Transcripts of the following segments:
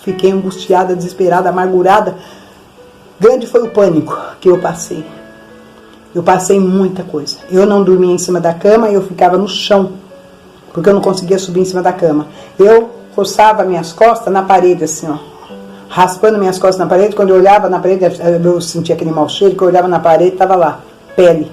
fiquei angustiada, desesperada, amargurada. Grande foi o pânico que eu passei. Eu passei muita coisa. Eu não dormia em cima da cama, eu ficava no chão, porque eu não conseguia subir em cima da cama. Eu roçava minhas costas na parede, assim, ó, raspando minhas costas na parede. Quando eu olhava na parede, eu sentia aquele mau cheiro, que eu olhava na parede, estava lá, pele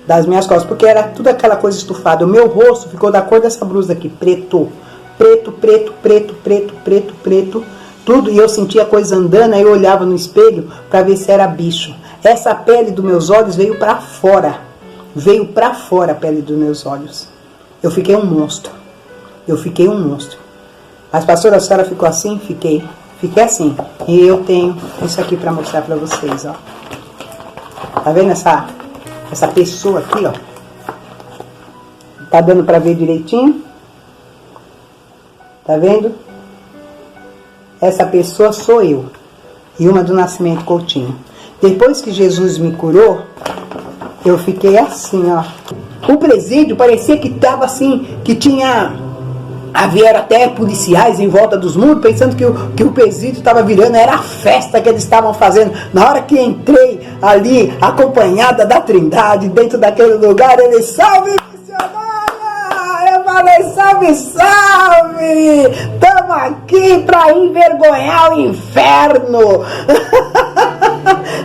das minhas costas, porque era tudo aquela coisa estufada. O meu rosto ficou da cor dessa blusa aqui, preto, preto, preto, preto, preto, preto, preto, tudo. E eu sentia coisa andando, aí eu olhava no espelho para ver se era bicho. Essa pele dos meus olhos veio para fora, a pele dos meus olhos. Eu fiquei um monstro, Mas pastora, a senhora ficou assim? Fiquei assim. E eu tenho isso aqui para mostrar para vocês, ó. Tá vendo essa pessoa aqui, ó? Tá dando para ver direitinho? Tá vendo? Essa pessoa sou eu, Ilma do Nascimento Coutinho. Depois que Jesus me curou, eu fiquei assim, ó. O presídio parecia que tava assim, que havia até policiais em volta dos muros, pensando que o presídio estava virando, era a festa que eles estavam fazendo. Na hora que entrei ali, acompanhada da Trindade, dentro daquele lugar, ele, salve missionária! Eu falei, salve, salve! Estamos aqui para envergonhar o inferno!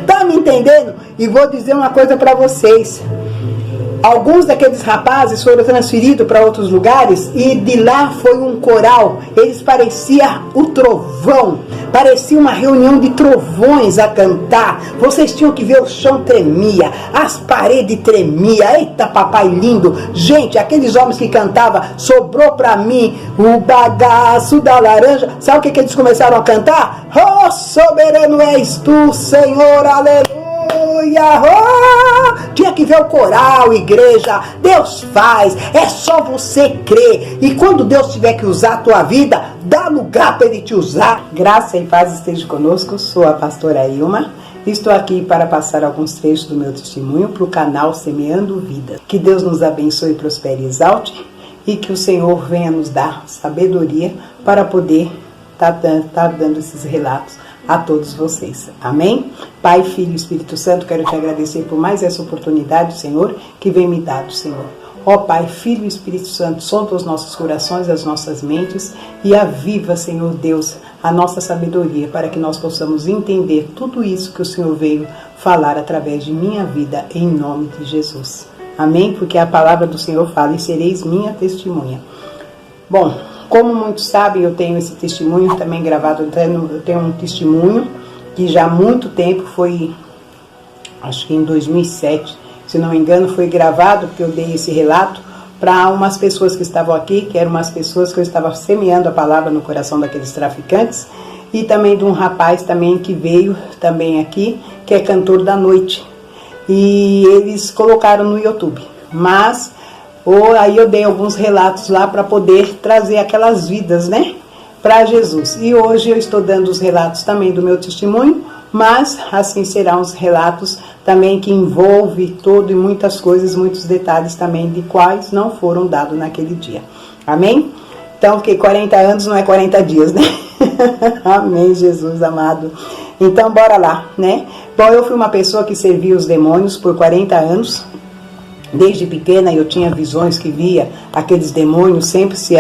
Tá me entendendo? E vou dizer uma coisa para vocês. Alguns daqueles rapazes foram transferidos para outros lugares e de lá foi um coral. Eles pareciam o trovão, parecia uma reunião de trovões a cantar. Vocês tinham que ver, o chão tremia, as paredes tremiam. Eita, papai lindo! Gente, aqueles homens que cantavam, sobrou para mim o bagaço da laranja. Sabe o que eles começaram a cantar? Oh, soberano és tu, Senhor, aleluia! Oh, tinha que ver o coral, igreja. Deus faz, é só você crer. E quando Deus tiver que usar a tua vida, dá lugar para Ele te usar. Graça e paz esteja conosco. Sou a pastora Ilma. Estou aqui para passar alguns trechos do meu testemunho para o canal Semeando Vida. Que Deus nos abençoe, prospere e exalte, e que o Senhor venha nos dar sabedoria para poder estar dando esses relatos a todos vocês. Amém? Pai, Filho e Espírito Santo, quero te agradecer por mais essa oportunidade, Senhor, que vem me dado, Senhor. Ó Pai, Filho e Espírito Santo, sonda os nossos corações, as nossas mentes e aviva, Senhor Deus, a nossa sabedoria para que nós possamos entender tudo isso que o Senhor veio falar através de minha vida, em nome de Jesus. Amém? Porque a palavra do Senhor fala, e sereis minha testemunha. Bom, como muitos sabem, eu tenho esse testemunho também gravado. Eu tenho um testemunho que já há muito tempo foi, acho que em 2007, se não me engano, foi gravado, porque eu dei esse relato para umas pessoas que estavam aqui, que eram umas pessoas que eu estava semeando a palavra no coração daqueles traficantes, e também de um rapaz também que veio também aqui, que é cantor da noite. E eles colocaram no YouTube, mas aí eu dei alguns relatos lá para poder trazer aquelas vidas, né, para Jesus. E hoje eu estou dando os relatos também do meu testemunho, mas assim serão os relatos também que envolve todo e muitas coisas, muitos detalhes também de quais não foram dados naquele dia. Amém? Então, que 40 anos não é 40 dias, né? Amém, Jesus amado. Então, bora lá, né? Bom, eu fui uma pessoa que servia os demônios por 40 anos. Desde pequena eu tinha visões que via aqueles demônios sempre se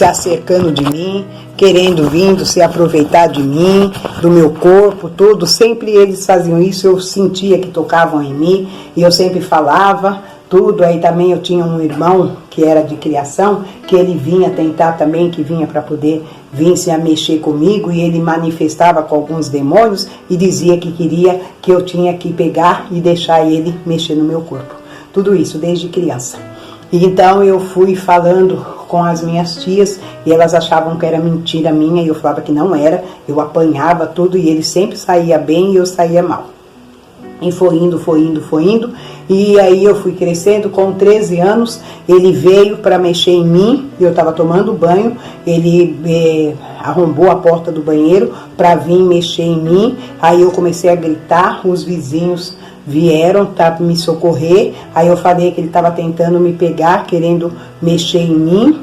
acercando de mim, querendo vindo se aproveitar de mim, do meu corpo, tudo. Sempre eles faziam isso, eu sentia que tocavam em mim e eu sempre falava tudo. Aí também eu tinha um irmão que era de criação, que ele vinha tentar também, que vinha para poder vir se a mexer comigo, e ele manifestava com alguns demônios e dizia que queria que eu tinha que pegar e deixar ele mexer no meu corpo. Tudo isso desde criança. E então eu fui falando com as minhas tias e elas achavam que era mentira minha e eu falava que não era. Eu apanhava tudo e ele sempre saía bem e eu saía mal. E foi indo. E aí eu fui crescendo. Com 13 anos ele veio para mexer em mim. Eu estava tomando banho. Ele arrombou a porta do banheiro para vir mexer em mim. Aí eu comecei a gritar. Os vizinhos vieram para me socorrer. Aí eu falei que ele estava tentando me pegar, querendo mexer em mim.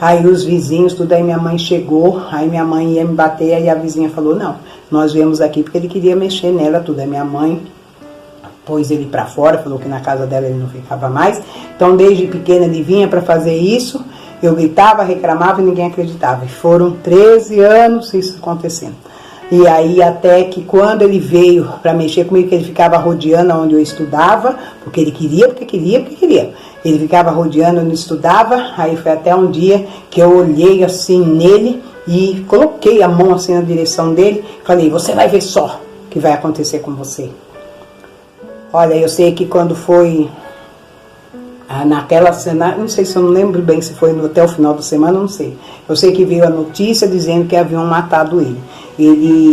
Aí os vizinhos, tudo, aí minha mãe chegou, aí minha mãe ia me bater, aí a vizinha falou, não, nós viemos aqui porque ele queria mexer nela, tudo. Aí minha mãe pôs ele pra fora, falou que na casa dela ele não ficava mais. Então desde pequena ele vinha pra fazer isso, eu gritava, reclamava e ninguém acreditava. E foram 13 anos isso acontecendo. E aí até que quando ele veio para mexer comigo, que ele ficava rodeando onde eu estudava, porque ele queria, porque queria. Ele ficava rodeando onde eu estudava, aí foi até um dia que eu olhei assim nele e coloquei a mão assim na direção dele, falei, você vai ver só o que vai acontecer com você. Olha, eu sei que quando foi naquela cena, não sei se eu não lembro bem se foi até o final da semana, não sei. Eu sei que veio a notícia dizendo que haviam matado ele.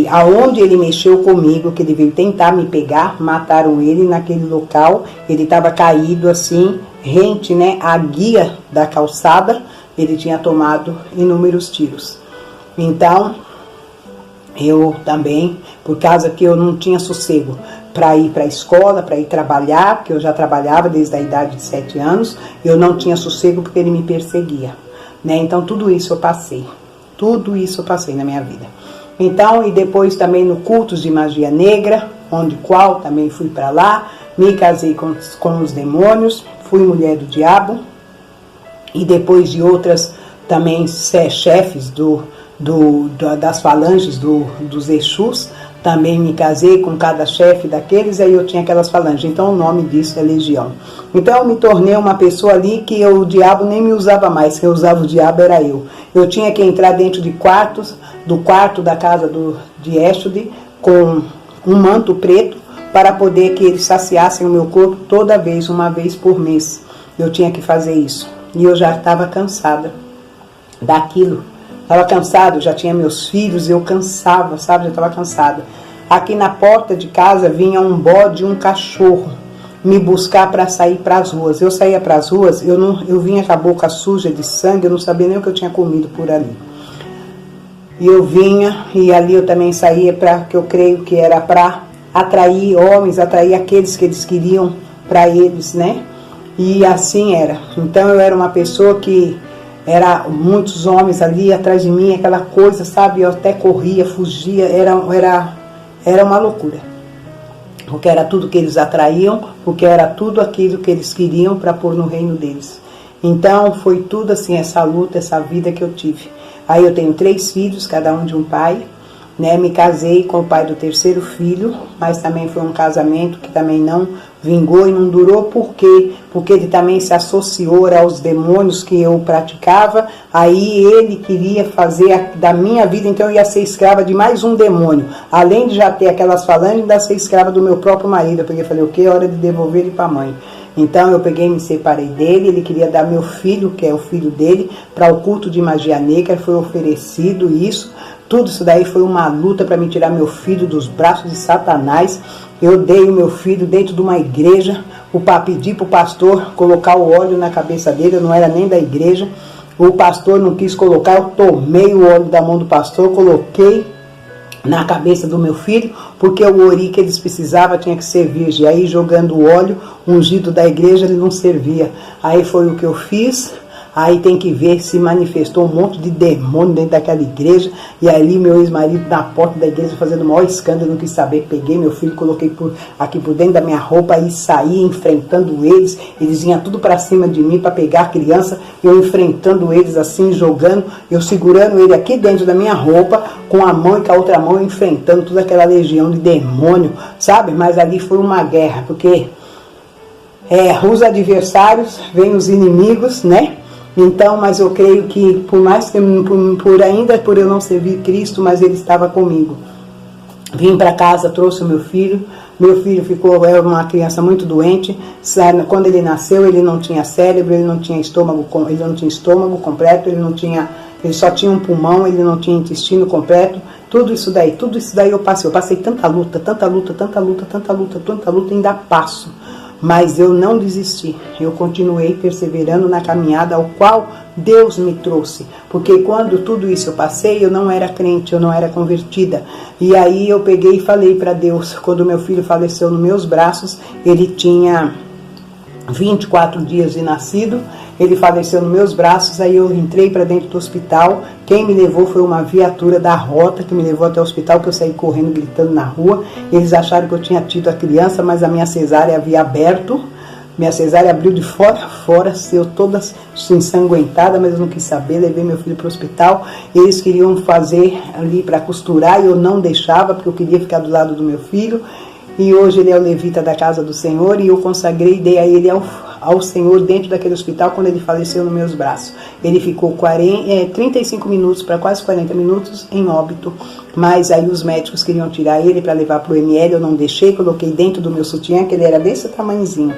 Aonde ele mexeu comigo, que ele veio tentar me pegar, mataram ele naquele local. Ele estava caído assim, rente, né, a guia da calçada. Ele tinha tomado inúmeros tiros. Então, eu também, por causa que eu não tinha sossego para ir para a escola, para ir trabalhar, porque eu já trabalhava desde a idade de 7 anos, eu não tinha sossego porque ele me perseguia, né? Então tudo isso eu passei na minha vida. Então, e depois também no cultos de magia negra, qual também fui para lá, me casei com os demônios, fui mulher do diabo, e depois de outras também chefes das falanges dos Exus, também me casei com cada chefe daqueles, aí eu tinha aquelas falanges, então o nome disso é legião. Então eu me tornei uma pessoa ali que o diabo nem me usava mais, quem usava o diabo era eu. Eu tinha que entrar dentro de do quarto da casa de Éxode com um manto preto para poder que eles saciassem o meu corpo toda vez, uma vez por mês. Eu tinha que fazer isso. E eu já estava cansada daquilo. Estava cansada, já tinha meus filhos, eu cansava, sabe? Já estava cansada. Aqui na porta de casa vinha um bode e um cachorro me buscar para sair para as ruas. Eu saía para as ruas, eu vinha com a boca suja de sangue, eu não sabia nem o que eu tinha comido por ali. E eu vinha, e ali eu também saía que eu creio que era para atrair homens, atrair aqueles que eles queriam para eles, né? E assim era. Então eu era uma pessoa que era muitos homens ali atrás de mim, aquela coisa, sabe? Eu até corria, fugia, era uma loucura. Porque era tudo que eles atraíam, porque era tudo aquilo que eles queriam para pôr no reino deles. Então foi tudo assim, essa luta, essa vida que eu tive. Aí eu tenho 3 filhos, cada um de um pai, né? Me casei com o pai do 3º filho, mas também foi um casamento que também não vingou e não durou. Por quê? Porque ele também se associou aos demônios que eu praticava. Aí ele queria fazer da minha vida, então eu ia ser escrava de mais um demônio. Além de já ter aquelas falanges, ainda ser escrava do meu próprio marido. Porque eu falei, o que? É hora de devolver ele para a mãe. Então eu peguei e me separei dele, ele queria dar meu filho, que é o filho dele, para o culto de magia negra, foi oferecido isso. Tudo isso daí foi uma luta para me tirar meu filho dos braços de Satanás. Eu dei o meu filho dentro de uma igreja, pedi para o pastor colocar o óleo na cabeça dele, eu não era nem da igreja. O pastor não quis colocar, eu tomei o óleo da mão do pastor, coloquei na cabeça do meu filho, porque o ori que eles precisavam tinha que ser virgem. Aí jogando o óleo ungido da igreja, ele não servia. Aí foi o que eu fiz. Aí tem que ver, se manifestou um monte de demônio dentro daquela igreja. E ali meu ex-marido na porta da igreja fazendo o maior escândalo, não quis saber. Peguei meu filho, coloquei aqui por dentro da minha roupa e saí enfrentando eles. Eles vinham tudo para cima de mim para pegar a criança. Eu enfrentando eles assim, jogando. Eu segurando ele aqui dentro da minha roupa, com a mão e com a outra mão, enfrentando toda aquela legião de demônio, sabe? Mas ali foi uma guerra, porque os adversários, vêm os inimigos, né? Então, mas eu creio que por mais que por eu não servir Cristo, mas ele estava comigo. Vim para casa, trouxe o meu filho era uma criança muito doente. Quando ele nasceu, ele não tinha cérebro, ele não tinha estômago completo, ele só tinha um pulmão, ele não tinha intestino completo. Tudo isso daí eu passei tanta luta, ainda passo. Mas eu não desisti, eu continuei perseverando na caminhada ao qual Deus me trouxe. Porque quando tudo isso eu passei, eu não era crente, eu não era convertida. E aí eu peguei e falei para Deus, quando meu filho faleceu nos meus braços, ele tinha 24 dias de nascido, ele faleceu nos meus braços. Aí eu entrei para dentro do hospital. Quem me levou foi uma viatura da rota que me levou até o hospital, que eu saí correndo, gritando na rua. Eles acharam que eu tinha tido a criança, mas a minha cesárea havia aberto. Minha cesárea abriu de fora a fora, saiu toda ensanguentada, mas eu não quis saber. Levei meu filho para o hospital. Eles queriam fazer ali para costurar e eu não deixava, porque eu queria ficar do lado do meu filho. E hoje ele é o levita da casa do Senhor, e eu consagrei e dei a ele ao Senhor dentro daquele hospital quando ele faleceu nos meus braços. Ele ficou 35 minutos para quase 40 minutos em óbito, mas aí os médicos queriam tirar ele para levar para o ML, eu não deixei, coloquei dentro do meu sutiã, que ele era desse tamanhozinho,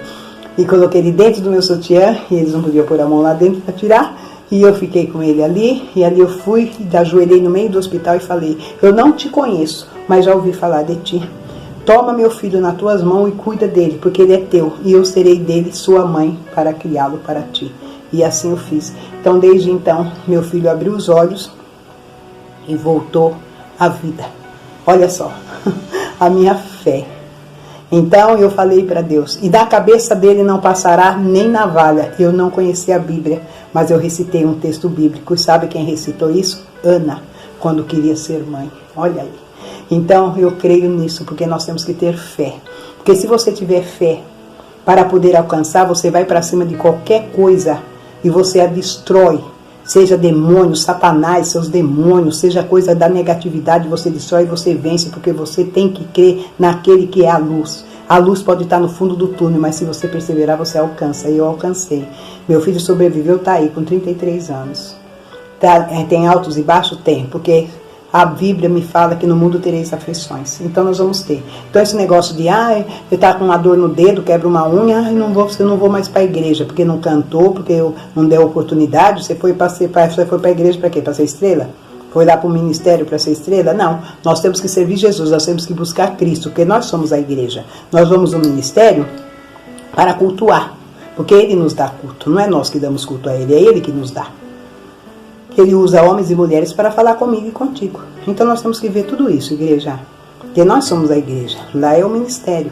e coloquei ele dentro do meu sutiã, e eles não podiam pôr a mão lá dentro para tirar, e eu fiquei com ele ali, e ali eu fui, ajoelhei no meio do hospital e falei: eu não te conheço, mas já ouvi falar de ti. Toma meu filho nas tuas mãos e cuida dele, porque ele é teu, e eu serei dele sua mãe para criá-lo para ti. E assim eu fiz. Então, desde então, meu filho abriu os olhos e voltou à vida. Olha só, a minha fé. Então eu falei para Deus: e da cabeça dele não passará nem navalha. Eu não conhecia a Bíblia, mas eu recitei um texto bíblico. E sabe quem recitou isso? Ana, quando queria ser mãe. Olha aí. Então eu creio nisso, porque nós temos que ter fé. Porque se você tiver fé para poder alcançar, você vai para cima de qualquer coisa e você a destrói. Seja demônio, Satanás, seus demônios, seja coisa da negatividade, você destrói e você vence, porque você tem que crer naquele que é a luz. A luz pode estar no fundo do túnel, mas se você perseverar, você alcança. E eu alcancei. Meu filho sobreviveu, está aí, com 33 anos. Tem altos e baixos? Tem, porque a Bíblia me fala que no mundo tereis aflições. Então nós vamos ter. Então esse negócio de, eu tá com uma dor no dedo, quebra uma unha, eu não vou mais para a igreja, porque não cantou, porque eu não deu oportunidade. Você foi para a igreja para quê? Para ser estrela? Foi lá para o ministério para ser estrela? Não. Nós temos que servir Jesus, nós temos que buscar Cristo, porque nós somos a igreja. Nós vamos no ministério para cultuar, porque Ele nos dá culto. Não é nós que damos culto a Ele, é Ele que nos dá. Ele usa homens e mulheres para falar comigo e contigo. Então nós temos que ver tudo isso, igreja. Porque nós somos a igreja. Lá é o ministério.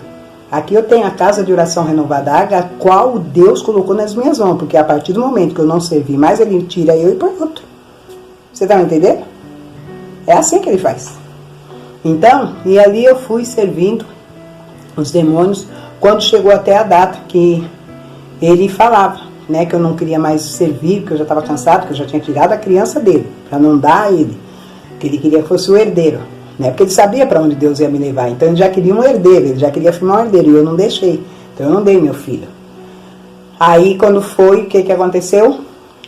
Aqui eu tenho a casa de oração renovada, a qual Deus colocou nas minhas mãos. Porque a partir do momento que eu não servi mais, Ele tira eu e põe outro. Você está me entendendo? É assim que Ele faz. Então, e ali eu fui servindo os demônios. Quando chegou até a data que Ele falava, né, que eu não queria mais servir, porque eu já estava cansado, que eu já tinha tirado a criança dele, para não dar a ele, que ele queria que fosse o herdeiro, né, porque ele sabia para onde Deus ia me levar, então ele já queria um herdeiro, ele já queria firmar um herdeiro, e eu não deixei, então eu não dei meu filho. Aí quando foi, o que aconteceu?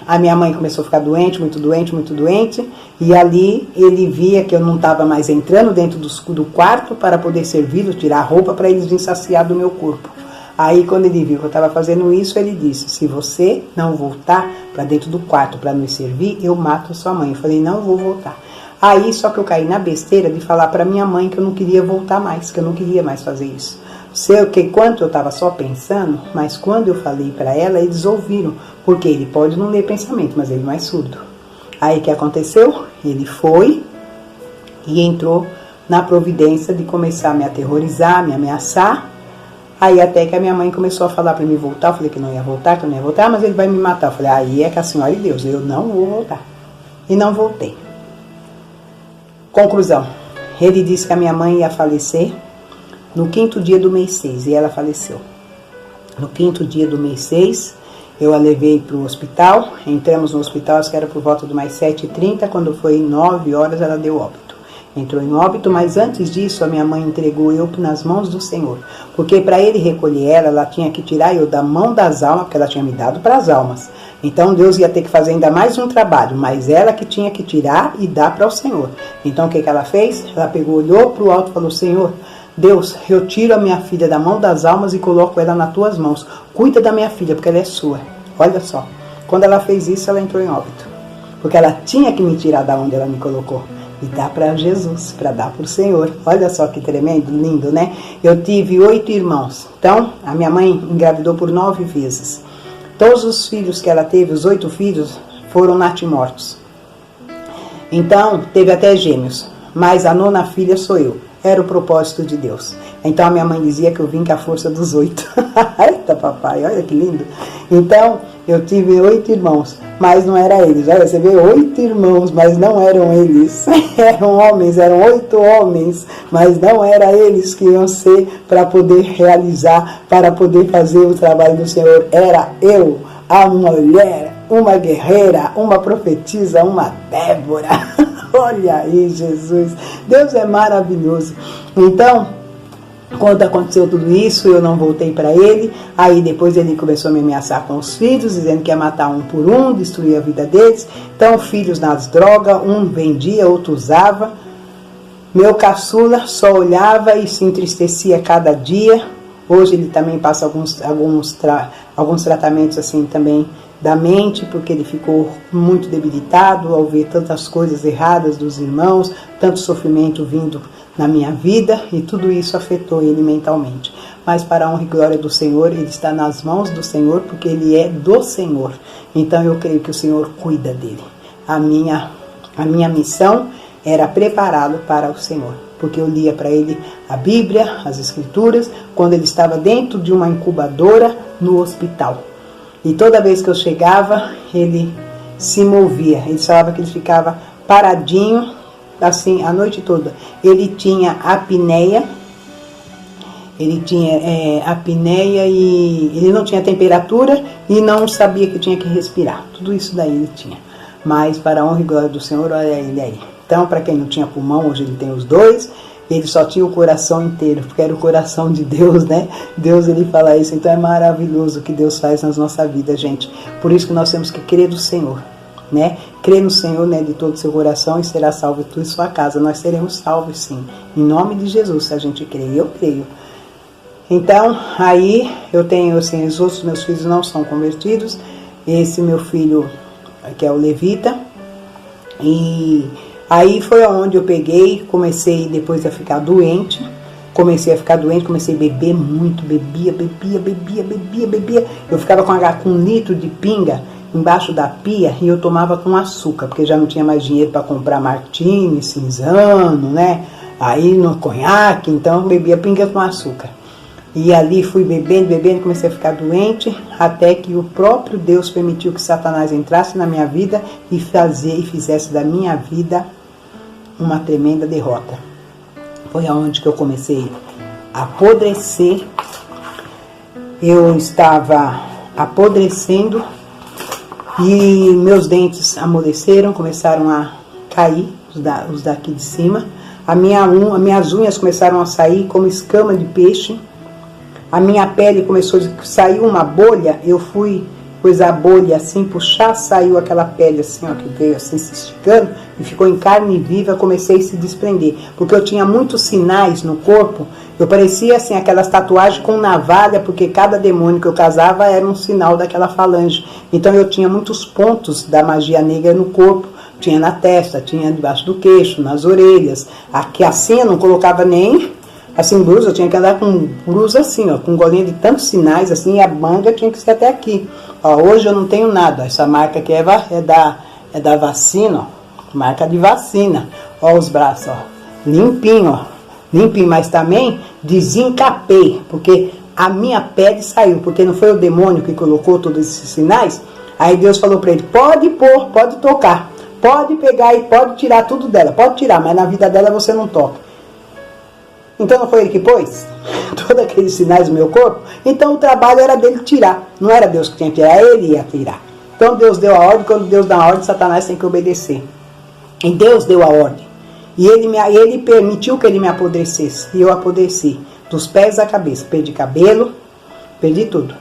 A minha mãe começou a ficar doente, muito doente, e ali ele via que eu não estava mais entrando dentro do quarto para poder servi-lo, tirar a roupa para eles virem saciar do meu corpo. Aí quando ele viu que eu estava fazendo isso, ele disse: se você não voltar para dentro do quarto para nos servir, eu mato a sua mãe. Eu falei: não vou voltar. Aí só que eu caí na besteira de falar para minha mãe que eu não queria voltar mais, que eu não queria mais fazer isso. Sei que quanto eu estava só pensando, mas quando eu falei para ela, eles ouviram, porque ele pode não ler pensamento, mas ele não é surdo. Aí o que aconteceu? Ele foi e entrou na providência de começar a me aterrorizar, me ameaçar. Aí até que a minha mãe começou a falar para mim voltar, eu falei que não ia voltar, mas ele vai me matar. Eu falei: aí é com a senhora e Deus, eu não vou voltar. E não voltei. Conclusão, ele disse que a minha mãe ia falecer no 5º dia do mês 6, e ela faleceu. No 5º dia do mês 6, eu a levei para o hospital, entramos no hospital, acho que era por volta de mais 7h30, quando foi 9 horas ela deu óbito. Entrou em óbito, mas antes disso a minha mãe entregou eu nas mãos do Senhor. Porque para Ele recolher ela tinha que tirar eu da mão das almas, porque ela tinha me dado para as almas. Então Deus ia ter que fazer ainda mais um trabalho, mas ela que tinha que tirar e dar para o Senhor. Então o que ela fez? Ela pegou, olhou para o alto e falou: Senhor, Deus, eu tiro a minha filha da mão das almas e coloco ela nas tuas mãos. Cuida da minha filha, porque ela é sua. Olha só, quando ela fez isso, ela entrou em óbito. Porque ela tinha que me tirar da onde ela me colocou. E dá para Jesus, para dar para o Senhor. Olha só que tremendo, lindo, né? Eu tive 8 irmãos. Então, a minha mãe engravidou por 9 vezes. Todos os filhos que ela teve, os 8 filhos, foram natimortos. Então, teve até gêmeos. Mas a 9ª filha sou eu. era o propósito de Deus. Então a minha mãe dizia que eu vim com a força dos 8. Eita papai, olha que lindo. Então eu tive 8 irmãos, mas não era eles. Olha, você vê 8 irmãos, mas não eram eles. Eram homens, eram 8 homens, mas não era eles que iam ser para poder realizar, para poder fazer o trabalho do Senhor. Era eu, a mulher, uma guerreira, uma profetisa, uma Débora. Olha aí, Jesus. Deus é maravilhoso. Então, quando aconteceu tudo isso, eu não voltei para ele. Aí depois ele começou a me ameaçar com os filhos, dizendo que ia matar um por um, destruir a vida deles. Então, filhos nas drogas, um vendia, outro usava. Meu caçula só olhava e se entristecia cada dia. Hoje ele também passa alguns tratamentos assim também da mente, porque ele ficou muito debilitado ao ver tantas coisas erradas dos irmãos, tanto sofrimento vindo na minha vida, e tudo isso afetou ele mentalmente. Mas para a honra e glória do Senhor, ele está nas mãos do Senhor, porque ele é do Senhor. Então eu creio que o Senhor cuida dele. A minha missão era prepará-lo para o Senhor, porque eu lia para ele a Bíblia, as Escrituras, quando ele estava dentro de uma incubadora no hospital. E toda vez que eu chegava, ele se movia. Ele falava que ele ficava paradinho, assim, a noite toda. Ele tinha apneia. Ele tinha apneia e ele não tinha temperatura e não sabia que tinha que respirar. Tudo isso daí ele tinha. Mas para a honra e glória do Senhor, olha ele aí. Então, para quem não tinha pulmão, hoje ele tem os 2. Ele só tinha o coração inteiro, porque era o coração de Deus, né? Deus, ele fala isso. Então é maravilhoso o que Deus faz nas nossas vidas, gente. Por isso que nós temos que crer no Senhor, né? Crer no Senhor, né, de todo o seu coração, e será salvo tu e sua casa. Nós seremos salvos, sim. Em nome de Jesus, se a gente crer. Eu creio. Então, aí eu tenho, assim, os outros meus filhos não são convertidos. Esse meu filho, que é o Levita. E aí foi onde eu peguei, comecei depois a ficar doente. Comecei a beber muito, bebia. Eu ficava com 1 litro de pinga embaixo da pia e eu tomava com açúcar, porque já não tinha mais dinheiro para comprar martini, cinzano, né? Aí no conhaque, então eu bebia pinga com açúcar. E ali fui bebendo, comecei a ficar doente, até que o próprio Deus permitiu que Satanás entrasse na minha vida e fizesse da minha vida uma tremenda derrota. Foi aonde que eu comecei a apodrecer. Eu estava apodrecendo e meus dentes amoleceram, começaram a cair, os daqui de cima. Minhas unhas começaram a sair como escama de peixe. A minha pele começou a sair uma bolha, eu fui pus a bolha assim, puxar, saiu aquela pele assim, ó, que veio assim se esticando e ficou em carne viva, comecei a se desprender, porque eu tinha muitos sinais no corpo, eu parecia assim, aquelas tatuagens com navalha, porque cada demônio que eu casava era um sinal daquela falange, então eu tinha muitos pontos da magia negra no corpo, tinha na testa, tinha debaixo do queixo, nas orelhas, aqui assim eu não colocava nem assim blusa, eu tinha que andar com blusa assim, ó, com golinha de tantos sinais assim, e a manga tinha que ser até aqui. Ó, hoje eu não tenho nada, essa marca aqui é da vacina, ó, marca de vacina. Ó os braços, ó, limpinho, mas também desencapei, porque a minha pele saiu, porque não foi o demônio que colocou todos esses sinais. Aí Deus falou para ele, pode pôr, pode tocar, pode pegar e pode tirar tudo dela, pode tirar, mas na vida dela você não toca. Então não foi ele que pôs todos aqueles sinais no meu corpo? Então o trabalho era dele tirar. Não era Deus que tinha que tirar, ele ia tirar. Então Deus deu a ordem, quando Deus dá a ordem, Satanás tem que obedecer. E Deus deu a ordem. E ele permitiu que ele me apodrecesse. E eu apodreci. Dos pés à cabeça. Perdi cabelo, perdi tudo.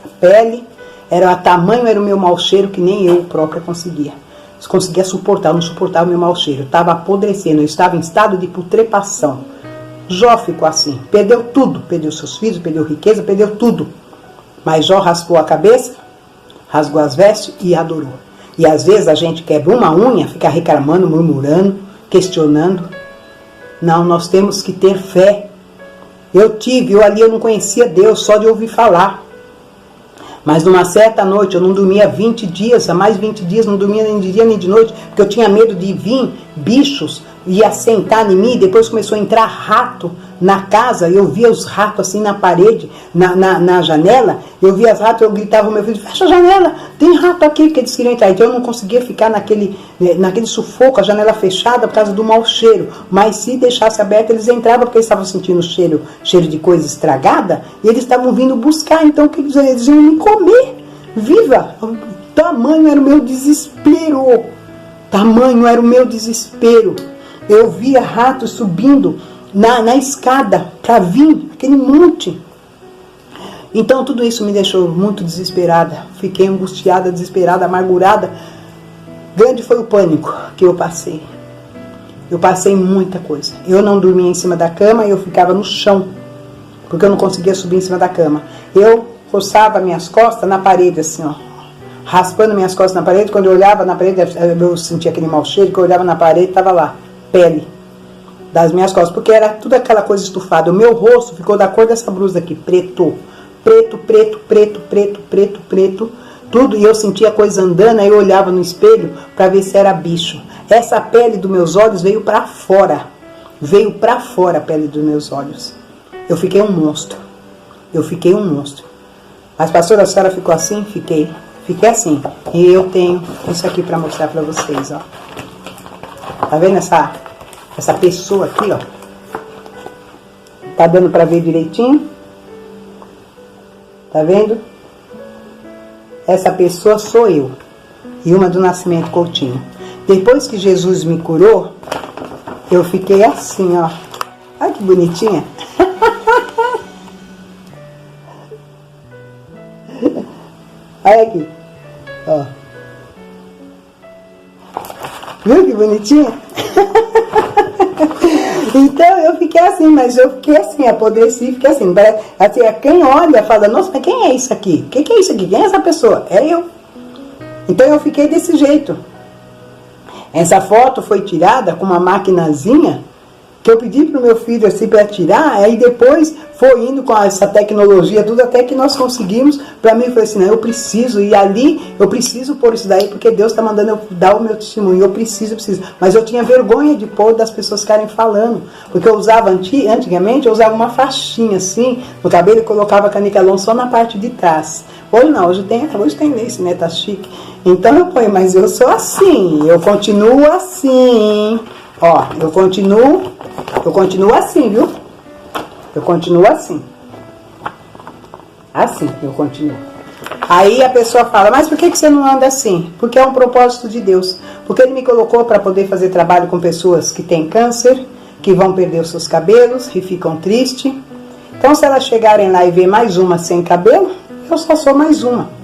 A pele, o tamanho era o meu mau cheiro que nem eu própria conseguia. Conseguia suportar, eu não suportava o meu mau cheiro. Eu estava apodrecendo, eu estava em estado de putrefação. Jó ficou assim, perdeu tudo, perdeu seus filhos, perdeu riqueza, perdeu tudo. Mas Jó raspou a cabeça, rasgou as vestes e adorou. E às vezes a gente quebra uma unha, fica reclamando, murmurando, questionando. Não, nós temos que ter fé. Eu não conhecia Deus, só de ouvir falar. Mas numa certa noite, eu não dormia 20 dias, há mais 20 dias, não dormia nem de dia nem de noite, porque eu tinha medo de vir bichos ia sentar em mim, depois começou a entrar rato na casa, eu via os ratos assim na parede, na janela, eu via os ratos, eu gritava ao meu filho, fecha a janela, tem rato aqui, que eles queriam entrar. Então eu não conseguia ficar naquele sufoco, a janela fechada por causa do mau cheiro, mas se deixasse aberta eles entravam porque eles estavam sentindo cheiro de coisa estragada, e eles estavam vindo buscar, então eles iam me comer viva. Tamanho era o meu desespero, eu via ratos subindo na escada para vir aquele monte. Então tudo isso me deixou muito desesperada, fiquei angustiada, desesperada, amargurada. Grande foi o pânico que eu passei. Eu passei muita coisa. Eu não dormia em cima da cama, eu ficava no chão, porque eu não conseguia subir em cima da cama. Eu roçava minhas costas na parede assim, ó, raspando minhas costas na parede. Quando eu olhava na parede, eu sentia aquele mau cheiro, que eu olhava na parede, estava lá, pele das minhas costas, porque era tudo aquela coisa estufada. O meu rosto ficou da cor dessa blusa aqui, preto, tudo, e eu sentia coisa andando, aí eu olhava no espelho para ver se era bicho. Essa pele dos meus olhos veio para fora a pele dos meus olhos. Eu fiquei um monstro. Mas pastora, a senhora ficou assim? Fiquei assim. E eu tenho isso aqui para mostrar para vocês, ó. Tá vendo essa pessoa aqui, ó? Tá dando para ver direitinho? Tá vendo? Essa pessoa sou eu, Ilma do Nascimento Coutinho. Depois que Jesus me curou, eu fiquei assim, ó. Olha que bonitinha. Olha aqui, ó. Viu que bonitinha? Então eu fiquei assim, mas eu fiquei assim, apodreci, fiquei assim. Assim, quem olha fala, nossa, mas quem é isso aqui? Quem é isso aqui? Quem é essa pessoa? É eu. Então eu fiquei desse jeito. Essa foto foi tirada com uma maquinazinha que eu pedi pro meu filho assim para tirar, aí depois foi indo com essa tecnologia tudo, até que nós conseguimos. Para mim foi assim, não, eu preciso ir ali, eu preciso pôr isso daí, porque Deus está mandando eu dar o meu testemunho, eu preciso. Mas eu tinha vergonha de pôr, das pessoas ficarem falando, porque eu usava, antigamente eu usava uma faixinha assim no cabelo e colocava canicelon só na parte de trás. Hoje não, hoje tem lace, né, tá chique. Então eu ponho, mas eu sou assim, eu continuo assim, ó, eu continuo assim, viu? Eu continuo assim. Assim, eu continuo. Aí a pessoa fala, mas por que você não anda assim? Porque é um propósito de Deus. Porque Ele me colocou para poder fazer trabalho com pessoas que têm câncer, que vão perder os seus cabelos e ficam tristes. Então, se elas chegarem lá e ver mais uma sem cabelo, eu só sou mais uma.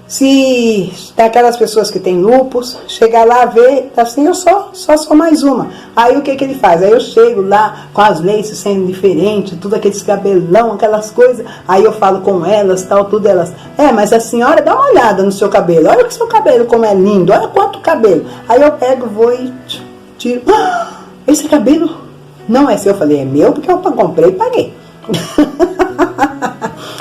Se daquelas pessoas que têm lúpus, chegar lá, ver, assim, eu só sou mais uma. Aí o que ele faz? Aí eu chego lá com as laces sendo diferentes, tudo aqueles cabelão, aquelas coisas. Aí eu falo com elas, tal, tudo elas. Mas a senhora, dá uma olhada no seu cabelo. Olha o seu cabelo como é lindo, olha quanto cabelo. Aí eu pego, vou e tiro. Esse cabelo não é seu. Eu falei, é meu porque eu comprei e paguei.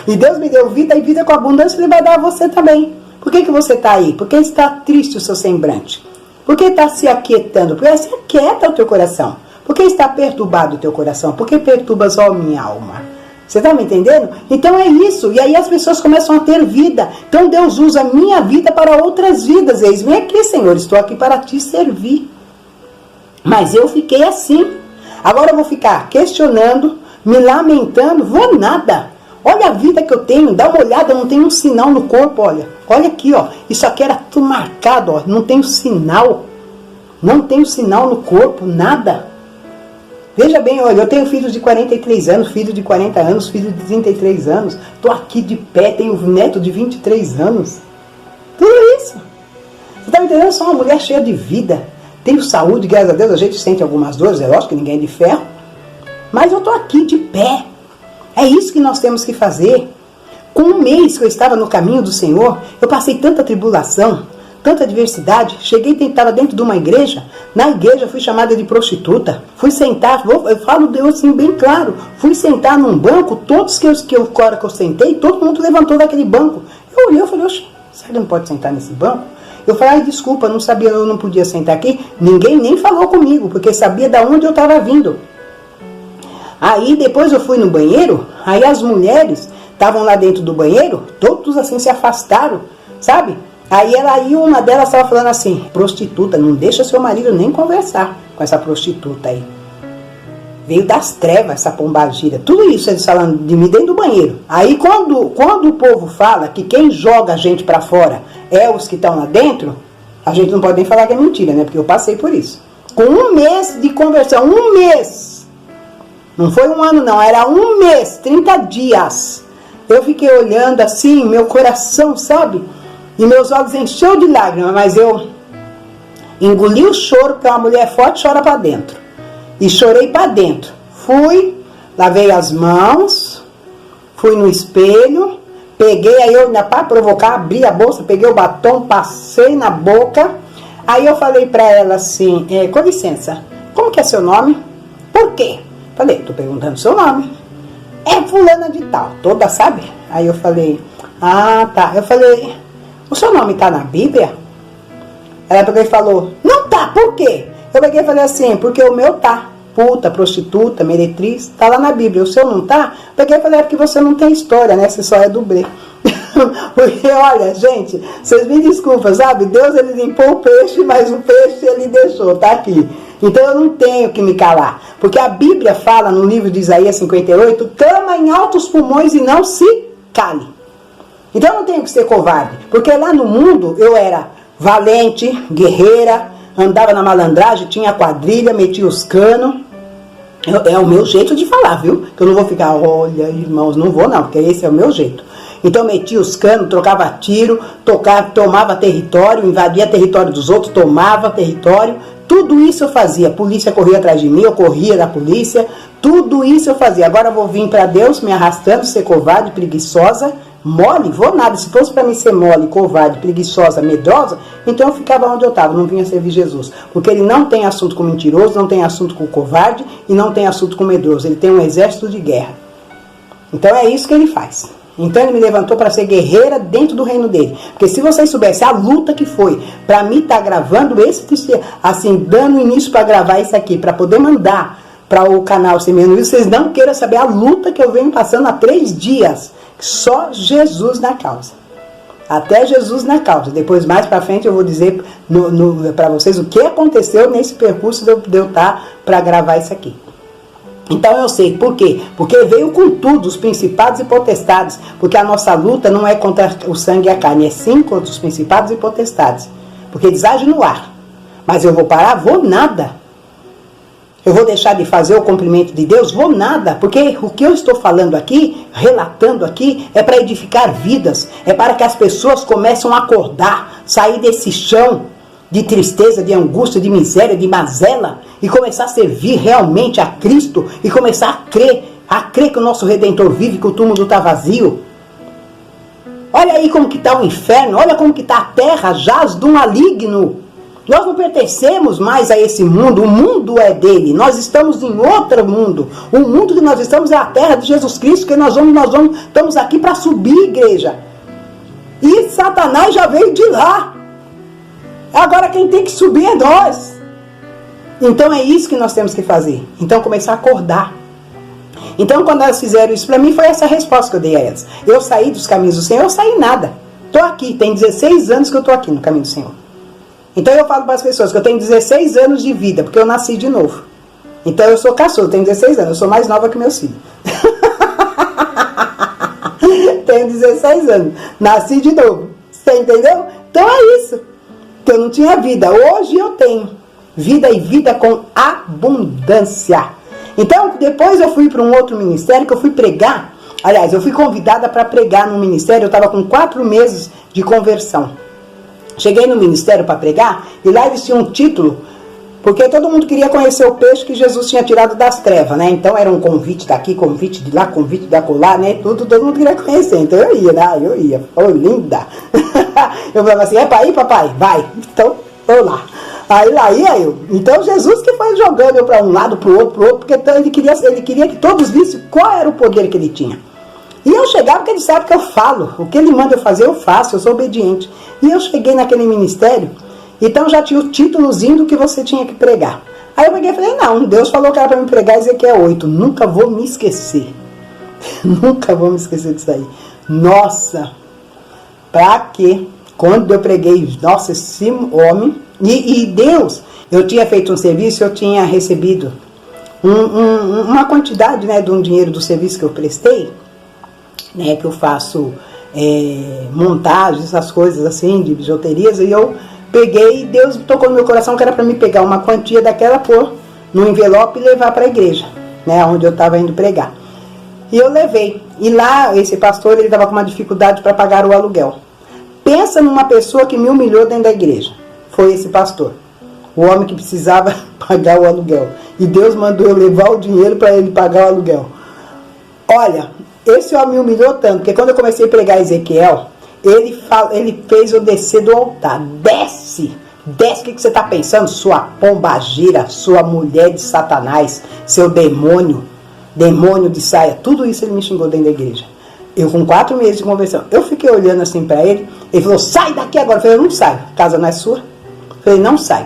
E Deus me deu vida, e vida com abundância Ele vai dar a você também. Por que você está aí? Por que está triste o seu semblante? Por que está se aquietando? Porque se aquieta o teu coração. Por que está perturbado o teu coração? Por que perturbas, ó minha alma? Você está me entendendo? Então é isso. E aí as pessoas começam a ter vida. Então Deus usa a minha vida para outras vidas. Eis-me aqui, Senhor, estou aqui para te servir. Mas eu fiquei assim. Agora eu vou ficar questionando, me lamentando, vou nada. Olha a vida que eu tenho, dá uma olhada, não tem um sinal no corpo, olha. Olha aqui, ó. Isso aqui era tudo marcado, ó. Não tem sinal. Não tem sinal no corpo, nada. Veja bem, olha, eu tenho filhos de 43 anos, filho de 40 anos, filho de 33 anos. Estou aqui de pé, tenho um neto de 23 anos. Tudo isso. Você está me entendendo? Eu sou uma mulher cheia de vida. Tenho saúde, graças a Deus, a gente sente algumas dores, é lógico que ninguém é de ferro. Mas eu estou aqui de pé. É isso que nós temos que fazer. Com um mês que eu estava no caminho do Senhor, eu passei tanta tribulação, tanta adversidade. Cheguei e estava dentro de uma igreja. Na igreja fui chamada de prostituta. Fui sentar, eu falo Deus assim bem claro. Fui sentar num banco, todos que eu sentei, todo mundo levantou daquele banco. Eu olhei e falei, oxe, será que não pode sentar nesse banco? Eu falei, ai, desculpa, não sabia, eu não podia sentar aqui. Ninguém nem falou comigo, porque sabia de onde eu estava vindo. Aí depois eu fui no banheiro, aí as mulheres estavam lá dentro do banheiro, todos assim se afastaram, sabe? Aí uma delas estava falando assim, prostituta, não deixa seu marido nem conversar com essa prostituta aí. Veio das trevas essa pombagira. Tudo isso eles falando de mim dentro do banheiro. Aí quando o povo fala que quem joga a gente pra fora é os que estão lá dentro, a gente não pode nem falar que é mentira, né? Porque eu passei por isso. Com 1 mês de conversão, 1 mês. Não foi 1 ano não, era 1 mês, 30 dias. Eu fiquei olhando assim, meu coração, sabe? E meus olhos encheu de lágrimas, mas eu engoli o choro, porque uma mulher forte chora pra dentro. E chorei para dentro. Fui, lavei as mãos, fui no espelho, peguei, aí eu, para provocar, abri a bolsa, peguei o batom, passei na boca. Aí eu falei para ela assim, com licença, como que é seu nome? Por quê? Falei, tô perguntando seu nome. É fulana de tal, toda, sabe? Aí eu falei, ah, tá. Eu falei, o seu nome tá na Bíblia? Ela pegou e falou, não tá, por quê? Eu peguei e falei assim, porque o meu tá. Puta, prostituta, meretriz, tá lá na Bíblia. O seu não tá? Eu peguei e falei, é porque você não tem história, né? Você só é dublê. Porque, olha, gente, vocês me desculpam, sabe? Deus, ele limpou o peixe, mas o peixe ele deixou, tá aqui. Então eu não tenho que me calar. Porque a Bíblia fala no livro de Isaías 58, clama em altos pulmões e não se cale. Então eu não tenho que ser covarde. Porque lá no mundo eu era valente, guerreira, andava na malandragem, tinha quadrilha, metia os canos. É o meu jeito de falar, viu? Que eu não vou ficar, olha, irmãos, não vou não, porque esse é o meu jeito. Então metia os canos, trocava tiro, tomava território, invadia território dos outros, tomava território. Tudo isso eu fazia. A polícia corria atrás de mim, eu corria da polícia. Tudo isso eu fazia. Agora eu vou vir para Deus me arrastando, ser covarde, preguiçosa, mole, vou nada. Se fosse para mim ser mole, covarde, preguiçosa, medrosa, então eu ficava onde eu estava, não vinha servir Jesus. Porque ele não tem assunto com mentiroso, não tem assunto com covarde e não tem assunto com medroso. Ele tem um exército de guerra. Então é isso que ele faz. Então ele me levantou para ser guerreira dentro do reino dele. Porque se vocês soubessem a luta que foi para mim estar gravando esse, assim, dando início para gravar isso aqui, para poder mandar para o canal Semeando Isso, vocês não queiram saber a luta que eu venho passando há 3 dias. Só Jesus na causa. Até Jesus na causa. Depois, mais para frente, eu vou dizer para vocês o que aconteceu nesse percurso de eu estar para gravar isso aqui. Então eu sei, por quê? Porque veio com tudo, os principados e potestades. Porque a nossa luta não é contra o sangue e a carne, é sim contra os principados e potestades. Porque eles agem no ar. Mas eu vou parar? Vou nada. Eu vou deixar de fazer o cumprimento de Deus? Vou nada, porque o que eu estou falando aqui, relatando aqui, é para edificar vidas, é para que as pessoas comecem a acordar, sair desse chão de tristeza, de angústia, de miséria, de mazela, e começar a servir realmente a Cristo, e começar a crer que o nosso Redentor vive, que o túmulo está vazio. Olha aí como que está o inferno, olha como que está a terra, jaz do maligno. Nós não pertencemos mais a esse mundo, o mundo é dele, nós estamos em outro mundo. O mundo que nós estamos é a terra de Jesus Cristo, que estamos aqui para subir, igreja. E Satanás já veio de lá. Agora quem tem que subir é nós. Então é isso que nós temos que fazer. Então começar a acordar. Então quando elas fizeram isso para mim, foi essa resposta que eu dei a elas. Eu saí dos caminhos do Senhor, eu saí nada. Estou aqui, tem 16 anos que eu estou aqui no caminho do Senhor. Então eu falo para as pessoas que eu tenho 16 anos de vida, porque eu nasci de novo. Então eu sou caçula, tenho 16 anos, eu sou mais nova que meus filhos. Tenho 16 anos, nasci de novo. Você entendeu? Então é isso. Que eu não tinha vida, hoje eu tenho vida e vida com abundância. Então depois eu fui para um outro ministério que eu fui pregar. Aliás, eu fui convidada para pregar no ministério, eu estava com 4 meses de conversão. Cheguei no ministério para pregar e lá eles tinham um título, porque todo mundo queria conhecer o peixe que Jesus tinha tirado das trevas, né? Então era um convite daqui, convite de lá, convite da colar, né? Todo mundo queria conhecer, então eu ia, né? Eu ia, oh linda! Eu falava assim, é para ir, papai? Vai! Então, vou lá. Aí lá ia eu. Então Jesus que foi jogando eu para um lado, para o outro, porque ele queria que todos vissem qual era o poder que ele tinha. E eu chegava, porque ele sabe que eu falo. O que ele manda eu fazer, eu faço, eu sou obediente. E eu cheguei naquele ministério, então já tinha o títulozinho do que você tinha que pregar. Aí eu peguei e falei, não, Deus falou que era para me pregar Ezequiel 8. Nunca vou me esquecer. Nunca vou me esquecer disso aí. Nossa, pra quê? Quando eu preguei, nossa, esse homem... E Deus, eu tinha feito um serviço, eu tinha recebido uma quantidade, né, de um dinheiro do serviço que eu prestei, né, que eu faço montagens, essas coisas assim, de bijuterias, e eu peguei e Deus tocou no meu coração que era para me pegar uma quantia daquela, pôr no envelope e levar para a igreja, né, onde eu estava indo pregar. E eu levei. E lá, esse pastor, ele estava com uma dificuldade para pagar o aluguel. Pensa numa pessoa que me humilhou dentro da igreja. Foi esse pastor. O homem que precisava pagar o aluguel. E Deus mandou eu levar o dinheiro para ele pagar o aluguel. Olha, esse homem me humilhou tanto, que quando eu comecei a pregar Ezequiel, ele fez eu descer do altar. Desce! Desce, o que você está pensando? Sua pombagira, sua mulher de Satanás, seu demônio de saia. Tudo isso ele me xingou dentro da igreja. Eu com 4 meses de conversão. Eu fiquei olhando assim para ele. Ele falou, sai daqui agora. Eu falei, eu não saio. A casa não é sua? Eu falei, não saio.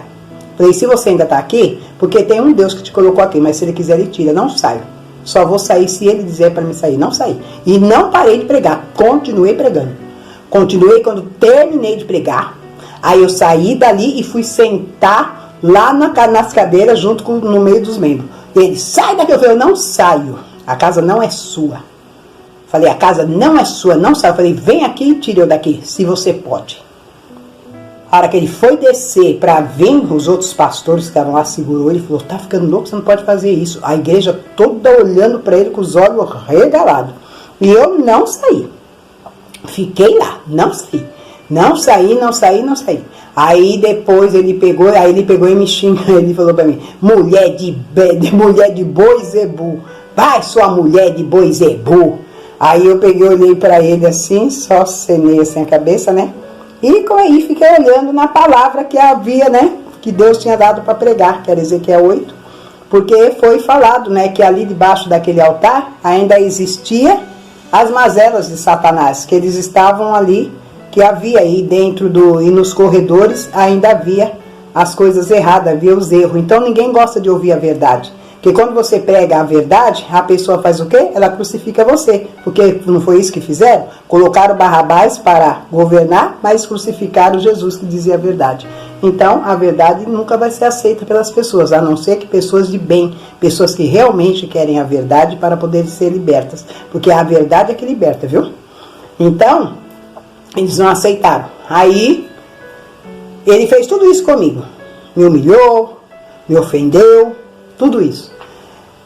Eu falei, se você ainda está aqui, porque tem um Deus que te colocou aqui, mas se ele quiser, ele tira. Não saio. Só vou sair se ele dizer para mim sair. Não saí. E não parei de pregar. Continuei pregando. Continuei quando terminei de pregar. Aí eu saí dali e fui sentar lá nas cadeiras junto no meio dos membros. Ele, sai daqui. Eu falei, eu não saio. A casa não é sua. Falei, a casa não é sua, não saio. Falei, vem aqui e tire eu daqui, se você pode. A hora que ele foi descer para ver os outros pastores que estavam lá, segurou, ele falou, tá ficando louco, você não pode fazer isso. A igreja toda olhando para ele com os olhos regalados. E eu não saí. Fiquei lá, não saí. Não saí. Aí depois ele pegou e me xingou, ele falou para mim, mulher de boi zebu. Vai, sua mulher de boi zebu. Aí eu peguei, olhei para ele assim, só cenei assim a cabeça, né? E aí fiquei olhando na palavra que havia, né? Que Deus tinha dado para pregar, que era Ezequiel 8. Porque foi falado, né? Que ali debaixo daquele altar ainda existia as mazelas de Satanás. Que eles estavam ali, que havia aí dentro e nos corredores ainda havia as coisas erradas, havia os erros. Então ninguém gosta de ouvir a verdade. Porque quando você prega a verdade, a pessoa faz o quê? Ela crucifica você. Porque não foi isso que fizeram? Colocaram Barrabás para governar, mas crucificaram Jesus que dizia a verdade. Então, a verdade nunca vai ser aceita pelas pessoas, a não ser que pessoas de bem, pessoas que realmente querem a verdade para poderem ser libertas. Porque a verdade é que liberta, viu? Então, eles não aceitaram. Aí, ele fez tudo isso comigo. Me humilhou, me ofendeu, tudo isso.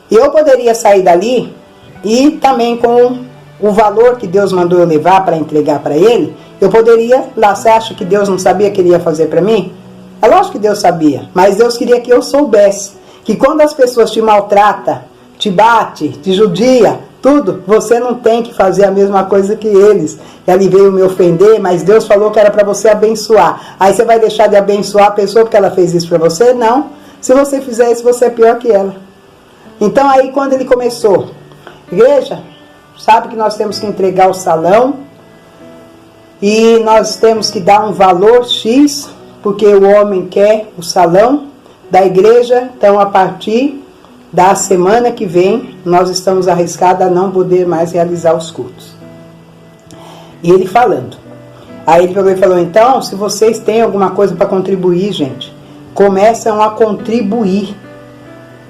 E eu poderia sair dali e também com o valor que Deus mandou eu levar para entregar para ele, eu poderia lá. Você acha que Deus não sabia que ele ia fazer para mim? É lógico que Deus sabia, mas Deus queria que eu soubesse que quando as pessoas te maltratam, te bate, te judia, tudo, você não tem que fazer a mesma coisa que eles. E ali veio me ofender, mas Deus falou que era para você abençoar. Aí você vai deixar de abençoar a pessoa porque ela fez isso para você? Não. Se você fizer isso, você é pior que ela. Então aí quando ele começou, igreja, sabe que nós temos que entregar o salão e nós temos que dar um valor X, porque o homem quer o salão da igreja. Então a partir da semana que vem, nós estamos arriscados a não poder mais realizar os cultos. E ele falando. Aí ele pegou e falou, então, se vocês têm alguma coisa para contribuir, gente, começam a contribuir,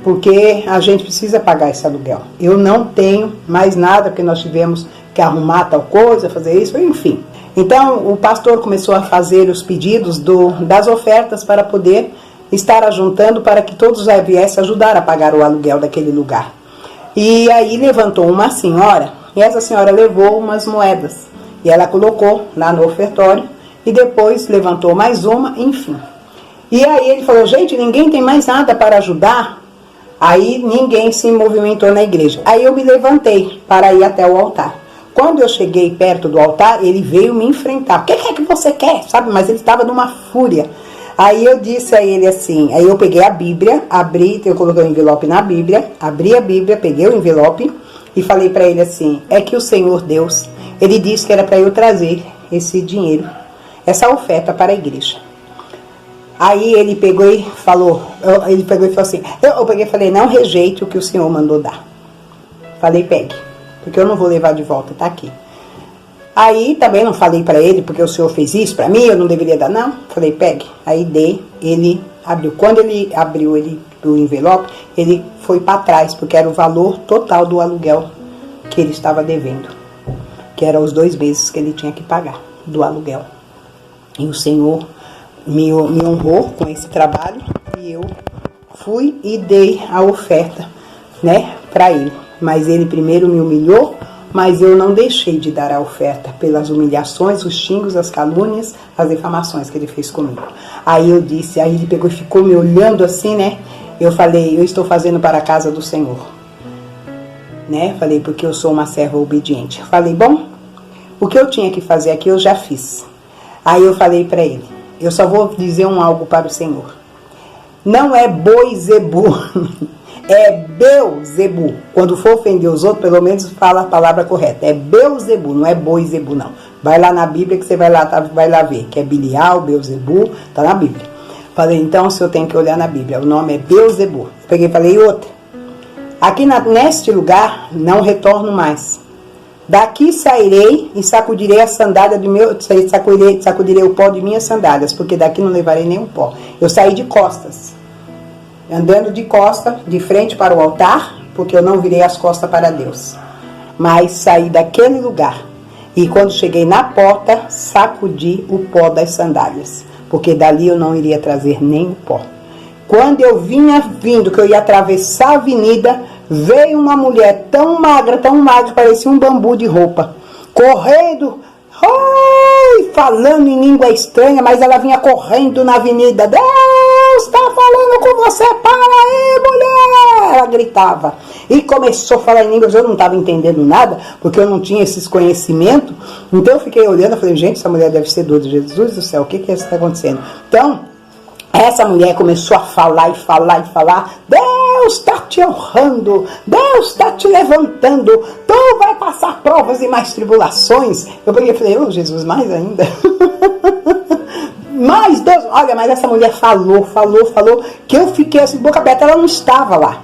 porque a gente precisa pagar esse aluguel. Eu não tenho mais nada, porque nós tivemos que arrumar tal coisa, fazer isso, enfim. Então, o pastor começou a fazer os pedidos das ofertas para poder estar ajuntando para que todos viessem ajudar a pagar o aluguel daquele lugar. E aí levantou uma senhora, e essa senhora levou umas moedas, e ela colocou lá no ofertório, e depois levantou mais uma, enfim. E aí ele falou, gente, ninguém tem mais nada para ajudar? Aí ninguém se movimentou na igreja. Aí eu me levantei para ir até o altar. Quando eu cheguei perto do altar, ele veio me enfrentar. O que é que você quer? Sabe? Mas ele estava numa fúria. Aí eu disse a ele assim, aí eu peguei a Bíblia, abri, eu coloquei o envelope na Bíblia, abri a Bíblia, peguei o envelope, e falei para ele assim, é que o Senhor Deus, ele disse que era para eu trazer esse dinheiro, essa oferta para a igreja. Aí ele pegou e falou assim, eu peguei e falei, não rejeite o que o Senhor mandou dar. Falei, pegue, porque eu não vou levar de volta, tá aqui. Aí também não falei para ele, porque o Senhor fez isso para mim, eu não deveria dar, não. Falei, pegue. Aí dei, ele abriu. Quando ele abriu o envelope, ele foi para trás, porque era o valor total do aluguel que ele estava devendo. Que eram os 2 meses que ele tinha que pagar do aluguel. E o Senhor me honrou com esse trabalho e eu fui e dei a oferta, né, para ele. Mas ele primeiro me humilhou, mas eu não deixei de dar a oferta pelas humilhações, os xingos, as calúnias, as difamações que ele fez comigo. Aí eu disse, aí ele pegou e ficou me olhando assim, né? Eu falei, eu estou fazendo para a casa do Senhor. Né? Falei, porque eu sou uma serva obediente. Falei, bom, o que eu tinha que fazer aqui eu já fiz. Aí eu falei para ele, eu só vou dizer algo para o Senhor. Não é Boizebu, é Beuzebu. Quando for ofender os outros, pelo menos fala a palavra correta. É Beuzebu, não é Boizebu, não. Vai lá na Bíblia que você vai lá ver, que é Bilial, Beuzebu, tá na Bíblia. Falei, então o senhor tem que olhar na Bíblia, o nome é Beuzebu. Peguei e falei, outra. Aqui neste lugar não retorno mais. Daqui sairei e sacudirei a sandália do meu, sacudirei o pó de minhas sandálias, porque daqui não levarei nenhum pó. Eu saí de costas, andando de costa, de frente para o altar, porque eu não virei as costas para Deus. Mas saí daquele lugar e quando cheguei na porta, sacudi o pó das sandálias, porque dali eu não iria trazer nem o pó. Quando eu vindo, que eu ia atravessar a avenida, veio uma mulher tão magra, parecia um bambu de roupa, correndo, falando em língua estranha, mas ela vinha correndo na avenida. Deus está falando com você, para aí, mulher! Ela gritava e começou a falar em línguas. Eu não estava entendendo nada, porque eu não tinha esses conhecimentos. Então eu fiquei olhando, eu falei, gente, essa mulher deve ser doida. Jesus do céu, o que é isso que está acontecendo? Então, essa mulher começou a falar e falar e falar. Deus está te honrando, Deus está te levantando, tu vai passar provas e mais tribulações. Eu peguei e falei, Jesus, mais ainda? Mas Deus, olha, mas essa mulher falou, que eu fiquei assim, boca aberta, ela não estava lá.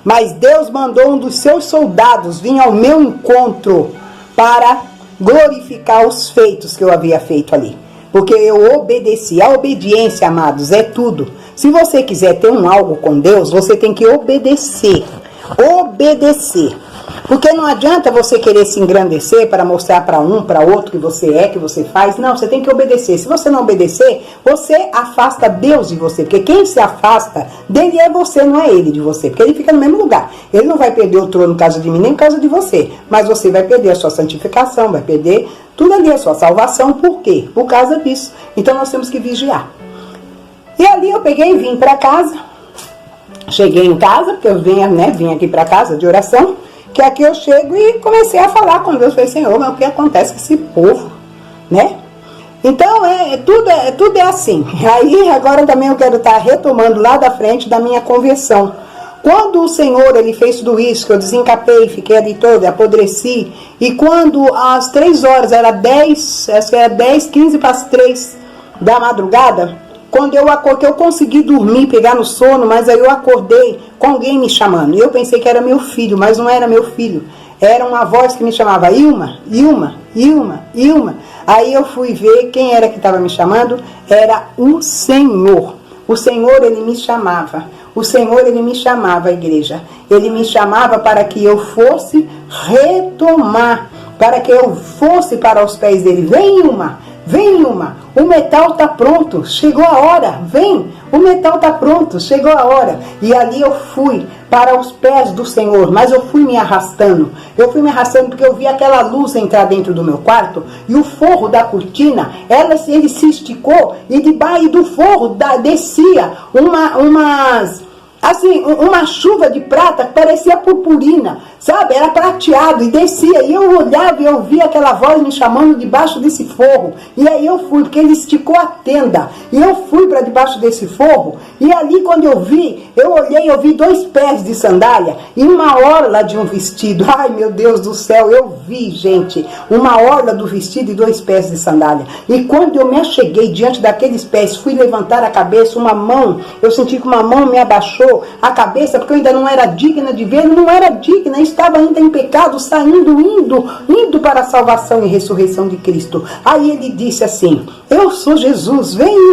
Mas Deus mandou um dos seus soldados vir ao meu encontro para glorificar os feitos que eu havia feito ali. Porque eu obedeci. A obediência, amados, é tudo. Se você quiser ter algo com Deus, você tem que obedecer. Obedecer. Porque não adianta você querer se engrandecer para mostrar para outro que você é, que você faz. Não, você tem que obedecer. Se você não obedecer, você afasta Deus de você. Porque quem se afasta dele é você, não é ele de você. Porque ele fica no mesmo lugar. Ele não vai perder o trono por causa de mim, nem por causa de você. Mas você vai perder a sua santificação, vai perder tudo ali, a sua salvação. Por quê? Por causa disso. Então nós temos que vigiar. E ali eu peguei e vim para casa. Cheguei em casa, porque eu vim aqui para casa de oração. Que aqui eu chego e comecei a falar com Deus. Falei, Senhor, mas o que acontece com esse povo, né? Então, tudo é assim. Aí, agora também eu quero estar retomando lá da frente da minha conversão. Quando o Senhor, ele fez tudo isso, que eu desencapei, fiquei ali toda, apodreci. E quando às 3 horas, era 10, acho que era 10, 15 para as 3 da madrugada, quando eu acordei, eu consegui dormir, pegar no sono, mas aí eu acordei com alguém me chamando. E eu pensei que era meu filho, mas não era meu filho. Era uma voz que me chamava, Ilma, Ilma, Ilma, Ilma. Aí eu fui ver quem era que estava me chamando. Era o Senhor. O Senhor, ele me chamava. O Senhor, ele me chamava, igreja. Ele me chamava para que eu fosse retomar, para que eu fosse para os pés dele. Vem, Ilma. Vem, Ilma, o metal está pronto, chegou a hora, vem, o metal está pronto, chegou a hora. E ali eu fui para os pés do Senhor, mas eu fui me arrastando porque eu vi aquela luz entrar dentro do meu quarto e o forro da cortina, ele se esticou e debaixo do forro descia assim, uma chuva de prata que parecia purpurina, sabe? Era prateado e descia. E eu olhava e eu via aquela voz me chamando debaixo desse forro. E aí eu fui, porque ele esticou a tenda. E eu fui para debaixo desse forro. E ali quando eu vi, eu olhei, eu vi 2 pés de sandália e uma orla de um vestido. Ai, meu Deus do céu, eu vi, gente, uma orla do vestido e 2 pés de sandália. E quando eu me acheguei diante daqueles pés, fui levantar a cabeça, uma mão, eu senti que uma mão me abaixou a cabeça, porque eu ainda não era digna de ver, não era digna, estava ainda em pecado, saindo, indo para a salvação e ressurreição de Cristo. Aí ele disse assim: eu sou Jesus, vem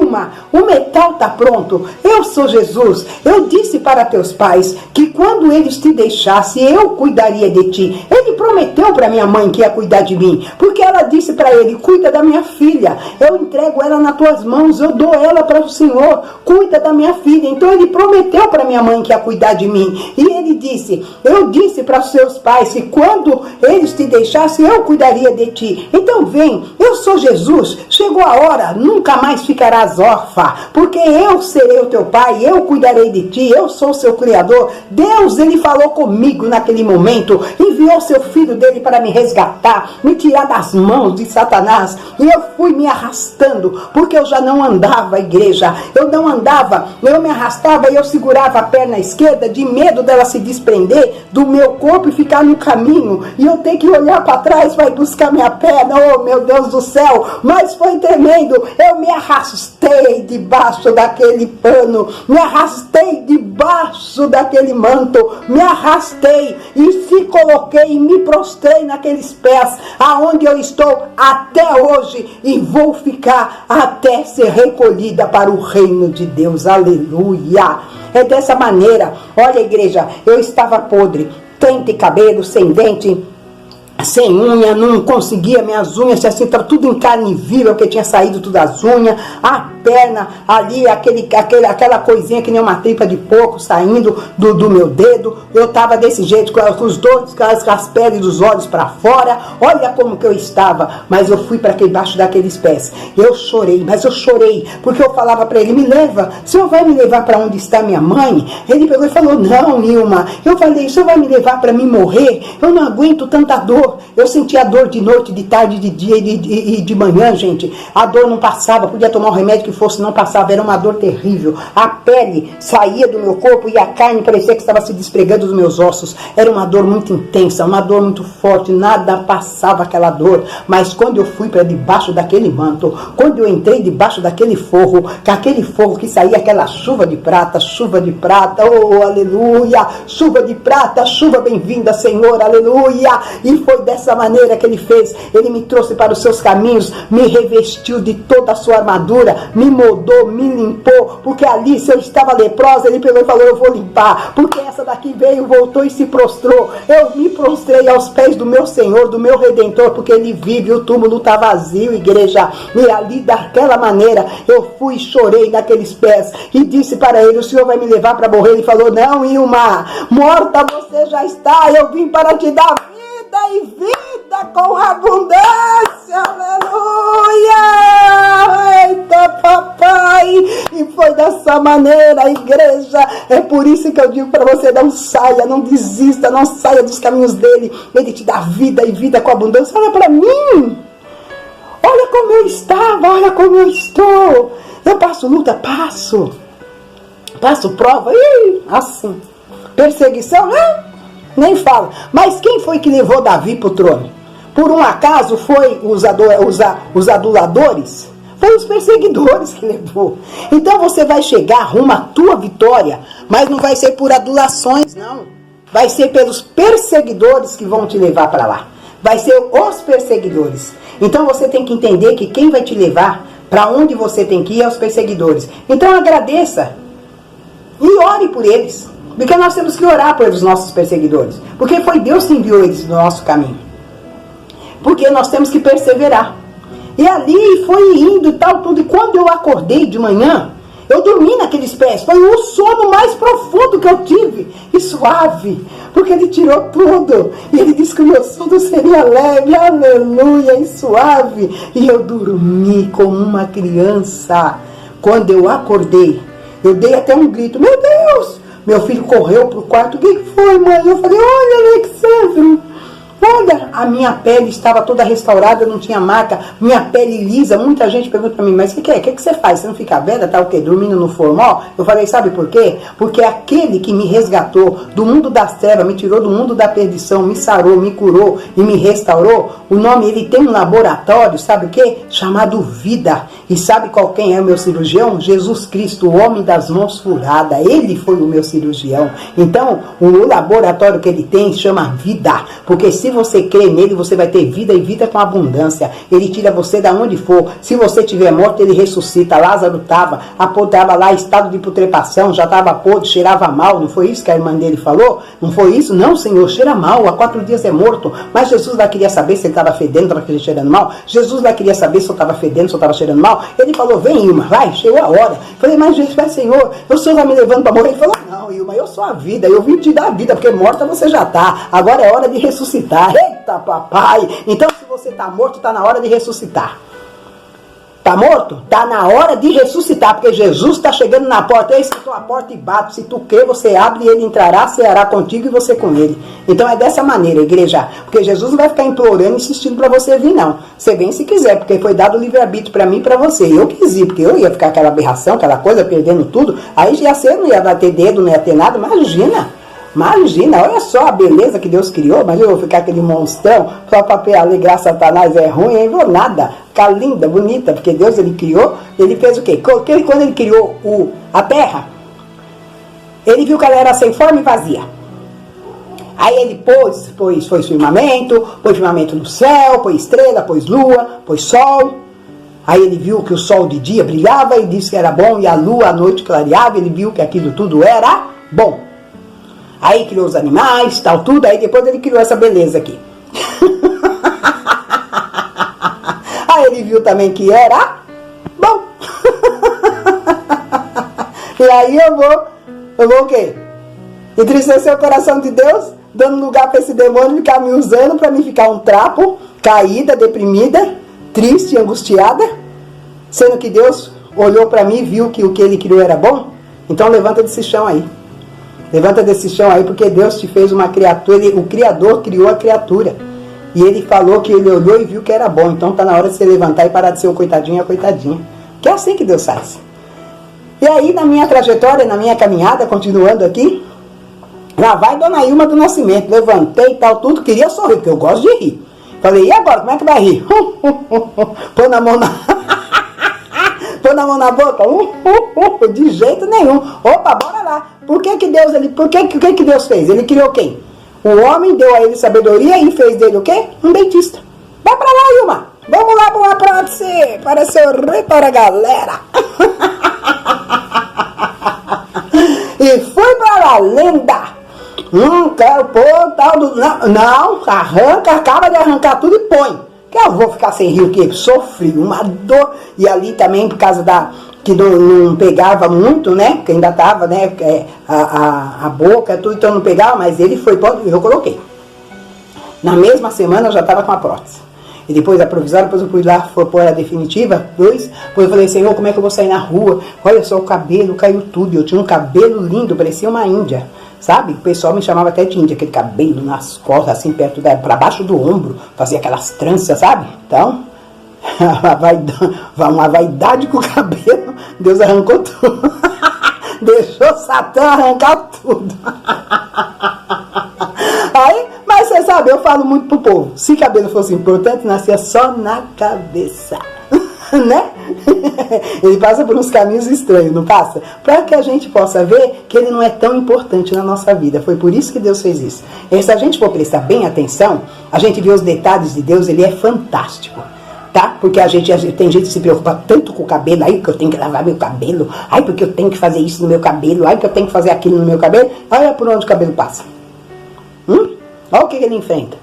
o metal está pronto, eu sou Jesus. Eu disse para teus pais que quando eles te deixassem, eu cuidaria de ti. Ele prometeu para minha mãe que ia cuidar de mim, porque ela disse para ele: cuida da minha filha, eu entrego ela nas tuas mãos, eu dou ela para o Senhor, cuida da minha filha. Então ele prometeu para minha mãe que ia cuidar de mim. E ele disse: eu disse para os seus pais que quando eles te deixassem, eu cuidaria de ti. Então vem, eu sou Jesus, chegou a hora, nunca mais ficarás órfã, porque eu serei o teu pai, eu cuidarei de ti, eu sou o seu criador. Deus, ele falou comigo naquele momento, enviou seu filho dele para me resgatar, me tirar das mãos de Satanás. E eu fui me arrastando, porque eu já não andava, igreja, eu não andava, eu me arrastava e eu segurava a perna esquerda, de medo dela se desprender do meu corpo e ficar no caminho, e eu ter que olhar para trás para ir buscar minha perna. Oh, meu Deus do céu, mas foi tremendo. Eu me arrastei debaixo daquele pano, me arrastei debaixo daquele manto, me arrastei e se coloquei e me prostrei naqueles pés, aonde eu estou até hoje, e vou ficar até ser recolhida para o reino de Deus. Aleluia! É dessa maneira. Olha, igreja, eu estava podre, sem cabelo, sem dente, sem unha, não conseguia minhas unhas, assim, estava tudo em carne viva, porque tinha saído tudo as unhas, a perna ali, aquela coisinha que nem uma tripa de porco saindo do meu dedo. Eu estava desse jeito, com os dois, com as peles dos olhos para fora. Olha como que eu estava. Mas eu fui para debaixo daqueles pés. Eu chorei, mas eu chorei, porque eu falava para ele: me leva, o senhor vai me levar para onde está minha mãe? Ele pegou e falou: não, Nilma. Eu falei: o senhor vai me levar para mim morrer? Eu não aguento tanta dor. Eu sentia dor de noite, de tarde, de dia e de manhã, gente. A dor não passava, podia tomar o remédio que fosse, não passava, era uma dor terrível. A pele saía do meu corpo e a carne parecia que estava se despregando dos meus ossos. Era uma dor muito intensa, uma dor muito forte, nada passava aquela dor. Mas quando eu fui para debaixo daquele manto, quando eu entrei debaixo daquele forro, com aquele forro que saía aquela chuva de prata, oh, aleluia, chuva de prata, chuva bem-vinda, Senhor, aleluia. E foi dessa maneira que ele fez. Ele me trouxe para os seus caminhos, me revestiu de toda a sua armadura, me moldou, me limpou, porque ali, se eu estava leprosa, ele pegou e falou: eu vou limpar, porque essa daqui veio, voltou e se prostrou. Eu me prostrei aos pés do meu Senhor, do meu Redentor, porque ele vive, o túmulo está vazio, igreja. E ali, daquela maneira, eu fui e chorei naqueles pés, e disse para ele: o Senhor vai me levar para morrer? Ele falou: não, Ilma, morta você já está, eu vim para te dar vida e vida com abundância, aleluia, eita papai. E foi dessa maneira, igreja. É por isso que eu digo para você: não saia, não desista, não saia dos caminhos dele. Ele te dá vida e vida com abundância. Olha para mim, olha como eu estava, olha como eu estou. Eu passo luta, passo prova, assim, perseguição, né? Nem fala. Mas quem foi que levou Davi para o trono? Por um acaso foi os aduladores? Foi os perseguidores que levou. Então você vai chegar rumo à tua vitória, mas não vai ser por adulações, não. Vai ser pelos perseguidores que vão te levar para lá. Vai ser os perseguidores. Então você tem que entender que quem vai te levar para onde você tem que ir é os perseguidores. Então agradeça e ore por eles. Porque nós temos que orar pelos nossos perseguidores. Porque foi Deus que enviou eles no nosso caminho. Porque nós temos que perseverar. E ali foi indo e tal, tudo. E quando eu acordei de manhã, eu dormi naqueles pés. Foi o sono mais profundo que eu tive. E suave. Porque ele tirou tudo. E ele disse que o meu sono seria leve. Aleluia. E suave. E eu dormi como uma criança. Quando eu acordei, eu dei até um grito: meu Deus! Meu filho correu pro quarto. O que foi, mãe? Eu falei, olha, Alexandro, olha, a minha pele estava toda restaurada, não tinha marca, minha pele lisa. Muita gente pergunta pra mim, mas o que é? O que você faz? Você não fica velha? Tá o quê? Dormindo no formol? Eu falei, sabe por quê? Porque aquele que me resgatou do mundo das trevas, me tirou do mundo da perdição, me sarou, me curou e me restaurou, o nome, ele tem um laboratório, sabe o quê? Chamado vida. E sabe qual quem é o meu cirurgião? Jesus Cristo, o homem das mãos furadas. Ele foi o meu cirurgião. Então, o laboratório que ele tem chama vida. Porque se você crê nele, você vai ter vida e vida com abundância. Ele tira você da onde for. Se você tiver morto, ele ressuscita. Lázaro estava lá, estado de putrefação, já estava podre, cheirava mal. Não foi isso que a irmã dele falou? Não foi isso? Não, Senhor, cheira mal. Há 4 dias é morto. Mas Jesus lá queria saber se ele estava fedendo, estava cheirando mal. Jesus lá queria saber se eu estava fedendo, se eu estava cheirando mal. Ele falou, vem, Ilma, vai, chegou a hora. Falei, mas Jesus, vai, Senhor, o Senhor está me levando para morrer. Ele falou, não, Ilma, eu sou a vida, eu vim te dar a vida, porque morta você já está. Agora é hora de ressuscitar. Eita, papai! Então, se você está morto, está na hora de ressuscitar. Está morto? Está na hora de ressuscitar, porque Jesus está chegando na porta. Eis que estou à porta e bato. Se tu crer, você abre e ele entrará, ceará contigo e você com ele. Então é dessa maneira, igreja. Porque Jesus não vai ficar implorando, insistindo para você vir, não. Você vem se quiser, porque foi dado o livre-arbítrio para mim e para você. Eu quis ir, porque eu ia ficar aquela aberração, aquela coisa, perdendo tudo. Aí já você não ia ter dedo, não ia ter nada. Imagina, olha só a beleza que Deus criou. Imagina eu vou ficar aquele monstrão só para alegrar Satanás, é ruim, eu não vou nada. Ficar linda, bonita, porque Deus ele criou, ele fez o quê? Quando ele criou a terra, ele viu que ela era sem forma e vazia. Aí ele pôs firmamento no céu, pôs estrela, pôs lua, pôs sol. Aí ele viu que o sol de dia brilhava e disse que era bom, e a lua à noite clareava, ele viu que aquilo tudo era bom. Aí criou os animais, tal, tudo. Aí depois ele criou essa beleza aqui. Aí ele viu também que era bom. E aí eu vou o quê? Entristecer o coração de Deus, dando lugar para esse demônio ficar me usando para mim ficar um trapo, caída, deprimida, triste, angustiada, sendo que Deus olhou para mim e viu que o que ele criou era bom. Então levanta desse chão aí. Levanta desse chão aí, porque Deus te fez uma criatura, o Criador criou a criatura. E ele falou que ele olhou e viu que era bom. Então está na hora de você levantar e parar de ser o coitadinho e a coitadinha. Que é assim que Deus faz. E aí, na minha trajetória, na minha caminhada, continuando aqui, lá vai Dona Ilma do Nascimento. Levantei e tal, tudo, queria sorrir, porque eu gosto de rir. Falei, e agora, como é que vai rir? Põe na mão Põe na mão na boca? De jeito nenhum. Opa, bora lá. Por que Deus fez? Ele criou quem? O homem deu a ele sabedoria e fez dele o quê? Um dentista. Vai pra lá, Ilma. Vamos lá para uma prótese, para sorrir para a galera. E fui pra lá, linda. Quero pôr tal do... Não, arranca, acaba de arrancar tudo e põe. Que eu vou ficar sem rir, que sofri uma dor. E ali também, por causa que não pegava muito, né? Porque ainda tava, né? A boca, tudo, então não pegava, mas ele foi bom, eu coloquei. Na mesma semana eu já estava com a prótese. E depois a provisória, depois eu fui lá, foi pôr a definitiva, depois eu falei, Senhor, como é que eu vou sair na rua? Olha só, o cabelo caiu tudo. Eu tinha um cabelo lindo, parecia uma índia. Sabe? O pessoal me chamava até de índia, aquele cabelo nas costas, assim, para baixo do ombro, fazia aquelas tranças, sabe? Então, uma vaidade com o cabelo, Deus arrancou tudo. Deixou Satã arrancar tudo. Aí, mas você sabe, eu falo muito pro povo, se cabelo fosse importante, nascia só na cabeça. Né? Ele passa por uns caminhos estranhos, não passa? Para que a gente possa ver que ele não é tão importante na nossa vida. Foi por isso que Deus fez isso. E se a gente for prestar bem atenção, a gente vê os detalhes de Deus, ele é fantástico. Tá? Porque tem gente que se preocupa tanto com o cabelo, aí que eu tenho que lavar meu cabelo, aí porque eu tenho que fazer isso no meu cabelo, aí que eu tenho que fazer aquilo no meu cabelo. Olha por onde o cabelo passa. Olha o que ele enfrenta.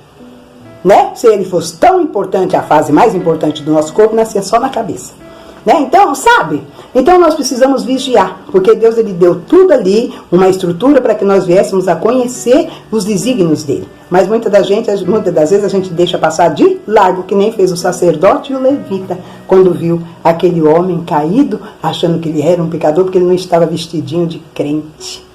Né? Se ele fosse tão importante, a fase mais importante do nosso corpo, nascia só na cabeça. Né? Então, sabe? Então nós precisamos vigiar, porque Deus ele deu tudo ali, uma estrutura para que nós viéssemos a conhecer os desígnios dele. Mas muitas das vezes a gente deixa passar de largo, que nem fez o sacerdote e o levita, quando viu aquele homem caído, achando que ele era um pecador, porque ele não estava vestidinho de crente.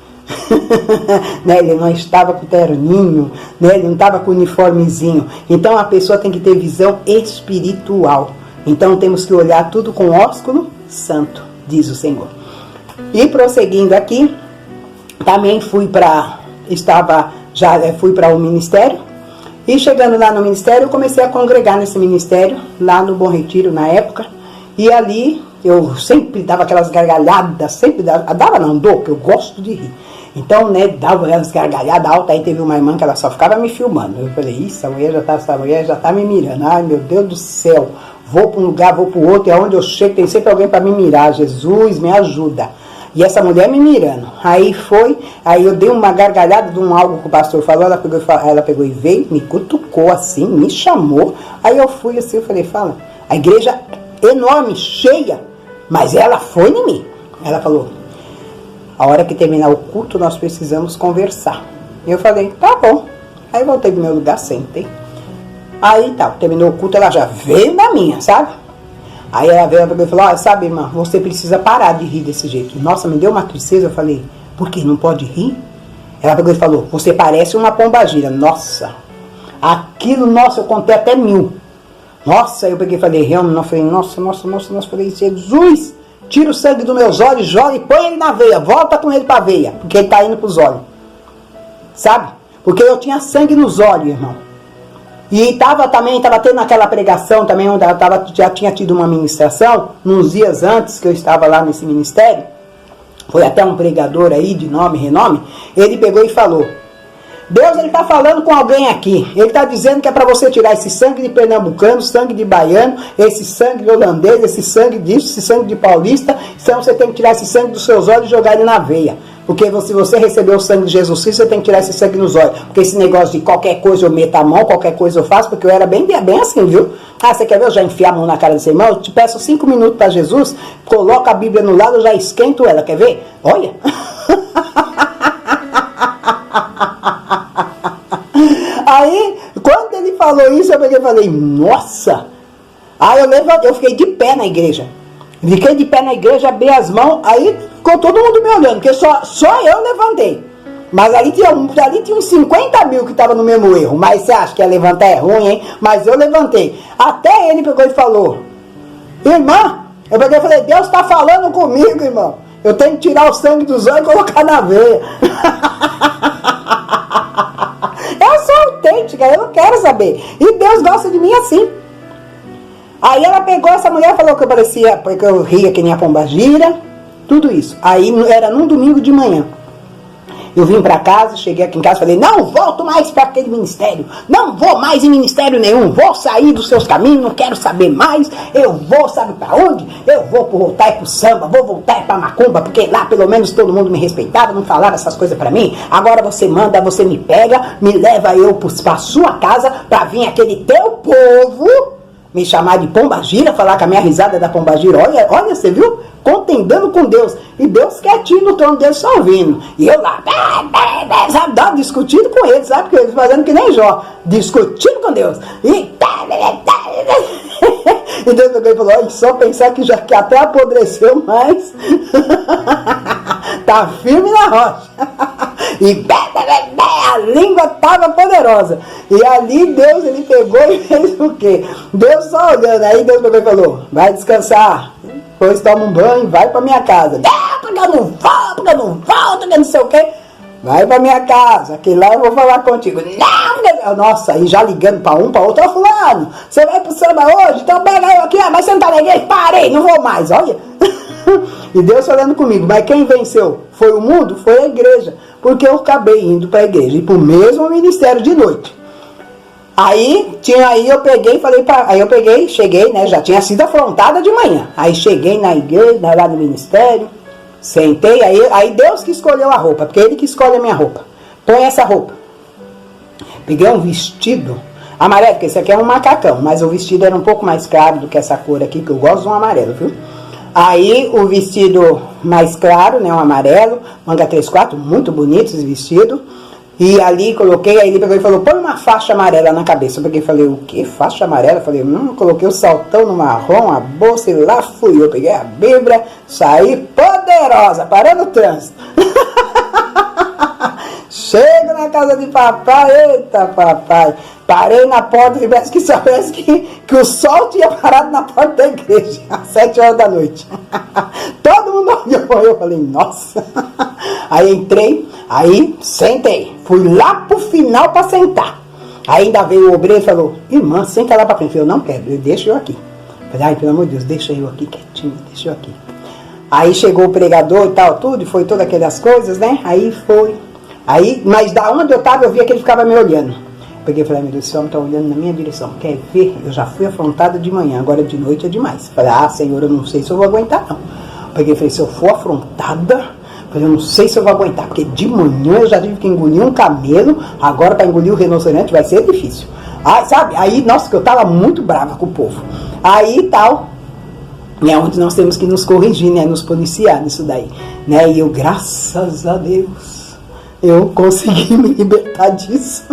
Né? Ele não estava com terninho, né? Ele não estava com uniformezinho. Então a pessoa tem que ter visão espiritual. Então temos que olhar tudo com ósculo santo, diz o Senhor. E prosseguindo aqui, também fui para o ministério. E chegando lá no ministério, eu comecei a congregar nesse ministério, lá no Bom Retiro na época. E ali eu sempre dava aquelas gargalhadas, sempre dou, porque eu gosto de rir. Então, né, dava aquelas gargalhadas altas. Aí teve uma irmã que ela só ficava me filmando. Eu falei, isso, essa mulher já tá me mirando. Ai, meu Deus do céu, vou para um lugar, vou para o outro, e aonde eu chego tem sempre alguém para me mirar. Jesus, me ajuda. E essa mulher me mirando. Aí eu dei uma gargalhada de algo que o pastor falou, ela pegou e veio, me cutucou assim, me chamou. Aí eu fui assim, eu falei, fala, a igreja enorme, cheia, mas ela foi em mim. Ela falou, a hora que terminar o culto nós precisamos conversar. Eu falei, tá bom. Aí voltei pro meu lugar, sentei. Aí tá, terminou o culto, ela já veio na minha, sabe? Aí ela veio e falou, sabe, irmã, você precisa parar de rir desse jeito. Nossa, me deu uma tristeza, eu falei, por que não pode rir? Ela pegou e falou, você parece uma pombagira. Nossa, aquilo, nossa, eu contei até 1000. Nossa, eu peguei e falei, realmente, eu falei, nossa, falei, Jesus, tira o sangue dos meus olhos, joga e põe ele na veia, volta com ele pra veia, porque ele tá indo pros olhos. Sabe? Porque eu tinha sangue nos olhos, irmão. E tava tendo aquela pregação também, onde já tinha tido uma ministração, nos dias antes que eu estava lá nesse ministério, foi até um pregador aí, de nome e renome, ele pegou e falou, Deus, ele está falando com alguém aqui, ele está dizendo que é para você tirar esse sangue de pernambucano, sangue de baiano, esse sangue de holandês, esse sangue disso, esse sangue de paulista, então você tem que tirar esse sangue dos seus olhos e jogar ele na veia. Porque se você recebeu o sangue de Jesus Cristo, você tem que tirar esse sangue nos olhos. Porque esse negócio de qualquer coisa eu meto a mão, qualquer coisa eu faço, porque eu era bem assim, viu? Ah, você quer ver eu já enfiar a mão na cara desse irmão? Eu te peço 5 minutos para Jesus, coloco a Bíblia no lado, eu já esquento ela, quer ver? Olha! Aí, quando ele falou isso, eu peguei e falei, nossa! Aí eu levantei, eu fiquei de pé na igreja. Fiquei de pé na igreja, abri as mãos, aí ficou todo mundo me olhando, porque só eu levantei. Mas ali tinha uns 50 mil que estavam no mesmo erro. Mas você acha que levantar é ruim, hein? Mas eu levantei. Até ele pegou e falou, irmã, eu peguei e falei, Deus está falando comigo, irmão. Eu tenho que tirar o sangue dos olhos e colocar na veia. Eu sou autêntica, eu não quero saber. E Deus gosta de mim assim. Aí ela pegou, essa mulher falou que eu parecia, porque eu ria que nem a pombagira, tudo isso. Aí era num domingo de manhã. Eu vim para casa, cheguei aqui em casa e falei, não volto mais para aquele ministério, não vou mais em ministério nenhum, vou sair dos seus caminhos, não quero saber mais, eu vou, sabe para onde? Eu vou voltar para o samba, vou voltar para macumba, porque lá pelo menos todo mundo me respeitava, não falava essas coisas para mim. Agora você manda, você me pega, me leva eu para sua casa para vir aquele teu povo me chamar de pombagira, falar que a minha risada é da pombagira. Olha, você viu? Contendendo com Deus. E Deus quietinho no trono dele só ouvindo. E eu lá, sabe, discutindo com ele, sabe? Porque eles fazendo que nem Jó, discutindo com Deus. E Deus pegou e falou, olha, só pensar que até apodreceu mais. Tá firme na rocha. E a língua estava poderosa. E ali Deus, ele pegou e fez o quê? Deus só olhando. Aí Deus pegou e falou, vai descansar. Depois toma um banho, vai pra minha casa. Porque eu não volto, que não sei o quê. Vai pra minha casa, que lá eu vou falar contigo. Não, nossa, aí já ligando pra um, pra outro. Ó, fulano, você vai pro samba hoje? Então pega eu aqui, mas você não tá na igreja? Parei, não vou mais, olha. E Deus falando comigo, mas quem venceu? Foi o mundo? Foi a igreja. Porque eu acabei indo pra igreja e pro mesmo ministério de noite. Aí eu peguei, cheguei, né? Já tinha sido afrontada de manhã. Aí cheguei na igreja, lá no ministério, sentei, aí Deus que escolheu a roupa, porque Ele que escolhe a minha roupa. Põe essa roupa. Peguei um vestido amarelo, porque esse aqui é um macacão, mas o vestido era um pouco mais claro do que essa cor aqui, que eu gosto de um amarelo, viu? Aí o vestido mais claro, né? Um amarelo, manga 3/4, muito bonito esse vestido. E ali coloquei, aí ele pegou e falou, põe uma faixa amarela na cabeça. Eu peguei e falei, o que? Faixa amarela? Eu falei, coloquei o saltão no marrom, a bolsa, e lá fui eu. Peguei a Bíblia, saí poderosa, parando o trânsito. Chego na casa de papai, eita papai. Parei na porta e parece que o sol tinha parado na porta da igreja, às 7 horas da noite. Todo mundo olhou, eu falei, nossa. Aí entrei, aí sentei. Fui lá pro final para sentar. Aí ainda veio o obreiro e falou, irmã, senta lá pra frente. Eu não quero, deixa eu aqui. Falei, ai, pelo amor de Deus, deixa eu aqui quietinho, deixa eu aqui. Aí chegou o pregador e tal, tudo, e foi todas aquelas coisas, né? Aí foi. Aí, mas da onde eu tava, eu via que ele ficava me olhando. Peguei e falei, meu Deus, esse homem tá olhando na minha direção. Quer ver? Eu já fui afrontada de manhã, agora de noite é demais. Falei, Senhor, eu não sei se eu vou aguentar, não. Peguei e falei, se eu for afrontada, eu não sei se eu vou aguentar, porque de manhã eu já tive que engolir um camelo, agora para engolir o rinoceronte vai ser difícil. Aí, sabe? Aí, nossa, que eu tava muito brava com o povo. Aí, tal... É onde nós temos que nos corrigir, né? Nos policiar nisso daí, né? E eu, graças a Deus, eu consegui me libertar disso.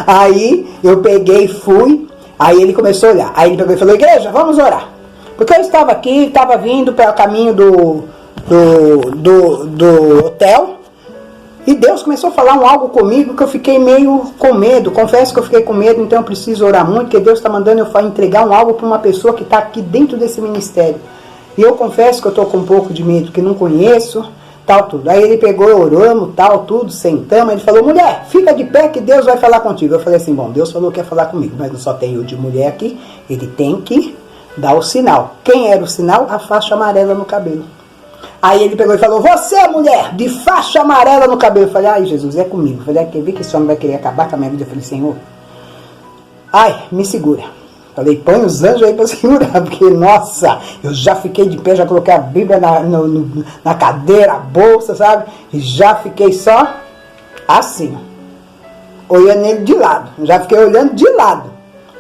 Aí eu peguei e fui. Aí ele começou a olhar. Aí ele pegou e falou, igreja, vamos orar. Porque eu estava aqui, estava vindo pelo caminho do hotel. E Deus começou a falar algo comigo que eu fiquei meio com medo. Confesso que eu fiquei com medo, então eu preciso orar muito, porque Deus está mandando eu entregar algo para uma pessoa que está aqui dentro desse ministério. E eu confesso que eu estou com um pouco de medo, que não conheço, tal, tudo. Aí ele pegou, oramos, tal, tudo, sentamos. Ele falou, mulher, fica de pé que Deus vai falar contigo. Eu falei assim, bom, Deus falou que ia falar comigo, mas não só tem eu de mulher aqui, ele tem que dar o sinal. Quem era o sinal? A faixa amarela no cabelo. Aí ele pegou e falou, você, mulher, de faixa amarela no cabelo. Eu falei, ai, Jesus, é comigo. Eu falei, quer ver que esse homem vai querer acabar com a minha vida? Eu falei, Senhor, ai, me segura. Falei, põe os anjos aí pra segurar, porque, nossa, eu já fiquei de pé, já coloquei a Bíblia na cadeira, a bolsa, sabe? E já fiquei só assim, olhando ele de lado. Já fiquei olhando de lado,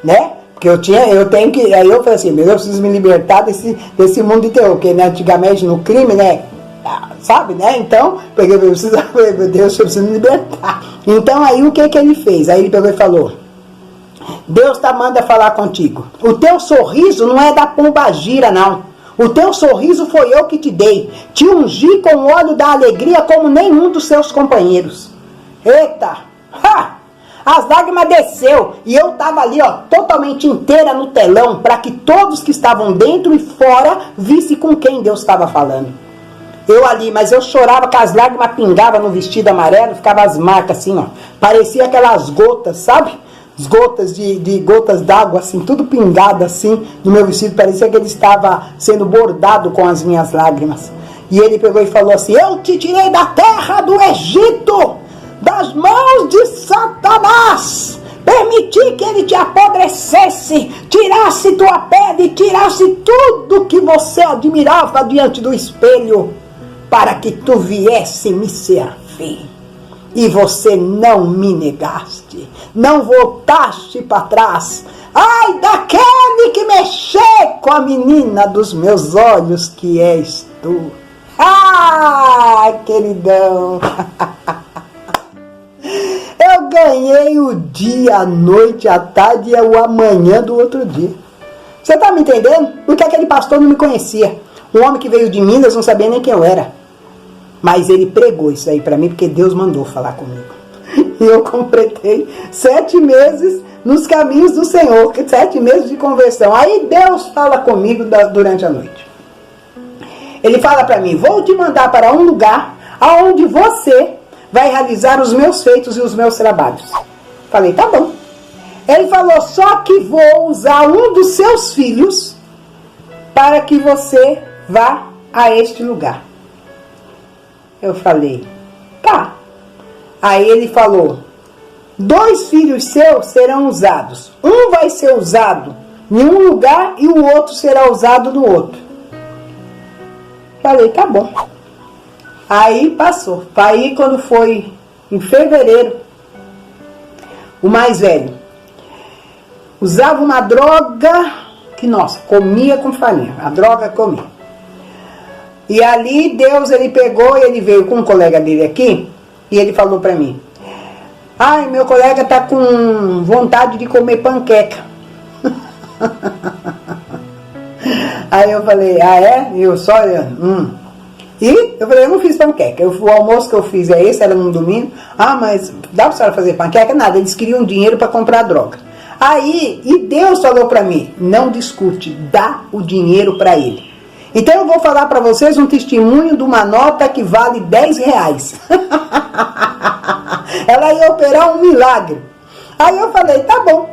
né? Porque eu tenho que, aí eu falei assim, eu preciso me libertar desse mundo de terror, porque né, antigamente no crime, né, sabe, né, então, peguei, eu preciso, meu Deus, eu preciso me libertar. Então aí o que ele fez? Aí ele pegou e falou, Deus manda falar contigo, o teu sorriso não é da pombagira não, o teu sorriso foi eu que te dei, te ungi com o óleo da alegria como nenhum dos seus companheiros. Eita, as lágrimas desceu e eu tava ali, ó, totalmente inteira no telão, para que todos que estavam dentro e fora vissem com quem Deus estava falando. Eu ali, mas eu chorava que as lágrimas pingavam no vestido amarelo, ficava as marcas assim, ó, parecia aquelas gotas, sabe? As gotas de gotas d'água, assim, tudo pingado assim no meu vestido, parecia que ele estava sendo bordado com as minhas lágrimas. E ele pegou e falou assim, eu te tirei da terra do Egito, das mãos de Satanás, permiti que ele te apodrecesse, tirasse tua pele, tirasse tudo que você admirava diante do espelho, para que tu viesse me servir. E você não me negaste, não voltaste para trás. Ai daquele que mexer com a menina dos meus olhos, que és tu. Ah, queridão. Eu ganhei o dia, a noite, a tarde e o amanhã do outro dia. Você tá me entendendo? Porque aquele pastor não me conhecia. Um homem que veio de Minas não sabia nem quem eu era. Mas ele pregou isso aí pra mim porque Deus mandou falar comigo. E eu completei 7 meses nos caminhos do Senhor. 7 meses de conversão. Aí Deus fala comigo durante a noite. Ele fala pra mim, vou te mandar para um lugar aonde você vai realizar os meus feitos e os meus trabalhos. Falei, tá bom. Ele falou, só que vou usar um dos seus filhos para que você vá a este lugar. Eu falei, tá. Aí ele falou, 2 filhos seus serão usados. Um vai ser usado em um lugar e o outro será usado no outro. Falei, tá bom. Aí passou. Aí quando foi em fevereiro, o mais velho usava uma droga que, nossa, comia com farinha. A droga comia. E ali Deus, ele pegou e ele veio com um colega dele aqui e ele falou pra mim, ai, meu colega tá com vontade de comer panqueca. Aí eu falei, ah é? E eu só olhando, E eu falei, eu não fiz panqueca. O almoço que eu fiz é esse, era num domingo. Ah, mas dá pra senhora fazer panqueca? Nada, eles queriam dinheiro para comprar droga. Aí, e Deus falou para mim, não discute, dá o dinheiro para ele. Então eu vou falar para vocês um testemunho de uma nota que vale 10 reais. Ela ia operar um milagre. Aí eu falei, tá bom.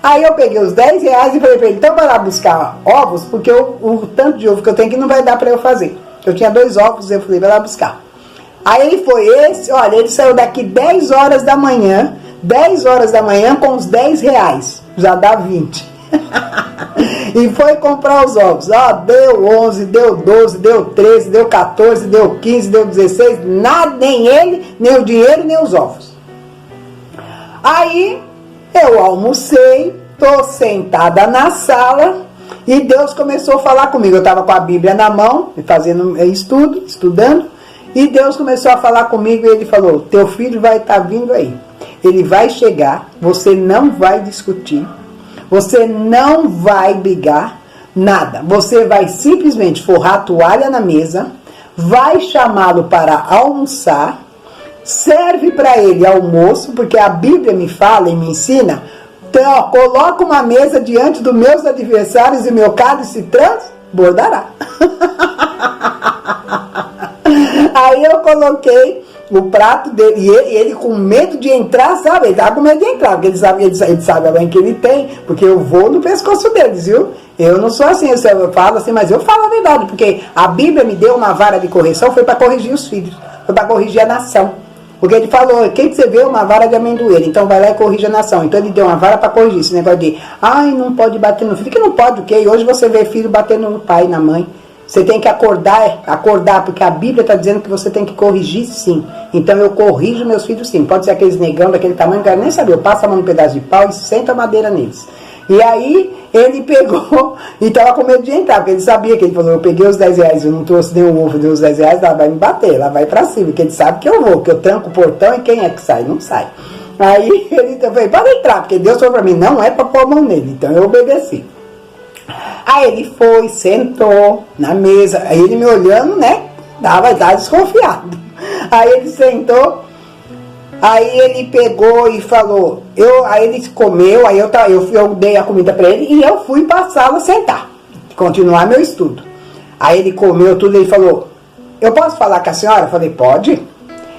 Aí eu peguei os 10 reais e falei para ele, então vai lá buscar ovos, porque o tanto de ovo que eu tenho aqui não vai dar para eu fazer. Eu tinha 2 ovos, eu falei, vai lá buscar. Aí ele foi, olha, ele saiu daqui 10 horas da manhã, 10 horas da manhã com os 10 reais, já dá 20. E foi comprar os ovos, ó, deu 11, deu 12, deu 13, deu 14, deu 15, deu 16, nada, nem ele, nem o dinheiro, nem os ovos. Aí eu almocei, tô sentada na sala e Deus começou a falar comigo. Eu estava com a Bíblia na mão, fazendo estudando, e Deus começou a falar comigo e ele falou, teu filho vai estar vindo aí, ele vai chegar, você não vai discutir, você não vai brigar, nada, você vai simplesmente forrar a toalha na mesa, vai chamá-lo para almoçar, serve para ele almoço, porque a Bíblia me fala e me ensina, então, ó, coloca uma mesa diante dos meus adversários e meu cálice transbordará. Aí eu coloquei o prato dele, e ele com medo de entrar, sabe? Ele tava com medo de entrar, porque ele sabe a mãe que ele tem, porque eu vou no pescoço deles, viu? Eu não sou assim, eu falo assim, mas eu falo a verdade, porque a Bíblia me deu uma vara de correção, foi para corrigir os filhos, foi para corrigir a nação. Porque ele falou, quem que você vê uma vara de amendoeira, então vai lá e corrige a nação. Então ele deu uma vara para corrigir esse negócio de, ai, não pode bater no filho. Que não pode o quê? E hoje você vê filho batendo no pai, na mãe. Você tem que acordar, porque a Bíblia está dizendo que você tem que corrigir sim. Então eu corrijo meus filhos sim. Pode ser aqueles negão daquele tamanho, não quero nem saber. Eu passo a mão num pedaço de pau e sento a madeira neles. E aí ele pegou e estava com medo de entrar, porque ele sabia que ele falou, eu peguei os 10 reais, eu não trouxe nenhum ovo, deu os 10 reais, ela vai me bater, ela vai pra cima, porque ele sabe que eu vou, que eu tranco o portão e quem é que sai? Não sai. Aí eu falei, pode entrar, porque Deus falou pra mim, não é pra pôr a mão nele, então eu obedeci. Aí ele foi, sentou na mesa, aí ele me olhando, né, dava desconfiado. Aí ele sentou, aí ele pegou e falou, aí ele comeu, aí eu dei a comida para ele e eu fui para a sala sentar, continuar meu estudo. Aí ele comeu tudo e ele falou, eu posso falar com a senhora? Eu falei, pode.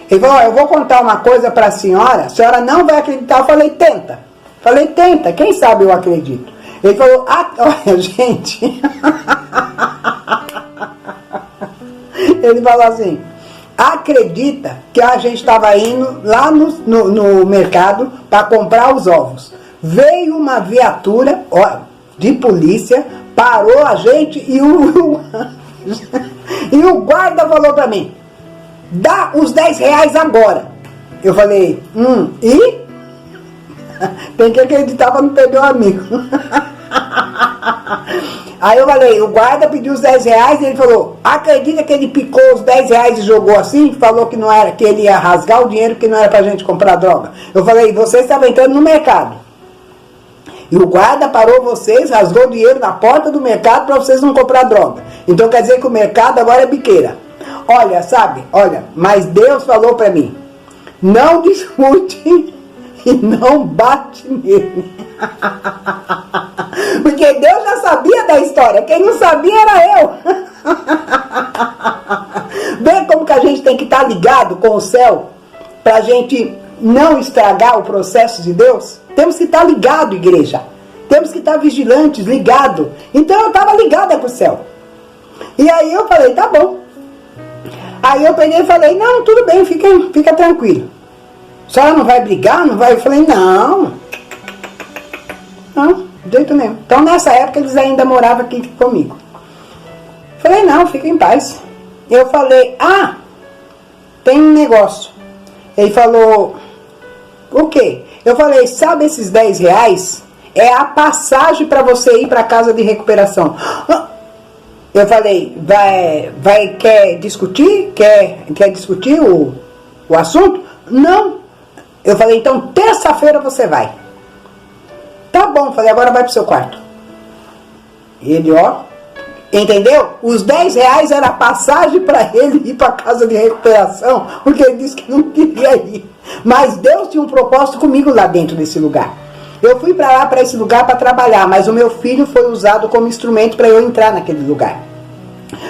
Ele falou, eu vou contar uma coisa para a senhora não vai acreditar. Eu falei, tenta. Falei, tenta, quem sabe eu acredito. Ele falou, olha gente, ele falou assim, acredita que a gente estava indo lá no mercado para comprar os ovos. Veio uma viatura de polícia, parou a gente e o guarda falou para mim, dá os 10 reais agora. Eu falei, e? Tem que acreditar para não perder o amigo. Aí eu falei, o guarda pediu os 10 reais e ele falou, acredita que ele picou os 10 reais e jogou assim? Falou que não era, que ele ia rasgar o dinheiro, que não era pra gente comprar droga. Eu falei, você estava entrando no mercado. E o guarda parou vocês, rasgou o dinheiro na porta do mercado para vocês não comprar droga. Então quer dizer que o mercado agora é biqueira. Olha, mas Deus falou pra mim, não discute e não bate nele. Porque Deus já sabia da história, quem não sabia era eu. Vê como que a gente tem que estar ligado com o céu pra gente não estragar o processo de Deus? Temos que estar ligado, igreja. Temos que estar vigilantes, ligado. Então eu estava ligada com o céu. E aí eu falei, tá bom. Aí eu peguei e falei, não, tudo bem, fica tranquilo. A senhora não vai brigar? Não vai? Eu falei, não, de jeito nenhum. Então nessa época eles ainda moravam aqui comigo. Falei, não, fica em paz. Eu falei, tem um negócio. Ele falou, o quê? Eu falei, sabe esses 10 reais? É a passagem para você ir para a casa de recuperação. Eu falei, quer discutir? Quer discutir o assunto? Não. Eu falei, então terça-feira você vai. Tá bom, falei, agora vai pro seu quarto. Ele, Entendeu? Os 10 reais era passagem para ele ir para a casa de recuperação, porque ele disse que não queria ir. Mas Deus tinha um propósito comigo lá dentro desse lugar. Eu fui para lá, para esse lugar, para trabalhar, mas o meu filho foi usado como instrumento para eu entrar naquele lugar.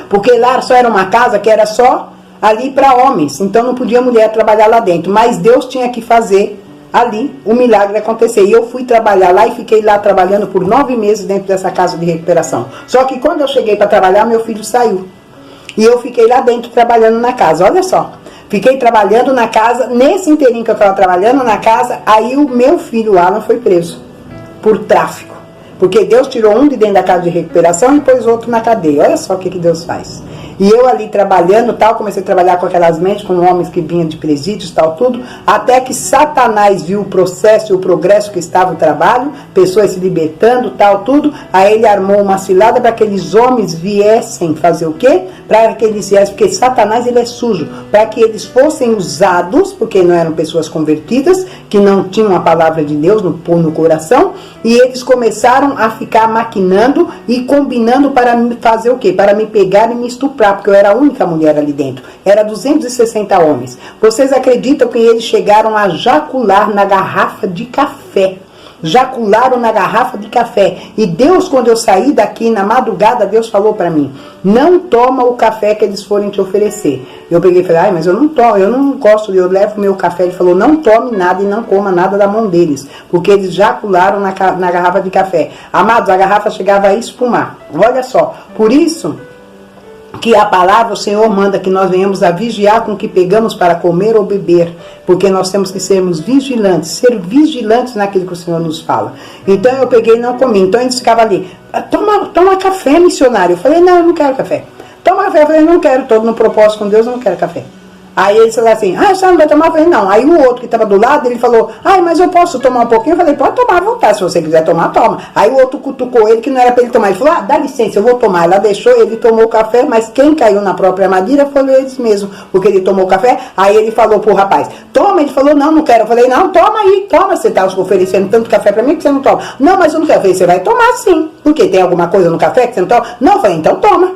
Porque lá só era uma casa que era só ali para homens, então não podia mulher trabalhar lá dentro. Mas Deus tinha que fazer ali o milagre acontecer. E eu fui trabalhar lá e fiquei lá trabalhando por 9 meses dentro dessa casa de recuperação. Só que quando eu cheguei para trabalhar, meu filho saiu. E eu fiquei lá dentro trabalhando na casa. Olha só. Fiquei trabalhando na casa. Nesse inteirinho que eu estava trabalhando na casa, aí o meu filho, Alan, foi preso. Por tráfico. Porque Deus tirou um de dentro da casa de recuperação e pôs outro na cadeia. Olha só o que Deus faz. E eu ali trabalhando, tal, comecei a trabalhar com aquelas mentes, com homens que vinham de presídios, tal, tudo, até que Satanás viu o processo e o progresso que estava o trabalho, pessoas se libertando, tal, tudo, aí ele armou uma cilada para que aqueles homens viessem fazer o quê? Para que eles viessem, porque Satanás ele é sujo, para que eles fossem usados, porque não eram pessoas convertidas, que não tinham a palavra de Deus no coração, e eles começaram a ficar maquinando e combinando para fazer o quê? Para me pegar e me estuprar, porque eu era a única mulher ali dentro. Era 260 homens. Vocês acreditam que eles chegaram a jacular na garrafa de café? Jacularam na garrafa de café. E Deus, quando eu saí daqui na madrugada, Deus falou para mim: não toma o café que eles forem te oferecer. Eu peguei e falei: ai, mas eu não tomo, eu não gosto, eu levo meu café. Ele falou: não tome nada e não coma nada da mão deles, porque eles jacularam na garrafa de café. Amados, a garrafa chegava a espumar. Olha só, por isso que a palavra, o Senhor manda que nós venhamos a vigiar com o que pegamos para comer ou beber, porque nós temos que sermos vigilantes, ser vigilantes naquilo que o Senhor nos fala. Então eu peguei e não comi, então eles ficavam ali: toma café, missionário. Eu falei: não, eu não quero café. Toma café. Eu falei: não quero, estou no propósito com Deus, eu não quero café. Aí ele falou assim: ah, você não vai tomar? Eu falei: não. Aí o outro que estava do lado, ele falou: ai, mas eu posso tomar um pouquinho? Eu falei: pode tomar à vontade, se você quiser tomar, toma. Aí o outro cutucou ele, que não era para ele tomar. Ele falou: ah, dá licença, eu vou tomar. Ela deixou, ele tomou o café, mas quem caiu na própria armadilha foi eles mesmos, porque ele tomou o café. Aí ele falou pro rapaz: toma. Ele falou: não, não quero. Eu falei: não, toma aí, toma. Você está oferecendo tanto café para mim que você não toma. Não, mas eu não quero. Eu falei: você vai tomar sim, porque tem alguma coisa no café que você não toma? Não, eu falei: então toma,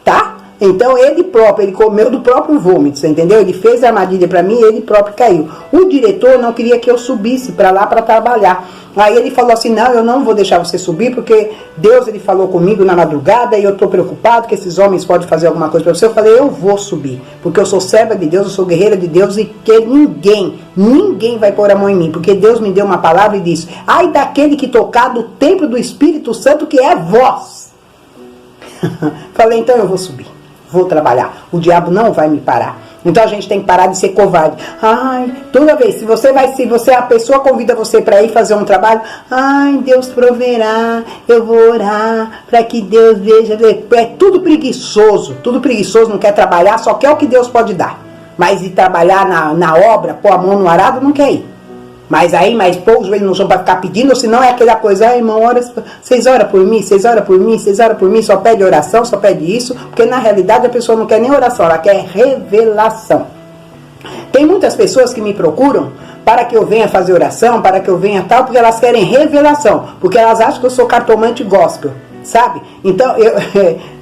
tá? Então ele próprio, ele comeu do próprio vômito, você entendeu? Ele fez a armadilha para mim e ele próprio caiu. O diretor não queria que eu subisse para lá para trabalhar. Aí ele falou assim: não, eu não vou deixar você subir, porque Deus ele falou comigo na madrugada e eu estou preocupado que esses homens podem fazer alguma coisa para você. Eu falei: eu vou subir, porque eu sou serva de Deus, eu sou guerreira de Deus e que ninguém vai pôr a mão em mim, porque Deus me deu uma palavra e disse: ai daquele que tocar do templo do Espírito Santo que é vós. Falei: então eu vou subir. Vou trabalhar. O diabo não vai me parar. Então a gente tem que parar de ser covarde. ai, toda vez, se você a pessoa convida você para ir fazer um trabalho, ai, Deus proverá, eu vou orar para que Deus veja. É tudo preguiçoso, não quer trabalhar, só quer o que Deus pode dar. Mas ir trabalhar na obra, pôr a mão no arado, não quer ir. Mas pôr o joelho no chão para ficar pedindo, senão é aquela coisa, irmão, vocês oram por mim, vocês oram por mim, vocês oram por mim, só pede oração, só pede isso, porque na realidade a pessoa não quer nem oração, ela quer revelação. Tem muitas pessoas que me procuram para que eu venha fazer oração, para que eu venha tal, porque elas querem revelação, porque elas acham que eu sou cartomante gospel, sabe? Então,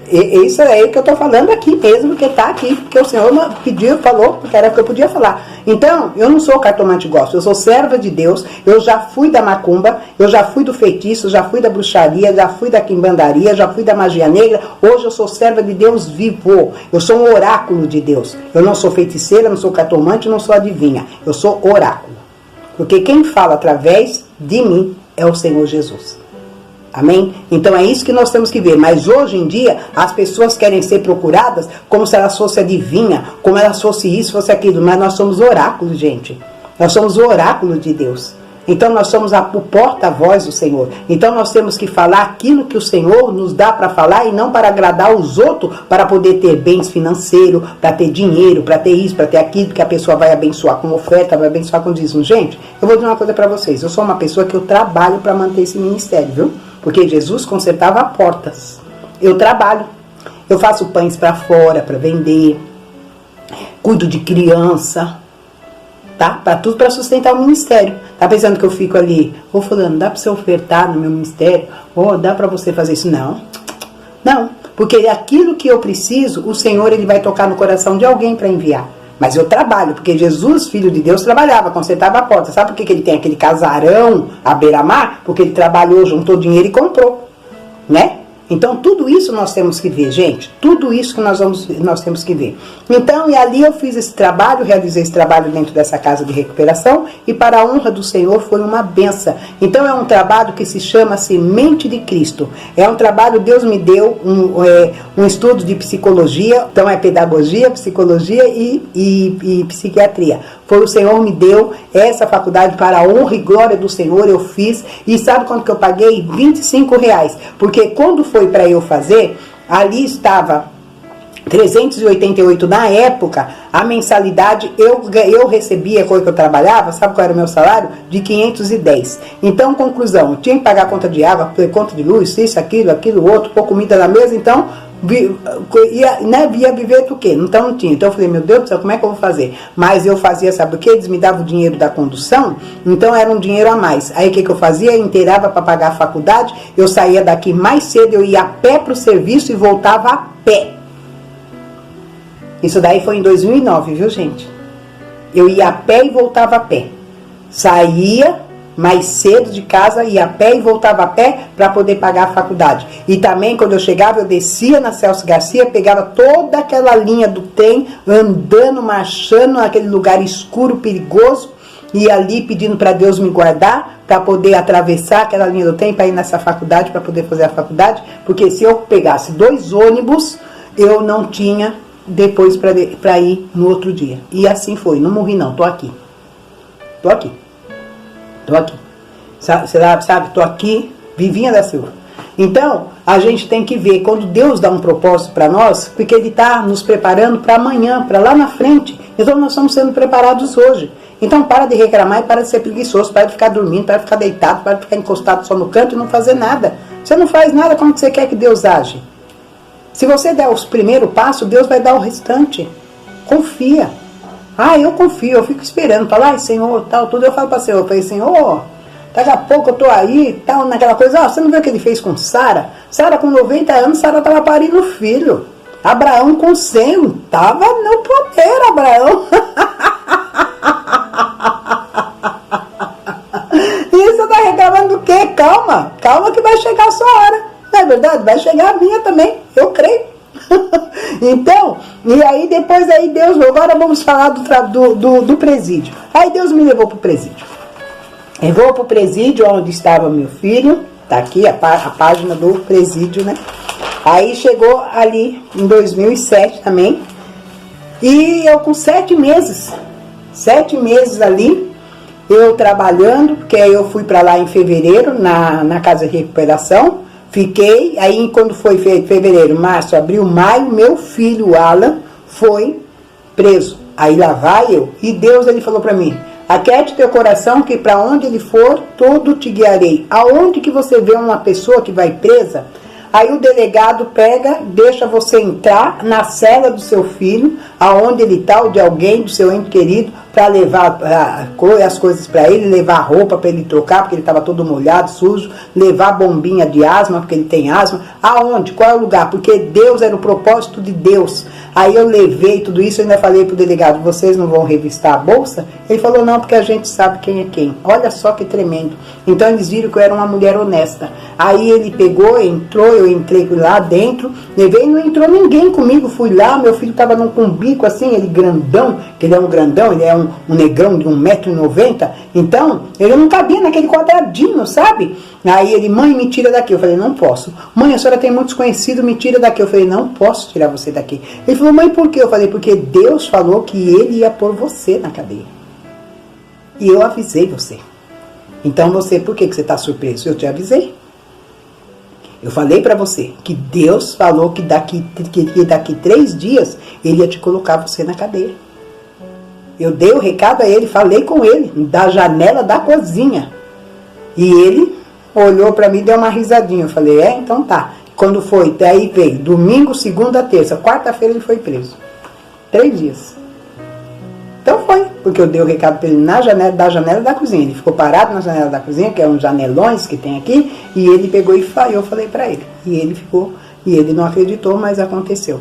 isso é o que eu estou falando aqui mesmo, que está aqui, porque o Senhor pediu, falou, porque era o que eu podia falar. Então, eu não sou cartomante gospel, eu sou serva de Deus, eu já fui da macumba, eu já fui do feitiço, já fui da bruxaria, já fui da quimbandaria, já fui da magia negra, hoje eu sou serva de Deus vivo, eu sou um oráculo de Deus. Eu não sou feiticeira, não sou cartomante, não sou adivinha, eu sou oráculo. Porque quem fala através de mim é o Senhor Jesus. Amém? Então é isso que nós temos que ver. Mas hoje em dia, as pessoas querem ser procuradas como se elas fossem adivinha, como elas fossem isso, fosse aquilo. Mas nós somos oráculos, gente. Nós somos o oráculo de Deus. Então nós somos o porta-voz do Senhor. Então nós temos que falar aquilo que o Senhor nos dá para falar e não para agradar os outros, para poder ter bens financeiros, para ter dinheiro, para ter isso, para ter aquilo, que a pessoa vai abençoar com oferta, vai abençoar com dízimo. Gente, eu vou dizer uma coisa para vocês. Eu sou uma pessoa que eu trabalho para manter esse ministério, viu? Porque Jesus consertava portas. Eu trabalho. Eu faço pães para fora, para vender. Cuido de criança. Tá? Para tudo, para sustentar o ministério. Tá pensando que eu fico ali, fulano, dá para você ofertar no meu ministério? Dá para você fazer isso? Não. Não. Porque aquilo que eu preciso, o Senhor ele vai tocar no coração de alguém para enviar. Mas eu trabalho, porque Jesus, Filho de Deus, trabalhava, consertava a porta. Sabe por que ele tem aquele casarão à beira-mar? Porque ele trabalhou, juntou dinheiro e comprou, né? Então tudo isso nós temos que ver, gente. Tudo isso que nós temos que ver. Então, e ali eu fiz esse trabalho, realizei esse trabalho dentro dessa casa de recuperação, e para a honra do Senhor foi uma benção. Então é um trabalho que se chama Semente de Cristo. É um trabalho, Deus me deu um estudo de psicologia, então é pedagogia, psicologia e psiquiatria. Foi o Senhor me deu essa faculdade para a honra e glória do Senhor, eu fiz. E sabe quanto que eu paguei? R$25. Porque quando foi para eu fazer, ali estava 388 na época, a mensalidade, eu recebia, coisa que eu trabalhava, sabe qual era o meu salário? De 510. Então, conclusão, eu tinha que pagar conta de água, conta de luz, isso, aquilo, outro, pôr comida na mesa, então ia viver do quê? Então não tinha. Então eu falei, meu Deus do céu, como é que eu vou fazer? Mas eu fazia, sabe o quê? Eles me davam o dinheiro da condução, então era um dinheiro a mais. Aí o que eu fazia? Eu inteirava para pagar a faculdade, eu saía daqui mais cedo, eu ia a pé para o serviço e voltava a pé. Isso daí foi em 2009, viu, gente? Eu ia a pé e voltava a pé. Saía mais cedo de casa, ia a pé e voltava a pé para poder pagar a faculdade. E também, quando eu chegava, eu descia na Celso Garcia, pegava toda aquela linha do trem, andando, marchando, naquele lugar escuro, perigoso, e ali pedindo para Deus me guardar, para poder atravessar aquela linha do trem, para ir nessa faculdade, para poder fazer a faculdade, porque se eu pegasse 2 ônibus, eu não tinha depois para ir no outro dia. E assim foi, não morri não, tô aqui. Tô aqui. Sabe, tô aqui, Vivinha da Silva. Então, a gente tem que ver, quando Deus dá um propósito para nós, porque Ele está nos preparando para amanhã, para lá na frente. Então, nós estamos sendo preparados hoje. Então, para de reclamar e para de ser preguiçoso, para de ficar dormindo, para de ficar deitado, para de ficar encostado só no canto e não fazer nada. Você não faz nada, como que você quer que Deus age? Se você der os primeiros passos, Deus vai dar o restante. Confia. Eu confio, eu fico esperando, falo, Senhor, tal, tudo. Eu falo para o Senhor, eu falei, Senhor, daqui a pouco eu tô aí, tal, naquela coisa, você não viu o que ele fez com Sara? Sara com 90 anos, Sara estava parindo filho. Abraão com 100, estava no poder, Abraão. E você tá reclamando do quê? Calma que vai chegar a sua hora. Não é verdade? Vai chegar a minha também, eu creio. Então, e aí depois Deus, agora vamos falar do presídio. Aí Deus me levou para o presídio. Eu vou para o presídio onde estava meu filho, tá aqui a página do presídio, né? Aí chegou ali em 2007 também, e eu com 7 meses ali, eu trabalhando, porque aí eu fui para lá em fevereiro, na casa de recuperação. Fiquei, aí quando foi fevereiro, março, abril, maio, meu filho Alan foi preso. Aí lá vai eu, e Deus ele falou para mim, aquiete teu coração que para onde ele for, todo te guiarei. Aonde que você vê uma pessoa que vai presa, aí o delegado pega, deixa você entrar na cela do seu filho, aonde ele está, ou de alguém, do seu ente querido, para levar as coisas para ele, levar roupa para ele trocar, porque ele estava todo molhado, sujo, levar bombinha de asma, porque ele tem asma. Aonde? Qual é o lugar? Porque Deus era o propósito de Deus. Aí eu levei tudo isso, eu ainda falei pro delegado, vocês não vão revistar a bolsa? Ele falou, não, porque a gente sabe quem é quem. Olha só que tremendo. Então eles viram que eu era uma mulher honesta. Aí ele pegou, entrou, eu entrei lá dentro, levei, não entrou ninguém comigo, fui lá, meu filho estava com um bico assim, ele grandão, que ele é um grandão, ele é um negrão de 1,90 m, então ele não cabia naquele quadradinho, sabe? Aí ele, mãe, me tira daqui. Eu falei, não posso. Mãe, a senhora tem muitos conhecidos, me tira daqui. Eu falei, não posso tirar você daqui. Ele falou, mãe, por quê? Eu falei, porque Deus falou que ele ia pôr você na cadeia. E eu avisei você. Então você, por que você está surpreso? Eu te avisei. Eu falei para você que Deus falou que daqui 3 dias ele ia te colocar você na cadeia. Eu dei o recado a ele, falei com ele, da janela da cozinha. E ele olhou para mim e deu uma risadinha. Eu falei, então tá. Quando foi, daí veio domingo, segunda, terça, quarta-feira ele foi preso. 3 dias. Então foi, porque eu dei o recado para ele na janela, da janela da cozinha. Ele ficou parado na janela da cozinha, que é uns janelões que tem aqui, e ele pegou e eu falei para ele. E ele ficou E ele não acreditou, mas aconteceu.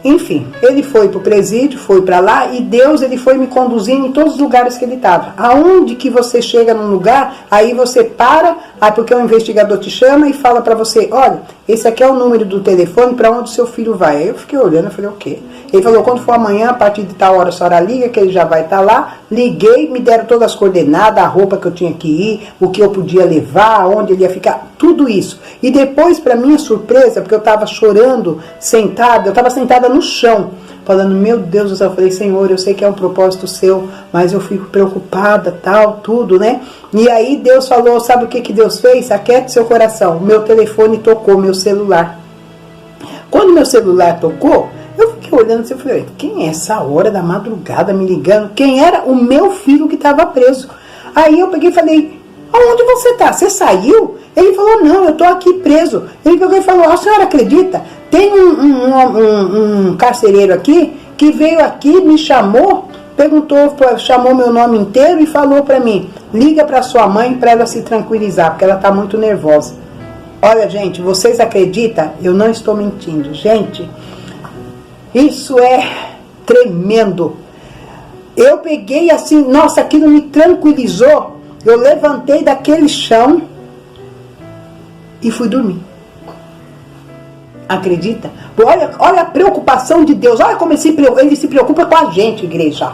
Enfim, ele foi para o presídio, foi para lá, e Deus ele foi me conduzindo em todos os lugares que ele estava. Aonde que você chega num lugar, aí você para, aí porque o investigador te chama e fala para você, olha, esse aqui é o número do telefone para onde seu filho vai. Aí eu fiquei olhando, eu falei, o quê? Ele falou, quando for amanhã, a partir de tal hora a senhora liga, que ele já vai estar lá. Liguei, me deram todas as coordenadas, a roupa que eu tinha que ir, o que eu podia levar, onde ele ia ficar, tudo isso. E depois, para minha surpresa, porque eu estava chorando, sentada, eu estava sentada no chão, falando, meu Deus do céu, eu falei, Senhor, eu sei que é um propósito seu, mas eu fico preocupada, tal, tudo, né? E aí Deus falou, sabe o que Deus fez? Aquiete seu coração. Meu telefone tocou, meu celular. Quando meu celular tocou, eu fiquei olhando assim, eu falei, quem é essa hora da madrugada me ligando? Quem era? O meu filho que estava preso. Aí eu peguei e falei, aonde você está? Você saiu? Ele falou, não, eu estou aqui preso. Ele pegou e falou, a senhora acredita? Tem um carcereiro aqui que veio aqui, me chamou, perguntou, chamou meu nome inteiro e falou para mim, liga para sua mãe para ela se tranquilizar, porque ela está muito nervosa. Olha, gente, vocês acreditam? Eu não estou mentindo. Gente, isso é tremendo. Eu peguei assim, nossa, aquilo me tranquilizou. Eu levantei daquele chão e fui dormir. Acredita? Olha a preocupação de Deus. Olha como ele se preocupa com a gente, igreja.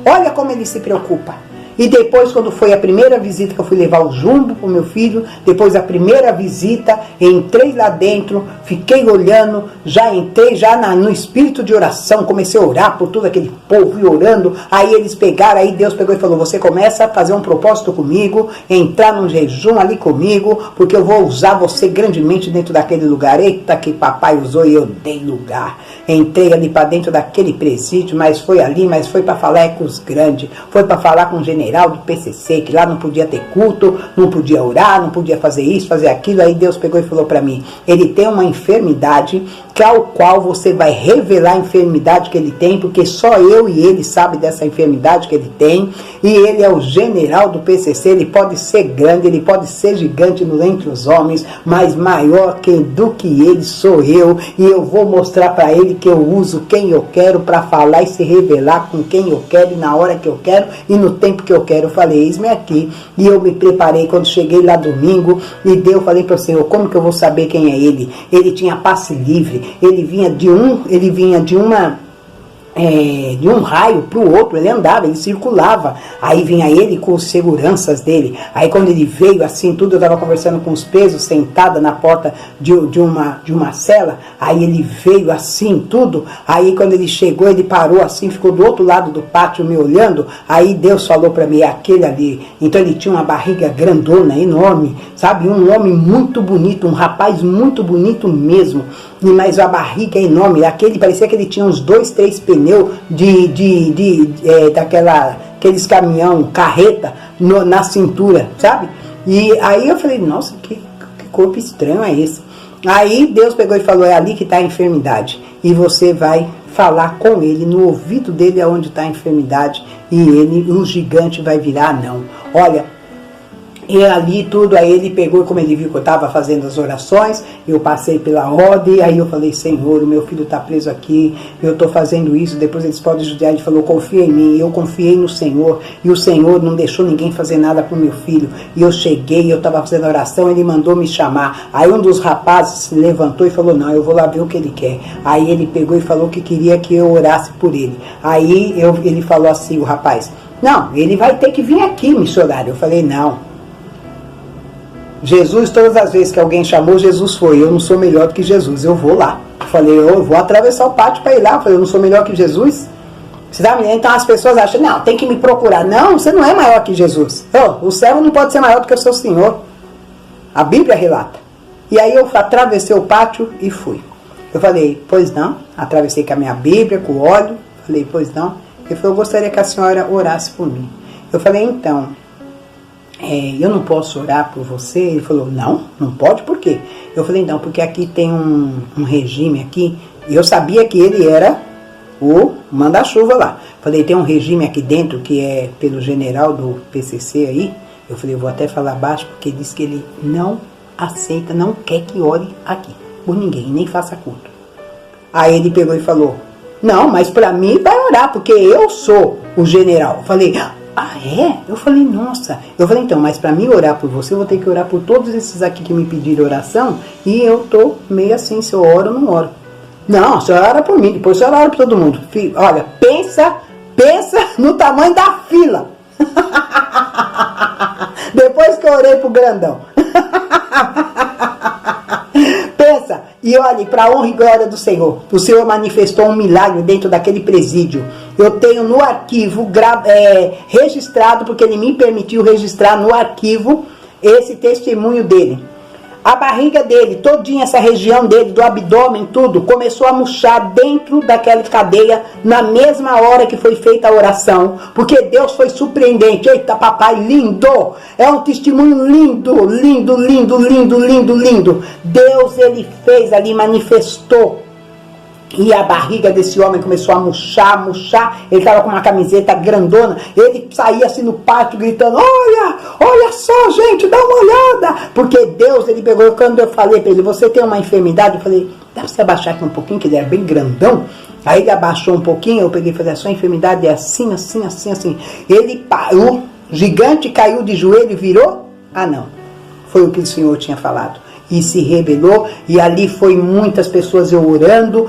Olha como ele se preocupa. E depois, quando foi a primeira visita que eu fui levar o Jumbo pro meu filho, depois a primeira visita, entrei lá dentro, fiquei olhando, já entrei no espírito de oração, comecei a orar por todo aquele povo e orando, aí eles pegaram, aí Deus pegou e falou, você começa a fazer um propósito comigo, entrar num jejum ali comigo, porque eu vou usar você grandemente dentro daquele lugar. Eita, que papai usou e eu dei lugar. Entrei ali para dentro daquele presídio, mas foi para falar com os grandes, foi para falar com o general do PCC, que lá não podia ter culto, não podia orar, não podia fazer isso, fazer aquilo. Aí Deus pegou e falou para mim, ele tem uma enfermidade, que ao qual você vai revelar a enfermidade que ele tem, porque só eu e ele sabe dessa enfermidade que ele tem, e ele é o general do PCC, ele pode ser grande, ele pode ser gigante entre os homens, mas maior do que ele sou eu, e eu vou mostrar para ele que eu uso quem eu quero para falar e se revelar com quem eu quero, e na hora que eu quero, e no tempo que eu quero. Eu falei, eis-me aqui, e eu me preparei. Quando cheguei lá domingo, e eu falei para o Senhor, como que eu vou saber quem é ele? Ele tinha passe livre, ele vinha de um raio para o outro, ele andava, ele circulava, aí vinha ele com os seguranças dele, aí quando ele veio assim, tudo, eu estava conversando com os presos, sentada na porta de uma cela, aí ele veio assim, tudo, aí quando ele chegou, ele parou assim, ficou do outro lado do pátio me olhando, aí Deus falou para mim, é aquele ali. Então ele tinha uma barriga grandona, enorme, sabe, um homem muito bonito, um rapaz muito bonito mesmo, mas a barriga é enorme, parecia que ele tinha uns 2, 3 pneus daqueles caminhão, carreta, na cintura, sabe? E aí eu falei, nossa, que corpo estranho é esse? Aí Deus pegou e falou, é ali que está a enfermidade, e você vai falar com ele, no ouvido dele é onde está a enfermidade, e o gigante vai virar não. Olha, e ali tudo, aí ele pegou, como ele viu que eu estava fazendo as orações, eu passei pela ordem, aí eu falei, Senhor, o meu filho está preso aqui, eu estou fazendo isso, depois eles podem judiar. Ele falou, confia em mim, eu confiei no Senhor, e o Senhor não deixou ninguém fazer nada para o meu filho, e eu cheguei, eu estava fazendo oração, ele mandou me chamar, aí um dos rapazes se levantou e falou, não, eu vou lá ver o que ele quer. Aí ele pegou e falou que queria que eu orasse por ele. Aí ele falou assim, o rapaz, não, ele vai ter que vir aqui, missionário. Eu falei, não. Jesus, todas as vezes que alguém chamou, Jesus foi. Eu não sou melhor do que Jesus, eu vou lá. Eu falei, eu vou atravessar o pátio para ir lá. Eu falei, eu não sou melhor que Jesus? Você tá me entendendo? Então as pessoas acham, não, tem que me procurar. Não, você não é maior que Jesus. O servo não pode ser maior do que o seu Senhor. A Bíblia relata. E aí eu atravessei o pátio e fui. Eu falei, pois não. Atravessei com a minha Bíblia, com o óleo. Falei, pois não. Ele falou, eu gostaria que a senhora orasse por mim. Eu falei, então... eu não posso orar por você? Ele falou, não pode, por quê? Eu falei, não, porque aqui tem um regime aqui, e eu sabia que ele era o manda-chuva lá. Falei, tem um regime aqui dentro que é pelo general do PCC aí. Eu falei, eu vou até falar baixo, porque ele disse que ele não aceita, não quer que ore aqui. por ninguém, nem faça culto. Aí ele pegou e falou, não, mas para mim vai orar, porque eu sou o general. Eu falei, ah, é? Eu falei, nossa. Eu falei, então, mas para mim orar por você, eu vou ter que orar por todos esses aqui que me pediram oração, e eu tô meio assim, se eu oro ou não oro. Não, a senhora ora por mim, depois a senhora ora por todo mundo. Olha, pensa no tamanho da fila. Depois que eu orei pro grandão. Pensa, e olhe, para a honra e glória do Senhor, o Senhor manifestou um milagre dentro daquele presídio. Eu tenho no arquivo registrado, porque ele me permitiu registrar no arquivo esse testemunho dele. A barriga dele, todinha essa região dele, do abdômen, tudo, começou a murchar dentro daquela cadeia na mesma hora que foi feita a oração. Porque Deus foi surpreendente. Eita, papai, lindo! É um testemunho lindo, lindo, lindo, lindo, lindo, lindo. Deus, ele fez ali, manifestou. E a barriga desse homem começou a murchar, murchar. Ele estava com uma camiseta grandona. Ele saía assim no pátio gritando, olha só, gente, dá uma olhada. Porque Deus, ele pegou, quando eu falei para ele, você tem uma enfermidade? Eu falei, dá pra você abaixar aqui um pouquinho, que ele era bem grandão. Aí ele abaixou um pouquinho, eu peguei e falei, a sua enfermidade é assim, assim, assim, assim. Ele parou, gigante, caiu de joelho e virou. Ah, não. Foi o que o Senhor tinha falado. E se rebelou, e ali foi muitas pessoas eu orando,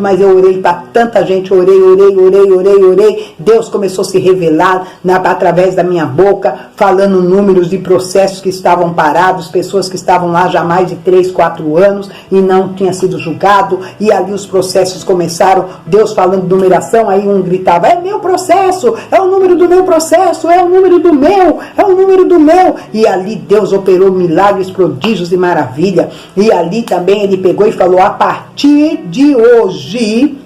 mas eu orei para tanta gente, orei. Deus começou a se revelar através da minha boca, falando números de processos que estavam parados, pessoas que estavam lá já há mais de 3, 4 anos e não tinha sido julgado, e ali os processos começaram, Deus falando de numeração, aí um gritava, é meu processo, é o número do meu processo, é o número do meu, é o número do meu, e ali Deus operou milagres, prodígios e maravilha, e ali também ele pegou e falou, a partir de hoje,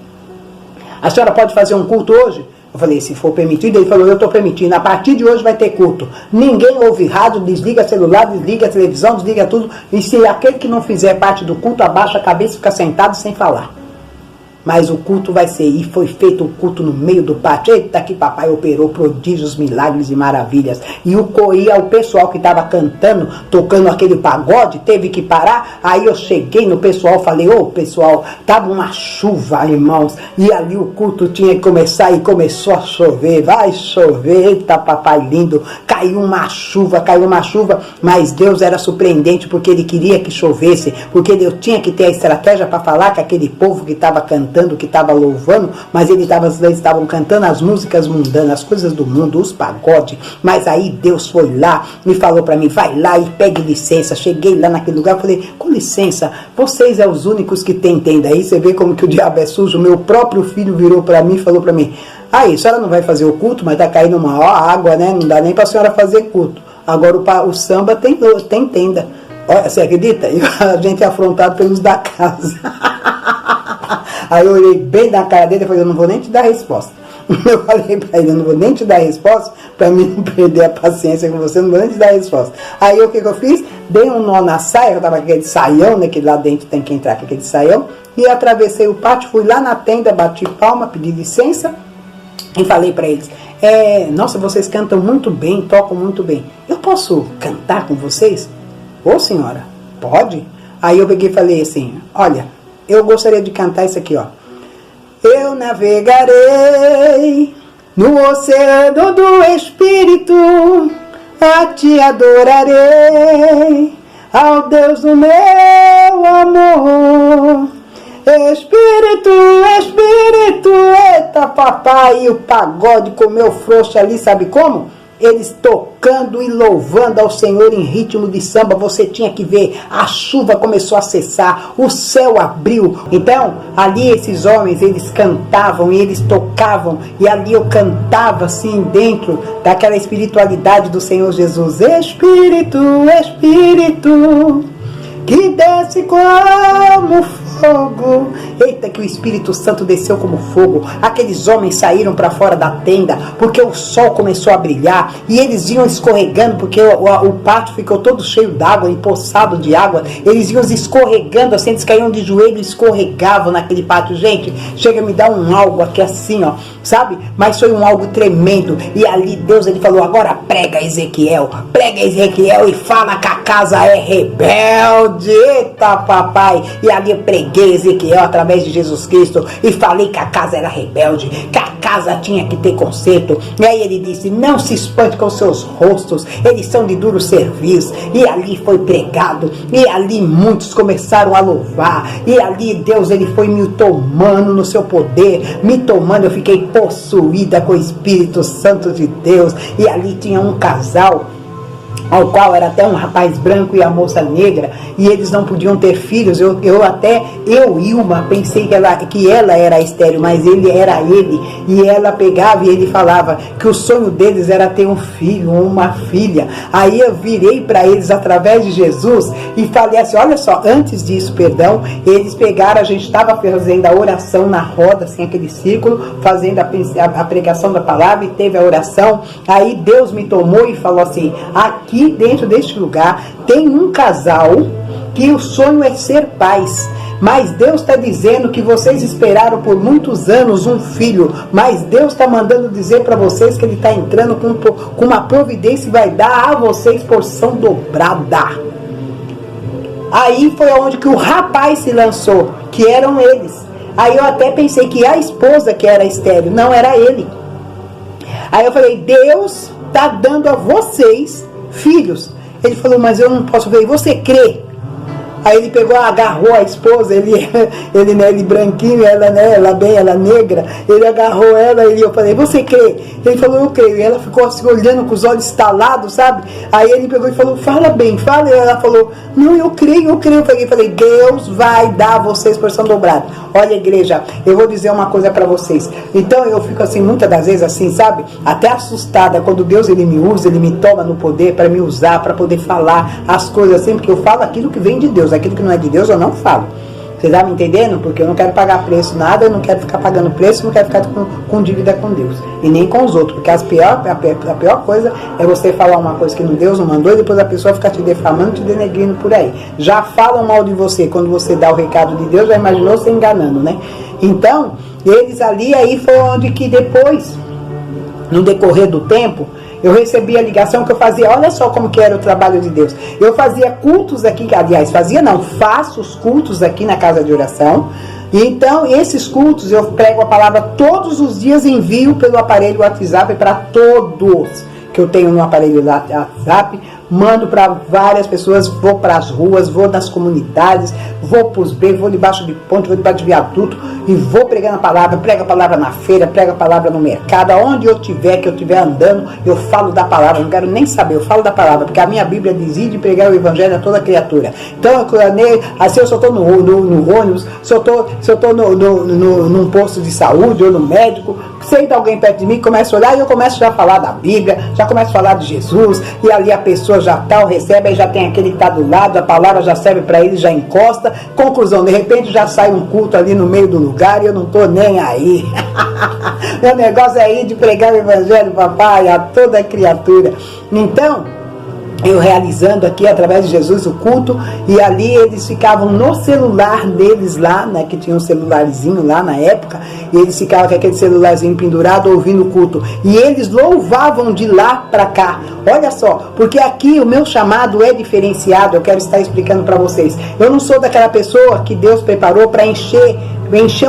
a senhora pode fazer um culto hoje? Eu falei, se for permitido, ele falou, eu estou permitindo, a partir de hoje vai ter culto, ninguém ouve rádio, desliga celular, desliga a televisão, desliga tudo, e se aquele que não fizer parte do culto, abaixa a cabeça e fica sentado sem falar. Mas o culto vai ser, e foi feito o culto no meio do pátio. Eita, que papai operou prodígios, milagres e maravilhas. E o pessoal que estava cantando, tocando aquele pagode, teve que parar. Aí eu cheguei no pessoal, falei, pessoal, estava uma chuva, irmãos. E ali o culto tinha que começar, e começou a chover. Vai chover, eita, papai lindo. Caiu uma chuva, mas Deus era surpreendente, porque ele queria que chovesse, porque Deus tinha que ter a estratégia para falar com aquele povo que estava cantando, que estava louvando, mas eles estavam cantando as músicas mundanas, as coisas do mundo, os pagodes, mas aí Deus foi lá e falou para mim, vai lá e pegue licença. Cheguei lá naquele lugar, falei, com licença, vocês é os únicos que tem tenda. Aí você vê como que o diabo é sujo. Meu próprio filho virou para mim e falou para mim, aí, a senhora não vai fazer o culto, mas tá caindo uma água, né, não dá nem para a senhora fazer culto. Agora o samba tem tenda. Olha, você acredita? E a gente é afrontado pelos da casa. Aí eu olhei bem na cara dele e falei, eu não vou nem te dar resposta. Eu falei pra ele, eu não vou nem te dar resposta, pra mim não perder a paciência com você, eu não vou nem te dar resposta. Aí o que eu fiz? Dei um nó na saia, eu tava com aquele saião, né, que lá dentro tem que entrar com aquele saião, e atravessei o pátio, fui lá na tenda, bati palma, pedi licença, e falei pra eles, nossa, vocês cantam muito bem, tocam muito bem, eu posso cantar com vocês? Ô senhora, pode? Aí eu peguei e falei assim, olha, eu gostaria de cantar isso aqui, ó. Eu navegarei no oceano do Espírito, a ti adorarei, ao Deus do meu amor. Espírito, Espírito, eita papai, e o pagode comeu frouxo ali, sabe como? Eles tocando e louvando ao Senhor em ritmo de samba. Você tinha que ver, a chuva começou a cessar, o céu abriu. Então, ali esses homens, eles cantavam e eles tocavam, e ali eu cantava assim dentro daquela espiritualidade do Senhor Jesus. Espírito, Espírito, que desce como fogo. Eita, que o Espírito Santo desceu como fogo. Aqueles homens saíram para fora da tenda, porque o sol começou a brilhar, e eles iam escorregando, porque o pátio ficou todo cheio d'água, empoçado de água. Eles iam escorregando, assim, eles caíam de joelho e escorregavam naquele pátio. Gente, chega a me dar um algo aqui assim, ó, sabe? Mas foi um algo tremendo. E ali Deus, ele falou: agora prega Ezequiel e fala que a casa é rebelde. Eita papai. E ali eu preguei Ezequiel através de Jesus Cristo e falei que a casa era rebelde, que a casa tinha que ter conserto. E aí ele disse: não se espante com seus rostos, eles são de duro serviço. E ali foi pregado, e ali muitos começaram a louvar, e ali Deus, ele foi me tomando no seu poder, me tomando. Eu fiquei possuída com o Espírito Santo de Deus. E ali tinha um casal, ao qual era até um rapaz branco e a moça negra, e eles não podiam ter filhos. Eu Ilma, pensei que ela era estéril, mas ele era ele, e ela pegava e ele falava que o sonho deles era ter um filho ou uma filha. Aí eu virei para eles através de Jesus e falei assim: olha só, antes disso, eles pegaram, a gente estava fazendo a oração na roda, assim, aquele círculo, fazendo a pregação da palavra, e teve a oração. Aí Deus me tomou e falou assim: aqui dentro deste lugar tem um casal que o sonho é ser pais, mas Deus está dizendo que vocês esperaram por muitos anos um filho, mas Deus está mandando dizer para vocês que Ele está entrando com uma providência e vai dar a vocês porção dobrada. Aí foi onde que o rapaz se lançou, que eram eles. Aí eu até pensei que a esposa que era estéril, não era ele. Aí eu falei: Deus está dando a vocês filhos. Ele falou: mas eu não posso ver. Você crê? Aí ele pegou, agarrou a esposa, ele branquinho, ela negra, ele agarrou ela, e eu falei: você crê? Ele falou: eu creio. E ela ficou assim, olhando com os olhos estalados, sabe? Aí ele pegou e falou: fala bem, fala. E ela falou: não, eu creio. Eu falei: Deus vai dar a vocês porção dobrada. Olha, igreja, eu vou dizer uma coisa para vocês. Então eu fico assim, muitas das vezes assim, sabe? Até assustada quando Deus, ele me usa, ele me toma no poder para me usar, para poder falar as coisas assim, porque eu falo aquilo que vem de Deus. Aquilo que não é de Deus eu não falo. Vocês estão me entendendo? Porque eu não quero pagar preço nada, eu não quero ficar pagando preço, eu não quero ficar com dívida com Deus e nem com os outros, porque a pior coisa é você falar uma coisa que Deus não mandou e depois a pessoa ficar te defamando, te denegrindo por aí. Já falam mal de você quando você dá o recado de Deus, já imaginou você enganando, né? Então, eles ali, aí foi onde que depois, no decorrer do tempo, eu recebi a ligação que eu fazia. Olha só como que era o trabalho de Deus. Eu fazia cultos aqui, aliás, faço os cultos aqui na casa de oração. Então, esses cultos eu prego a palavra todos os dias, envio pelo aparelho WhatsApp para todos que eu tenho no aparelho WhatsApp, mando para várias pessoas, vou para as ruas, vou nas comunidades, vou para os becos, vou debaixo de ponte, vou debaixo de viaduto e vou pregando a palavra, prego a palavra na feira, prego a palavra no mercado, aonde eu tiver, que eu estiver andando, eu falo da palavra, não quero nem saber, eu falo da palavra, porque a minha Bíblia diz: de pregar o evangelho a toda criatura. Então, assim, eu só estou no ônibus, se eu estou num posto de saúde ou no médico, senta alguém perto de mim, começa a olhar e eu começo já a falar da Bíblia, já começo a falar de Jesus, e ali a pessoa já recebe, aí já tem aquele que está do lado, a palavra já serve para ele, já encosta. Conclusão, de repente já sai um culto ali no meio do lugar e eu não estou nem aí. Meu negócio é ir de pregar o evangelho, papai, a toda criatura. Então, eu realizando aqui através de Jesus o culto, e ali eles ficavam no celular deles lá, né, que tinha um celularzinho lá na época, e eles ficavam com aquele celularzinho pendurado ouvindo o culto, e eles louvavam de lá para cá. Olha só, porque aqui o meu chamado é diferenciado, eu quero estar explicando para vocês. Eu não sou daquela pessoa que Deus preparou para encher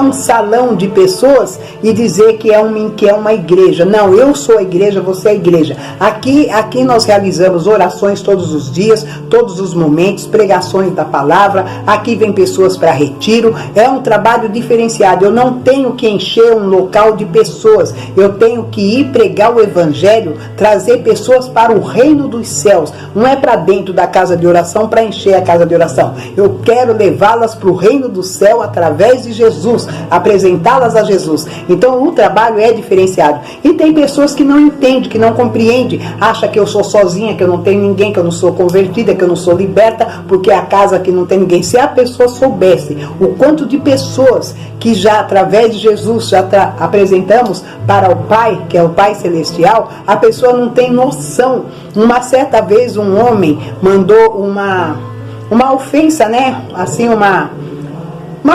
um salão de pessoas e dizer que é uma igreja. Não, eu sou a igreja, você é a igreja. Aqui nós realizamos orações todos os dias, todos os momentos, pregações da palavra. Aqui vem pessoas para retiro. É um trabalho diferenciado. Eu não tenho que encher um local de pessoas. Eu tenho que ir pregar o evangelho, trazer pessoas para o reino dos céus. Não é para dentro da casa de oração para encher a casa de oração. Eu quero levá-las para o reino do céu através de Jesus. Jesus, apresentá-las a Jesus. Então o trabalho é diferenciado. E tem pessoas que não entendem, que não compreendem, acham que eu sou sozinha, que eu não tenho ninguém, que eu não sou convertida, que eu não sou liberta, porque é a casa que não tem ninguém. Se a pessoa soubesse o quanto de pessoas que já através de Jesus já apresentamos para o Pai, que é o Pai Celestial, a pessoa não tem noção. Uma certa vez um homem mandou uma ofensa, né? Assim, uma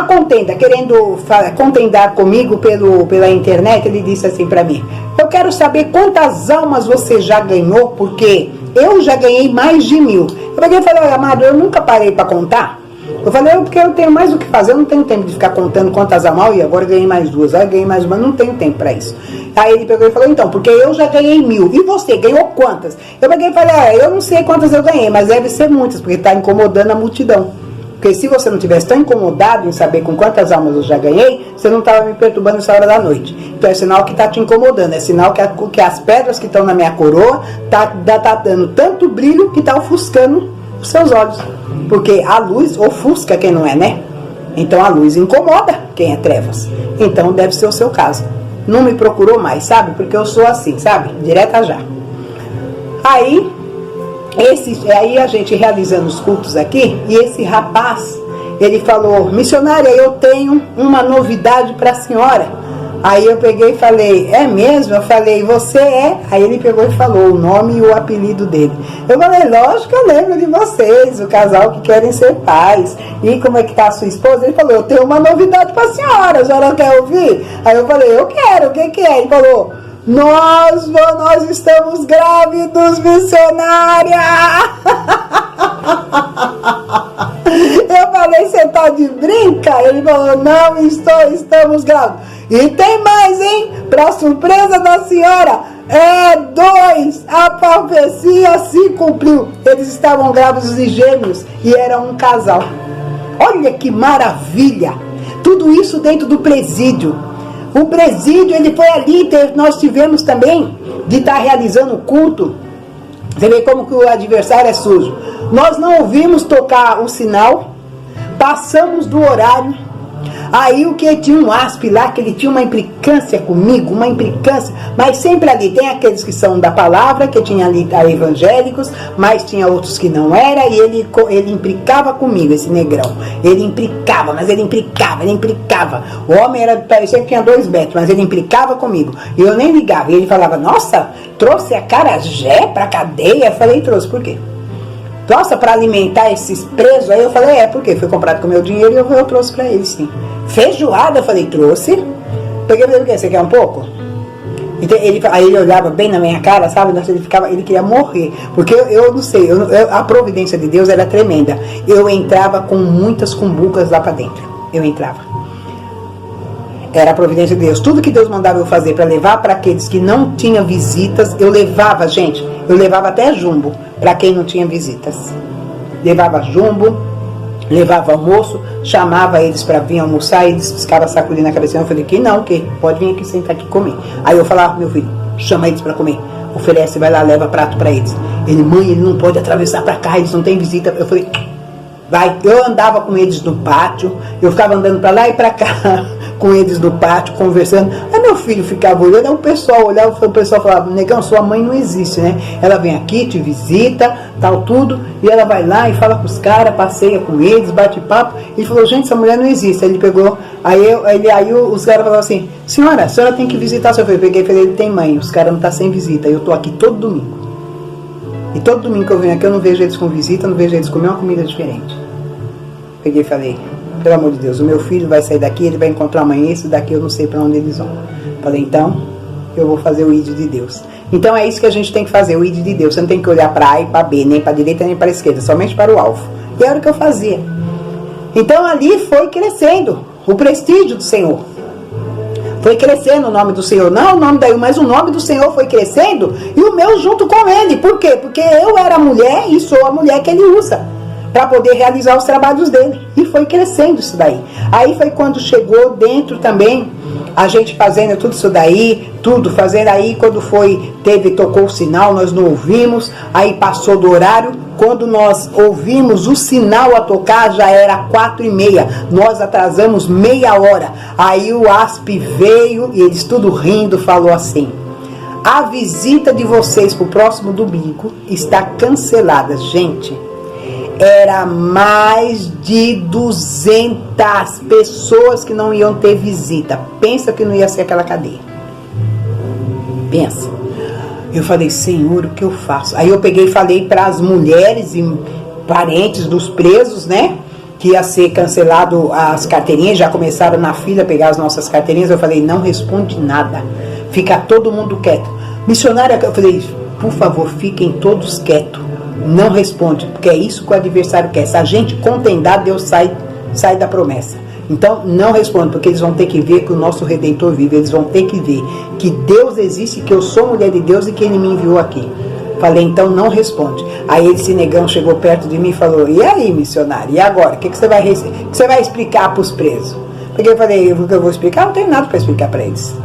contenda, querendo contendar comigo pela internet. Ele disse assim para mim: eu quero saber quantas almas você já ganhou, porque eu já ganhei mais de 1000. Eu peguei e falei: olha, amado, eu nunca parei para contar. Eu falei: porque eu tenho mais o que fazer, eu não tenho tempo de ficar contando quantas almas, e agora ganhei mais 2, aí ganhei mais uma, não tenho tempo para isso. Aí ele pegou e falou: então, porque eu já ganhei 1000, e você ganhou quantas? Eu peguei e falei: eu não sei quantas eu ganhei, mas deve ser muitas, porque está incomodando a multidão. Porque se você não tivesse tão incomodado em saber com quantas almas eu já ganhei, você não estava me perturbando nessa hora da noite. Então é sinal que está te incomodando, é sinal que as pedras que estão na minha coroa tá dando tanto brilho que está ofuscando os seus olhos. Porque a luz ofusca quem não é, né? Então a luz incomoda quem é trevas. Então deve ser o seu caso. Não me procurou mais, sabe? Porque eu sou assim, sabe? Direta já. Aí a gente realizando os cultos aqui, e esse rapaz, ele falou: missionária, eu tenho uma novidade para a senhora. Aí eu peguei e falei: é mesmo? Eu falei: você é? Aí ele pegou e falou o nome e o apelido dele. Eu falei: lógico que eu lembro de vocês, o casal que querem ser pais. E como é que tá a sua esposa? Ele falou: eu tenho uma novidade para a senhora quer ouvir? Aí eu falei: eu quero, o que é? Ele falou: nós estamos grávidos, missionária! Eu falei: você tá de brinca? Ele falou: não, estamos grávidos. E tem mais, hein? Para surpresa da senhora, 2, a profecia se cumpriu. Eles estavam grávidos de gêmeos e eram um casal. Olha que maravilha! Tudo isso dentro do presídio. O presídio, ele foi ali, nós tivemos também de estar realizando o culto. Você vê como que o adversário é sujo. Nós não ouvimos tocar o sinal, passamos do horário. Aí o que tinha um aspe lá, que ele tinha uma implicância comigo, uma implicância, mas sempre ali tem aqueles que são da palavra, que tinha ali evangélicos, mas tinha outros que não era, e ele implicava comigo, esse negrão. Ele implicava, mas ele implicava. O homem parecia que tinha 2 metros, mas ele implicava comigo. E eu nem ligava. E ele falava: nossa, trouxe acarajé pra cadeia? Eu falei: trouxe, por quê? Nossa, para alimentar esses presos? Aí eu falei: porque foi comprado com meu dinheiro e eu trouxe para ele, sim. Feijoada? Eu falei: trouxe. Peguei e falei: o quê? Você quer um pouco? Então, aí ele olhava bem na minha cara, sabe? Ele queria morrer. Porque eu não sei, a providência de Deus era tremenda. Eu entrava com muitas cumbucas lá para dentro. Eu entrava. Era a providência de Deus. Tudo que Deus mandava eu fazer para levar para aqueles que não tinham visitas, eu levava, gente. Eu levava até jumbo para quem não tinha visitas. Levava jumbo, levava almoço, chamava eles para vir almoçar, e eles ficavam sacudindo a cabeça. Eu falei: que não, que pode vir aqui, sentar aqui comer. Aí eu falava: meu filho, chama eles para comer. Oferece, vai lá, leva prato para eles. Ele: mãe, ele não pode atravessar para cá, eles não têm visita. Eu falei: vai. Eu andava com eles no pátio, eu ficava andando para lá e para cá com eles no pátio, conversando. Aí meu filho ficava olhando, aí o pessoal olhava, o pessoal falava: negão, sua mãe não existe, né? Ela vem aqui, te visita, tal, tudo, e ela vai lá e fala com os caras, passeia com eles, bate papo. Ele falou: gente, essa mulher não existe. Aí ele pegou, aí os caras falaram assim: senhora, a senhora tem que visitar seu filho. Eu peguei e falei: ele tem mãe, os caras não estão sem visita, eu tô aqui todo domingo. E todo domingo que eu venho aqui, eu não vejo eles com visita, não vejo eles comer uma comida diferente. Peguei e falei: pelo amor de Deus, o meu filho vai sair daqui, ele vai encontrar amanhã, esse daqui eu não sei para onde eles vão. Falei: então, eu vou fazer o ID de Deus. Então é isso que a gente tem que fazer, o ID de Deus. Você não tem que olhar para A e para B, nem para a direita nem para a esquerda, somente para o alvo. E era o que eu fazia. Então ali foi crescendo o prestígio do Senhor. Foi crescendo o nome do Senhor, não o nome daí, mas o nome do Senhor foi crescendo, e o meu junto com ele. Por quê? Porque eu era a mulher e sou a mulher que ele usa para poder realizar os trabalhos dele. E foi crescendo isso daí. Aí foi quando chegou dentro também, a gente fazendo tudo isso daí, tudo, fazendo aí, quando tocou o sinal, nós não ouvimos, aí passou do horário, Quando nós ouvimos o sinal a tocar, já era 4h30. Nós atrasamos meia hora. Aí o ASP veio e eles tudo rindo, falou assim: a visita de vocês para o próximo domingo está cancelada. Gente, era mais de 200 pessoas que não iam ter visita. Pensa que não ia ser aquela cadeia. Pensa. Eu falei: Senhor, o que eu faço? Aí eu peguei e falei para as mulheres e parentes dos presos, né? Que ia ser cancelado as carteirinhas. Já começaram na fila a pegar as nossas carteirinhas. Eu falei: não responde nada. Fica todo mundo quieto. Missionária, eu falei: por favor, fiquem todos quietos. Não responde, porque é isso que o adversário quer. Se a gente contendar, Deus sai da promessa. Então, não responde, porque eles vão ter que ver que o nosso Redentor vive. Eles vão ter que ver que Deus existe, que eu sou mulher de Deus e que Ele me enviou aqui. Falei: então não responde. Aí esse negão chegou perto de mim e falou: e aí, missionário, e agora? O que você vai explicar para os presos? Porque eu falei: o que eu vou explicar? Não tenho nada para explicar para eles.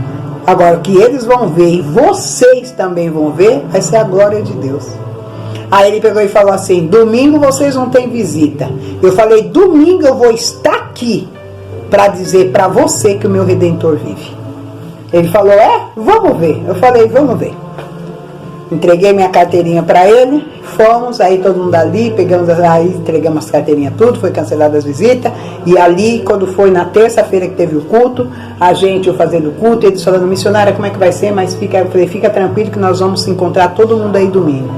Agora, o que eles vão ver e vocês também vão ver, vai ser a glória de Deus. Aí ele pegou e falou assim: domingo vocês não têm visita. Eu falei: domingo eu vou estar aqui para dizer para você que o meu Redentor vive. Ele falou: vamos ver. Eu falei: vamos ver. Entreguei minha carteirinha para ele, fomos, aí todo mundo ali, entregamos as carteirinhas tudo, foi cancelada as visitas, e ali, quando foi na terça-feira que teve o culto, a gente, eu fazendo o culto, eles falando: missionária, como é que vai ser? Mas eu falei: fica tranquilo que nós vamos se encontrar todo mundo aí domingo.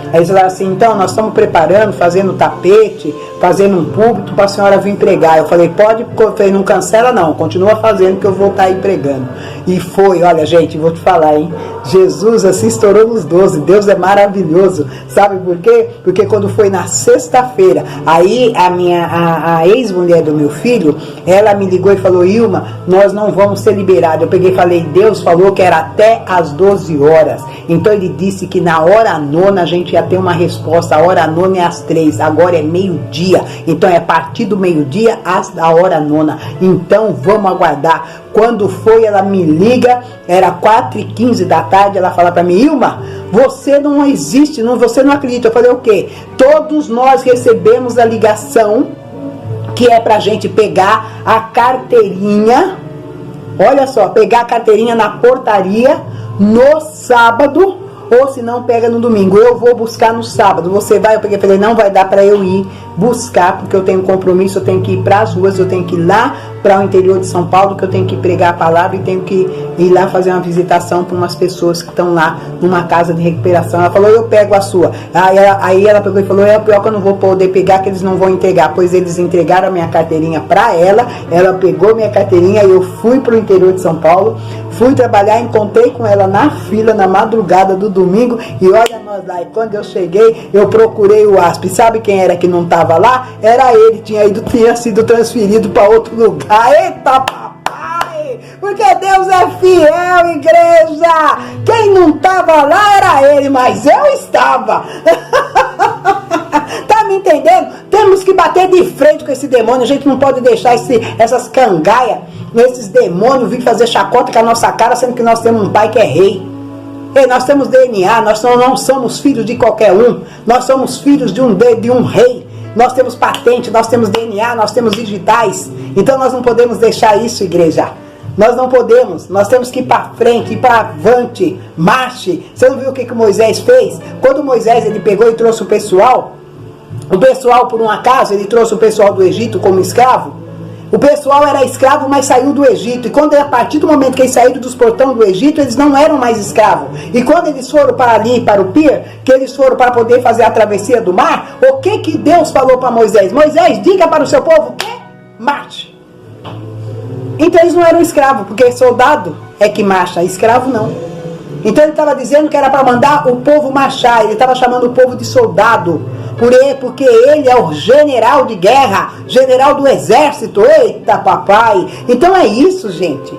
Aí eles falaram assim: então, nós estamos preparando, fazendo tapete, fazendo um púlpito para a senhora vir pregar. Eu falei: pode, não cancela não, continua fazendo que eu vou estar aí pregando. E foi, olha gente, vou te falar, hein, Jesus assim estourou nos 12, Deus é maravilhoso, sabe por quê? Porque quando foi na sexta-feira, aí a ex-mulher do meu filho, ela me ligou e falou: Ilma, nós não vamos ser liberados. Eu peguei e falei: Deus falou que era até às 12 horas, então ele disse que na hora nona a gente ia ter uma resposta. A hora nona é às 3, agora é meio-dia, então é a partir do meio-dia a hora nona, então vamos aguardar. Quando foi, ela me liga, era 4h15 da tarde, ela fala para mim: Ilma, você não existe, você não acredita. Eu falei: o quê? Todos nós recebemos a ligação que é pra gente pegar a carteirinha, olha só, pegar a carteirinha na portaria no sábado, ou se não pega no domingo. Eu vou buscar no sábado, você vai? Eu peguei e falei: não vai dar para eu ir buscar, porque eu tenho um compromisso, eu tenho que ir para as ruas, eu tenho que ir lá para o interior de São Paulo, que eu tenho que pregar a palavra e tenho que ir lá fazer uma visitação para umas pessoas que estão lá numa casa de recuperação. Ela falou: eu pego a sua. Aí ela pegou e falou: é pior que eu não vou poder pegar, que eles não vão entregar. Pois eles entregaram a minha carteirinha para ela pegou minha carteirinha e eu fui para o interior de São Paulo, fui trabalhar, encontrei com ela na fila, na madrugada do domingo, e olha nós lá. E quando eu cheguei, eu procurei o ASP. Sabe quem era que não estava lá? Era ele, tinha sido transferido para outro lugar. Eita papai! Porque Deus é fiel, igreja! Quem não estava lá era ele, mas eu estava. Tá me entendendo? Temos que bater de frente com esse demônio. A gente não pode deixar essas cangaias, esses demônios vir fazer chacota com a nossa cara, sendo que nós temos um pai que é rei. Nós temos DNA, nós não somos filhos de qualquer um, nós somos filhos de um rei. Nós temos patente, nós temos DNA, nós temos digitais. Então nós não podemos deixar isso, igreja. Nós não podemos, nós temos que ir para frente, ir para avante, marche. Você não viu o que Moisés fez? Quando Moisés ele pegou e trouxe o pessoal por um acaso, ele trouxe o pessoal do Egito como escravo. O pessoal era escravo, mas saiu do Egito. E quando a partir do momento que eles saíram dos portões do Egito, eles não eram mais escravos. E quando eles foram para ali, para o Pir, que eles foram para poder fazer a travessia do mar, o que Deus falou para Moisés? Moisés, diga para o seu povo que marche. Então eles não eram escravos, porque soldado é que marcha, escravo não. Então ele estava dizendo que era para mandar o povo marchar, ele estava chamando o povo de soldado, porque ele é o general de guerra, general do exército. Eita papai! Então é isso, gente.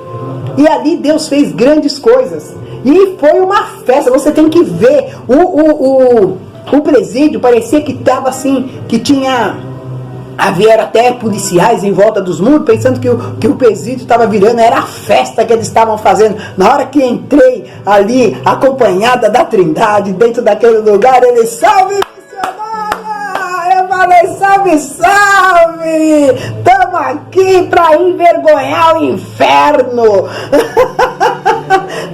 E ali Deus fez grandes coisas, e foi uma festa. Você tem que ver o presídio, parecia que estava assim, que havia até policiais em volta dos muros, pensando que o presídio estava virando, era a festa que eles estavam fazendo. Na hora que entrei ali, acompanhada da Trindade, dentro daquele lugar, eles: salve missionária! falei, salve, salve! Estamos aqui para envergonhar o inferno.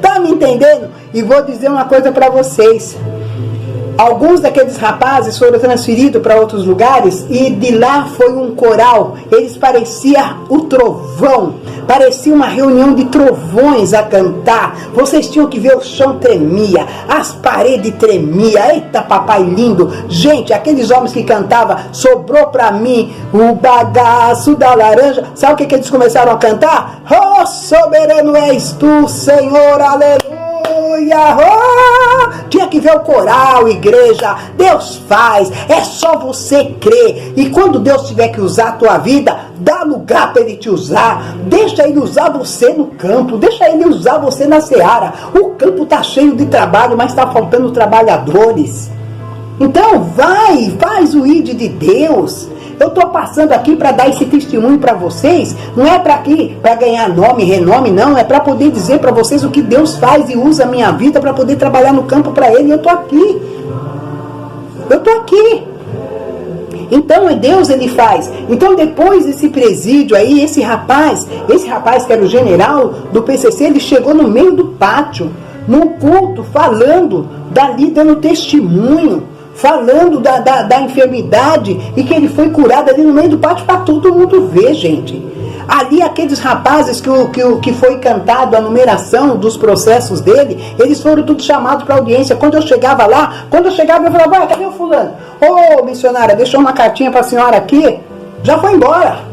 Tá me entendendo? E vou dizer uma coisa para vocês. Alguns daqueles rapazes foram transferidos para outros lugares e de lá foi um coral. Eles pareciam o trovão, parecia uma reunião de trovões a cantar. Vocês tinham que ver, o chão tremia, as paredes tremiam. Eita, papai lindo! Gente, aqueles homens que cantavam, sobrou para mim o bagaço da laranja. Sabe o que eles começaram a cantar? Oh, soberano és tu, Senhor, aleluia! Oh, tinha que ver o coral, igreja. Deus faz, é só você crer. E quando Deus tiver que usar a tua vida, dá lugar para Ele te usar. Deixa Ele usar você no campo, deixa Ele usar você na seara. O campo está cheio de trabalho, mas está faltando trabalhadores. Então faz o ID de Deus. Eu estou passando aqui para dar esse testemunho para vocês. Não é para ganhar nome, renome, não. É para poder dizer para vocês o que Deus faz e usa a minha vida para poder trabalhar no campo para Ele. Eu estou aqui. Eu estou aqui. Então é Deus, Ele faz. Então depois desse presídio aí, esse rapaz que era o general do PCC, ele chegou no meio do pátio, no culto, falando, dali dando testemunho, falando da enfermidade e que ele foi curado ali no meio do pátio para todo mundo ver, gente. Ali aqueles rapazes que foi cantado a numeração dos processos dele, eles foram todos chamados para audiência. Quando eu chegava lá, eu falava, vai, cadê o fulano? Ô, missionária, deixou uma cartinha para a senhora aqui, já foi embora.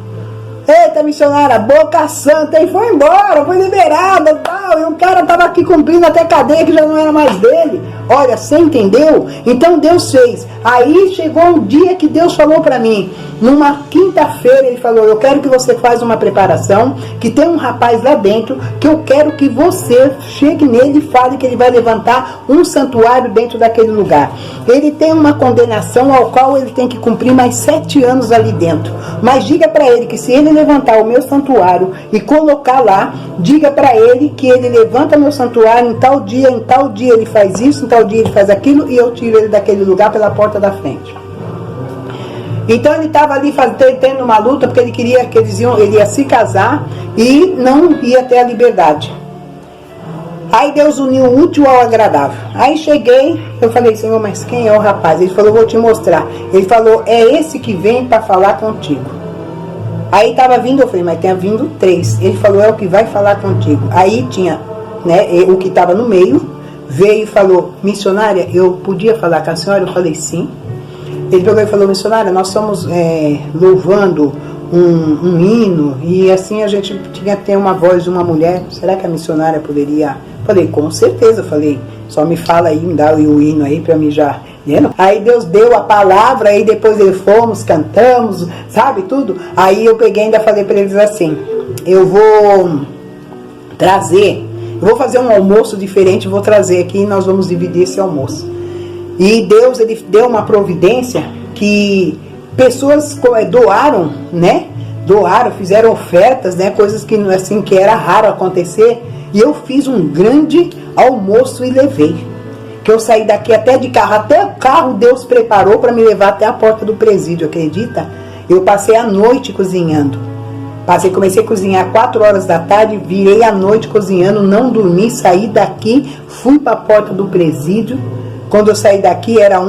Eita, missionária, boca santa, e foi embora, foi liberada, tal, e o cara estava aqui cumprindo até cadeia que já não era mais dele. Olha, você entendeu? Então Deus fez. Aí chegou um dia que Deus falou para mim, numa quinta-feira, Ele falou, eu quero que você faça uma preparação, que tem um rapaz lá dentro, que eu quero que você chegue nele e fale que ele vai levantar um santuário dentro daquele lugar. Ele tem uma condenação ao qual ele tem que cumprir mais 7 anos ali dentro. Mas diga para ele que se ele levantar o meu santuário e colocar lá, diga para ele que ele levanta meu santuário em tal dia ele faz isso, em tal dia ele faz aquilo, e eu tiro ele daquele lugar pela porta da frente. Então ele estava ali tendo uma luta, porque ele queria que ele ia se casar e não ia ter a liberdade. Aí Deus uniu o útil ao agradável. Aí cheguei, eu falei, Senhor, mas quem é o rapaz? Ele falou, vou te mostrar. Ele falou, é esse que vem para falar contigo. Aí estava vindo, eu falei, mas tinha vindo 3. Ele falou, é o que vai falar contigo. Aí tinha, né, o que estava no meio, veio e falou, missionária, eu podia falar com a senhora? Eu falei, sim. Ele pegou e falou, missionária, nós estamos louvando um hino, e assim a gente tinha que ter uma voz de uma mulher. Será que a missionária poderia? Falei, com certeza. Falei, só me fala aí, me dá o hino aí para mim já. Aí Deus deu a palavra, aí depois fomos, cantamos, sabe, tudo. Aí eu peguei e ainda falei para eles assim, eu vou fazer um almoço diferente, vou trazer aqui e nós vamos dividir esse almoço. E Deus, Ele deu uma providência que pessoas doaram, né? Doaram, fizeram ofertas, né? Coisas que, assim, que era raro acontecer. E eu fiz um grande almoço e levei. Que eu saí daqui até de carro. Até o carro Deus preparou para me levar até a porta do presídio, acredita? Eu passei a noite cozinhando. Comecei a cozinhar 4 horas da tarde, virei a noite cozinhando, não dormi, saí daqui, fui para a porta do presídio. Quando eu saí daqui era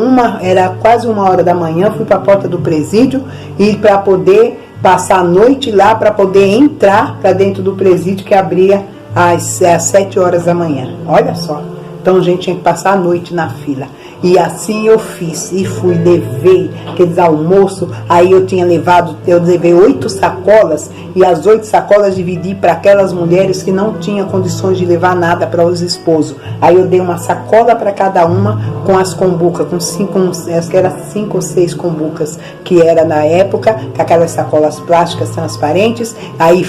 quase 1h da manhã, fui para a porta do presídio e para poder passar a noite lá, para poder entrar para dentro do presídio que abria às 7 horas da manhã. Olha só. Então a gente tinha que passar a noite na fila. E assim eu fiz, e fui, levei aqueles almoços. Aí eu levei 8 sacolas, e as 8 sacolas dividi para aquelas mulheres que não tinham condições de levar nada para os esposos. Aí eu dei uma sacola para cada uma com as combucas, acho que era 5 ou 6 combucas, que era na época, com aquelas sacolas plásticas transparentes. Aí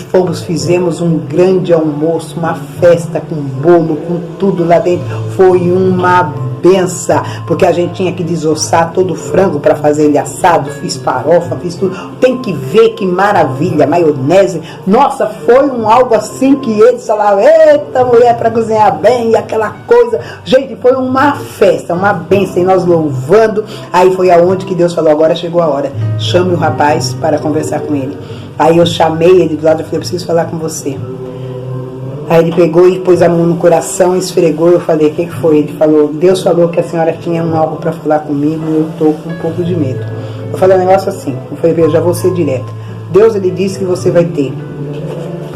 fizemos um grande almoço, uma festa com bolo, com tudo lá dentro. Foi uma benção, porque a gente tinha que desossar todo o frango para fazer ele assado, fiz farofa, fiz tudo. Tem que ver que maravilha, maionese. Nossa, foi algo assim que eles falavam, eita mulher para cozinhar bem, e aquela coisa. Gente, foi uma festa, uma benção, e nós louvando. Aí foi aonde que Deus falou, agora chegou a hora, chame o rapaz para conversar com ele. Aí eu chamei ele do lado e falei, eu preciso falar com você. Aí ele pegou e pôs a mão no coração, esfregou. Eu falei, o que foi? Ele falou, Deus falou que a senhora tinha algo para falar comigo e eu estou com um pouco de medo. Eu falei um negócio assim, eu falei, veja, vou ser direta. Deus, ele disse que você vai ter,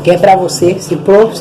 que é para você se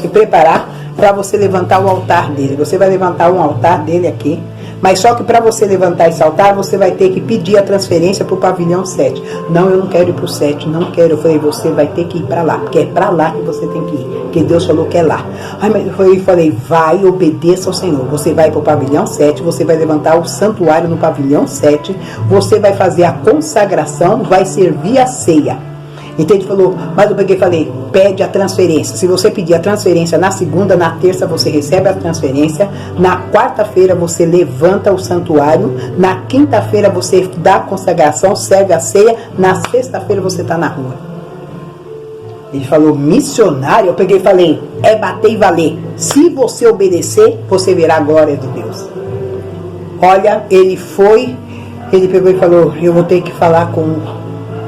preparar para você levantar o altar dele. Você vai levantar um altar dele aqui, mas só que para você levantar esse altar, você vai ter que pedir a transferência para o pavilhão 7. Não, eu não quero ir para o 7, não quero. Eu falei, você vai ter que ir para lá, porque é para lá que você tem que ir, porque Deus falou que é lá. Aí eu falei, vai, obedeça ao Senhor. Você vai para o pavilhão 7, você vai levantar o santuário no pavilhão 7, você vai fazer a consagração, vai servir a ceia. Então ele falou, mas eu peguei e falei, pede a transferência. Se você pedir a transferência na segunda, na terça você recebe a transferência, na quarta-feira você levanta o santuário, na quinta-feira você dá a consagração, serve a ceia, na sexta-feira você está na rua. Ele falou, missionário? Eu peguei e falei, é bater e valer. Se você obedecer, você verá a glória de Deus. Olha, ele pegou e falou, eu vou ter que falar com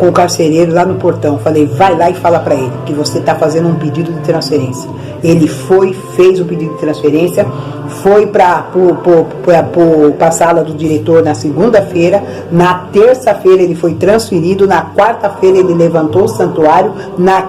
o carcereiro lá no portão. Falei, vai lá e fala para ele que você está fazendo um pedido de transferência. Ele fez o pedido de transferência, foi para a sala do diretor na segunda-feira, na terça-feira ele foi transferido, na quarta-feira ele levantou o santuário, na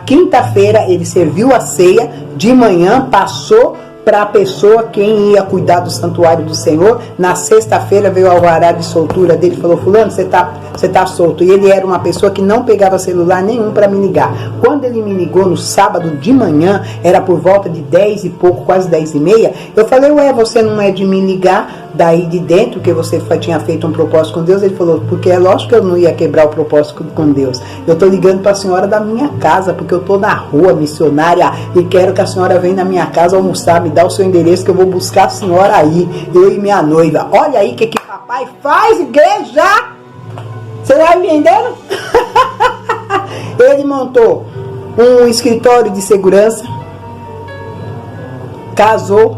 quinta-feira ele serviu a ceia, de manhã passou para a pessoa quem ia cuidar do santuário do Senhor. Na sexta-feira veio o alvará de soltura dele, falou, fulano, você tá solto. E ele era uma pessoa que não pegava celular nenhum para me ligar. Quando ele me ligou no sábado de manhã, era por volta de 10 e pouco, quase 10 e meia, eu falei, ué, você não é de me ligar daí de dentro, que você tinha feito um propósito com Deus? Ele falou, porque é lógico que eu não ia quebrar o propósito com Deus. Eu estou ligando para a senhora da minha casa, porque eu estou na rua, missionária, e quero que a senhora venha na minha casa almoçar, me dá o seu endereço que eu vou buscar a senhora aí, eu e minha noiva. Olha aí o que papai faz, igreja! Você vai me entendendo? Ele montou um escritório de segurança, casou,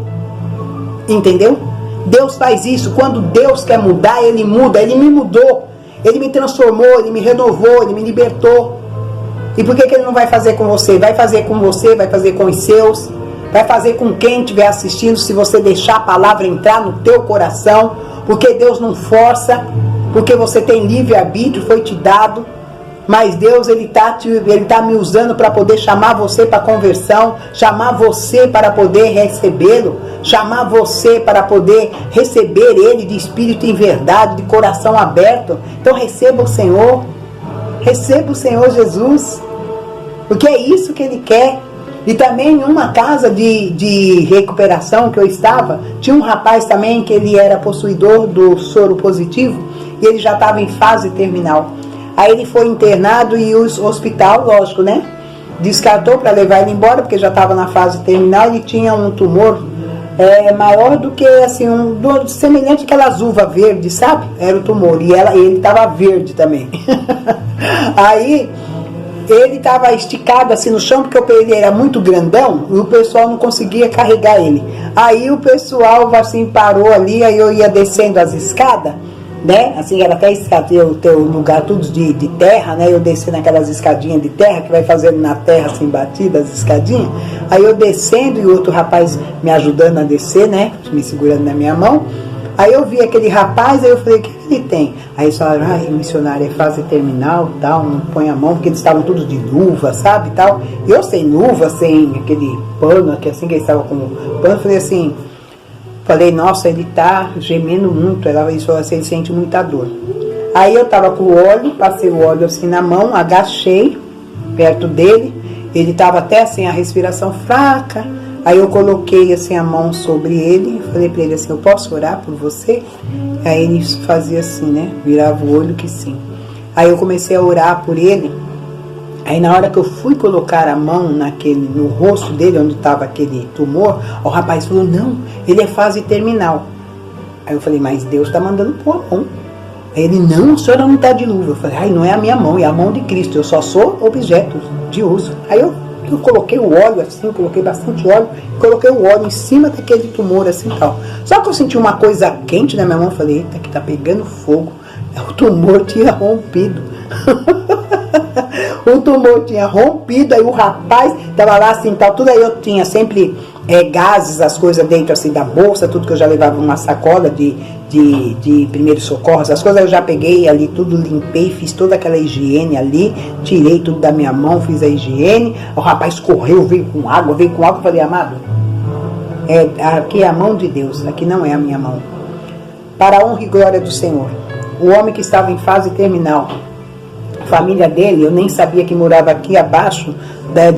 entendeu? Deus faz isso. Quando Deus quer mudar, Ele muda. Ele me mudou, Ele me transformou, Ele me renovou, Ele me libertou. E por que Ele não vai fazer com você? Vai fazer com você, vai fazer com os seus, vai fazer com quem estiver assistindo, se você deixar a palavra entrar no teu coração, porque Deus não força, porque você tem livre-arbítrio, foi te dado. Mas Deus, Ele tá me usando para poder chamar você para conversão, chamar você para poder recebê-lo, chamar você para poder receber Ele de espírito em verdade, de coração aberto. Então receba o Senhor Jesus, porque é isso que Ele quer. E também em uma casa de recuperação que eu estava, tinha um rapaz também que ele era possuidor do soro positivo, e ele já estava em fase terminal. Aí ele foi internado e o hospital, lógico, né, descartou para levar ele embora, porque já estava na fase terminal. Ele tinha um tumor maior do que, assim, semelhante àquelas uvas verdes, sabe? Era o tumor, e ele estava verde também. Aí ele estava esticado assim no chão, porque ele era muito grandão e o pessoal não conseguia carregar ele. Aí o pessoal assim parou ali, aí eu ia descendo as escadas, né? Assim, era até escada, tem um lugar tudo de terra, né? Eu desci naquelas escadinhas de terra que vai fazendo na terra assim, batida as escadinhas. Aí eu descendo e o outro rapaz me ajudando a descer, né? Me segurando na minha mão. Aí eu vi aquele rapaz, aí eu falei, o que ele tem? Aí eles falaram, missionário, é fase terminal, tal, não põe a mão, porque eles estavam todos de luva, sabe, tal. E eu sem luva, sem aquele pano, que assim que eles estavam com o pano, falei, nossa, ele tá gemendo muito. Ela falou assim, ele sente muita dor. Aí eu tava com o óleo, passei o óleo assim na mão, agachei perto dele, ele tava até assim, a respiração fraca. Aí eu coloquei assim a mão sobre ele, falei para ele assim, eu posso orar por você? Aí ele fazia assim, né, virava o olho que sim. Aí eu comecei a orar por ele, Aí na hora que eu fui colocar a mão no rosto dele, onde estava aquele tumor, o rapaz falou, não, ele é fase terminal. Aí eu falei, mas Deus está mandando pôr a mão. Aí ele, não, a senhora não está de luva. Eu falei, ai, não é a minha mão, é a mão de Cristo, eu só sou objeto de uso. Aí eu coloquei o óleo assim, eu coloquei bastante óleo, coloquei o óleo em cima daquele tumor assim tal. Só que eu senti uma coisa quente na minha mão, eu falei, eita, que tá pegando fogo. O tumor tinha rompido. O tumor tinha rompido, aí o rapaz tava lá assim, tal, tudo aí eu tinha sempre gases, as coisas dentro assim da bolsa, tudo que eu já levava uma sacola de primeiros socorros, as coisas eu já peguei ali, tudo limpei, fiz toda aquela higiene ali, tirei tudo da minha mão, fiz a higiene, o rapaz correu, veio com água, eu falei, amado, aqui é a mão de Deus, aqui não é a minha mão. Para a honra e glória do Senhor, o homem que estava em fase terminal, a família dele, eu nem sabia que morava aqui abaixo,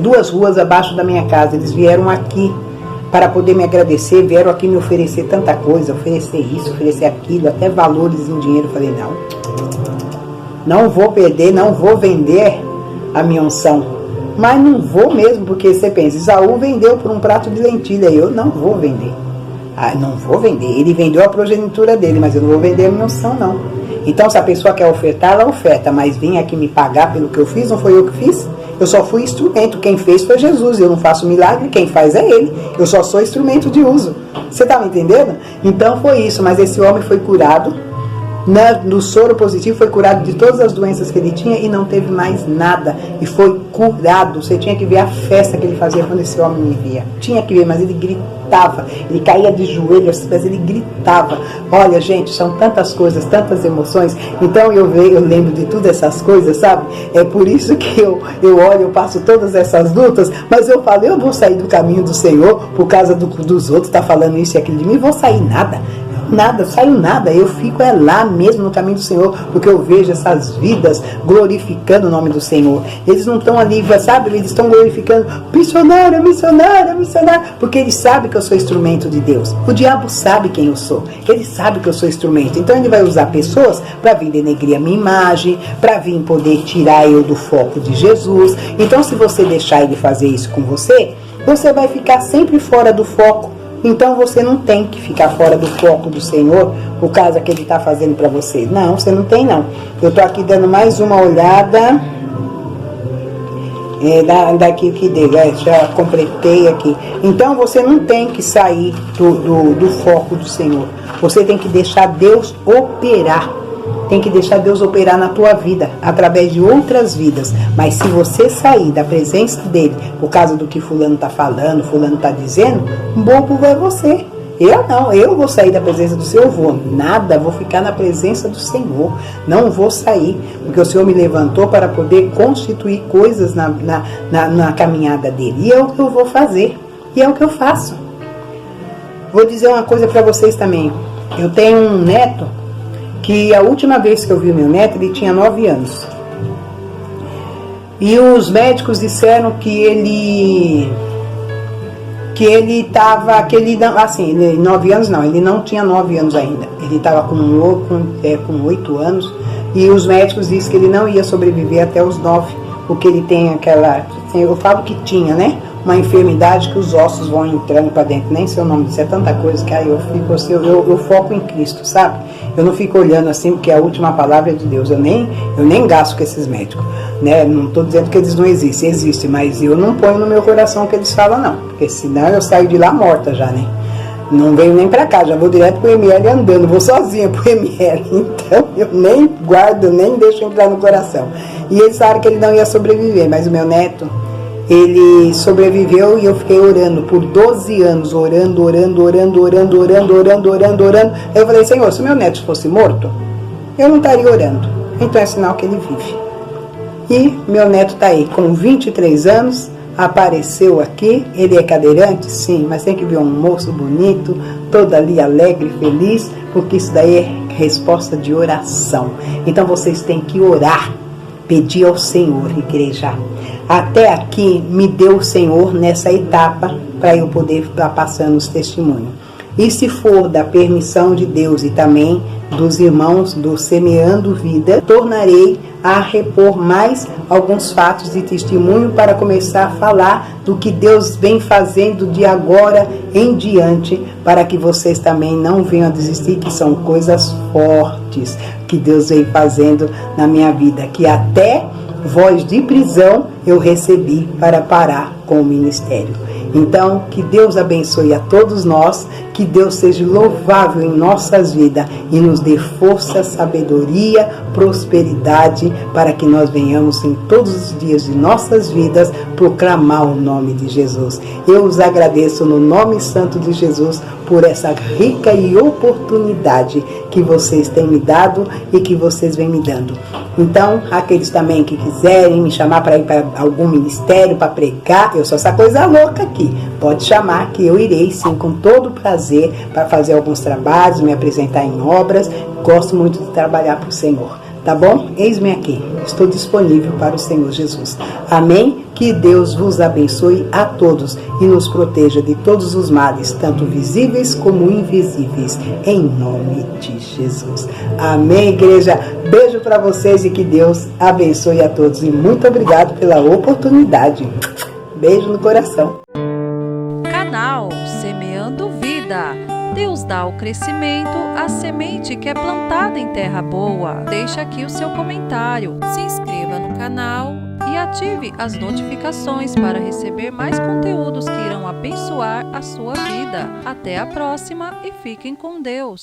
2 ruas abaixo da minha casa, eles vieram aqui para poder me agradecer, vieram aqui me oferecer tanta coisa, oferecer isso, oferecer aquilo, até valores em dinheiro. Eu falei, não vou perder, não vou vender a minha unção, mas não vou mesmo, porque você pensa, Isaú vendeu por um prato de lentilha, eu não vou vender, não vou vender, ele vendeu a progenitura dele, mas eu não vou vender a minha unção não. Então se a pessoa quer ofertar, ela oferta, mas vem aqui me pagar pelo que eu fiz, não foi eu que fiz? Eu só fui instrumento, quem fez foi Jesus, eu não faço milagre, quem faz é Ele, eu só sou instrumento de uso. Você está me entendendo? Então foi isso, mas esse homem foi curado, no soro positivo foi curado de todas as doenças que ele tinha e não teve mais nada, e foi curado. Você tinha que ver a festa que ele fazia quando esse homem me via, tinha que ver, mas ele gritava, ele caía de joelhos, mas ele gritava. Olha gente, são tantas coisas, tantas emoções, então eu lembro de todas essas coisas, sabe? É por isso que eu olho, eu passo todas essas lutas, mas eu falo, eu vou sair do caminho do Senhor por causa dos outros, tá falando isso e aquilo de mim, vou sair nada, saio nada, eu fico lá mesmo no caminho do Senhor, porque eu vejo essas vidas glorificando o nome do Senhor. Eles não estão ali, sabe, eles estão glorificando missionária, porque eles sabem que eu sou instrumento de Deus. O diabo sabe quem eu sou, ele sabe que eu sou instrumento, então ele vai usar pessoas para vir denegrir a minha imagem, para vir poder tirar eu do foco de Jesus. Então se você deixar ele fazer isso com você, você vai ficar sempre fora do foco. Então você não tem que ficar fora do foco do Senhor por causa que Ele está fazendo para você. Não, você não tem não. Eu estou aqui dando mais uma olhada daquilo que dele. Já completei aqui. Então você não tem que sair do foco do Senhor. Você tem que deixar Deus operar. Tem que deixar Deus operar na tua vida, através de outras vidas. Mas se você sair da presença dele, por causa do que fulano está falando, fulano está dizendo, bobo é você. Eu não, eu vou sair da presença do Senhor, vou ficar na presença do Senhor. Não vou sair, porque o Senhor me levantou para poder constituir coisas na caminhada dele. E é o que eu vou fazer, e é o que eu faço. Vou dizer uma coisa para vocês também. Eu tenho um neto, que a última vez que eu vi o meu neto, ele tinha 9 anos. E os médicos disseram que ele estava, assim, 9 anos não, ele não tinha 9 anos ainda. Ele estava com 8 anos, e os médicos disseram que ele não ia sobreviver até os 9, porque ele tem eu falo que tinha, né? Uma enfermidade que os ossos vão entrando para dentro, nem sei o nome disso, é tanta coisa que aí eu fico assim, eu foco em Cristo, sabe? Eu não fico olhando assim, porque a última palavra é de Deus, eu nem gasto com esses médicos, né? Não estou dizendo que eles não existem, mas eu não ponho no meu coração o que eles falam não, porque senão eu saio de lá morta já, né? Não venho nem pra cá, já vou direto pro ML andando, vou sozinha pro ML, então eu nem guardo, nem deixo entrar no coração. E eles falaram que ele não ia sobreviver, mas o meu neto, ele sobreviveu, e eu fiquei orando por 12 anos, orando. Eu falei, Senhor, se meu neto fosse morto, eu não estaria orando, então é sinal que ele vive. E meu neto está aí, com 23 anos, apareceu aqui. Ele é cadeirante? Sim, mas tem que ver um moço bonito, todo ali alegre, feliz, porque isso daí é resposta de oração. Então vocês têm que orar, pedir ao Senhor, igreja. Até aqui me deu o Senhor nessa etapa para eu poder estar passando os testemunhos. E se for da permissão de Deus e também dos irmãos do Semeando Vida, tornarei a repor mais alguns fatos de testemunho para começar a falar do que Deus vem fazendo de agora em diante, para que vocês também não venham a desistir, que são coisas fortes que Deus vem fazendo na minha vida, que até voz de prisão eu recebi para parar com o ministério. Então, que Deus abençoe a todos nós, que Deus seja louvável em nossas vidas e nos dê força, sabedoria, prosperidade, para que nós venhamos em todos os dias de nossas vidas proclamar o nome de Jesus. Eu os agradeço no nome santo de Jesus por essa rica e oportunidade que vocês têm me dado e que vocês vêm me dando. Então, aqueles também que quiserem me chamar para ir para algum ministério, para pregar, eu sou essa coisa louca aqui. Pode chamar que eu irei, sim, com todo prazer, para fazer alguns trabalhos, me apresentar em obras. Gosto muito de trabalhar para o Senhor. Tá bom? Eis-me aqui. Estou disponível para o Senhor Jesus. Amém? Que Deus vos abençoe a todos e nos proteja de todos os males, tanto visíveis como invisíveis, em nome de Jesus. Amém, igreja? Beijo para vocês e que Deus abençoe a todos. E muito obrigado pela oportunidade. Beijo no coração. Canal Semeando Vida. Deus dá o crescimento à semente que é plantada em terra boa. Deixe aqui o seu comentário, se inscreva no canal e ative as notificações para receber mais conteúdos que irão abençoar a sua vida. Até a próxima e fiquem com Deus.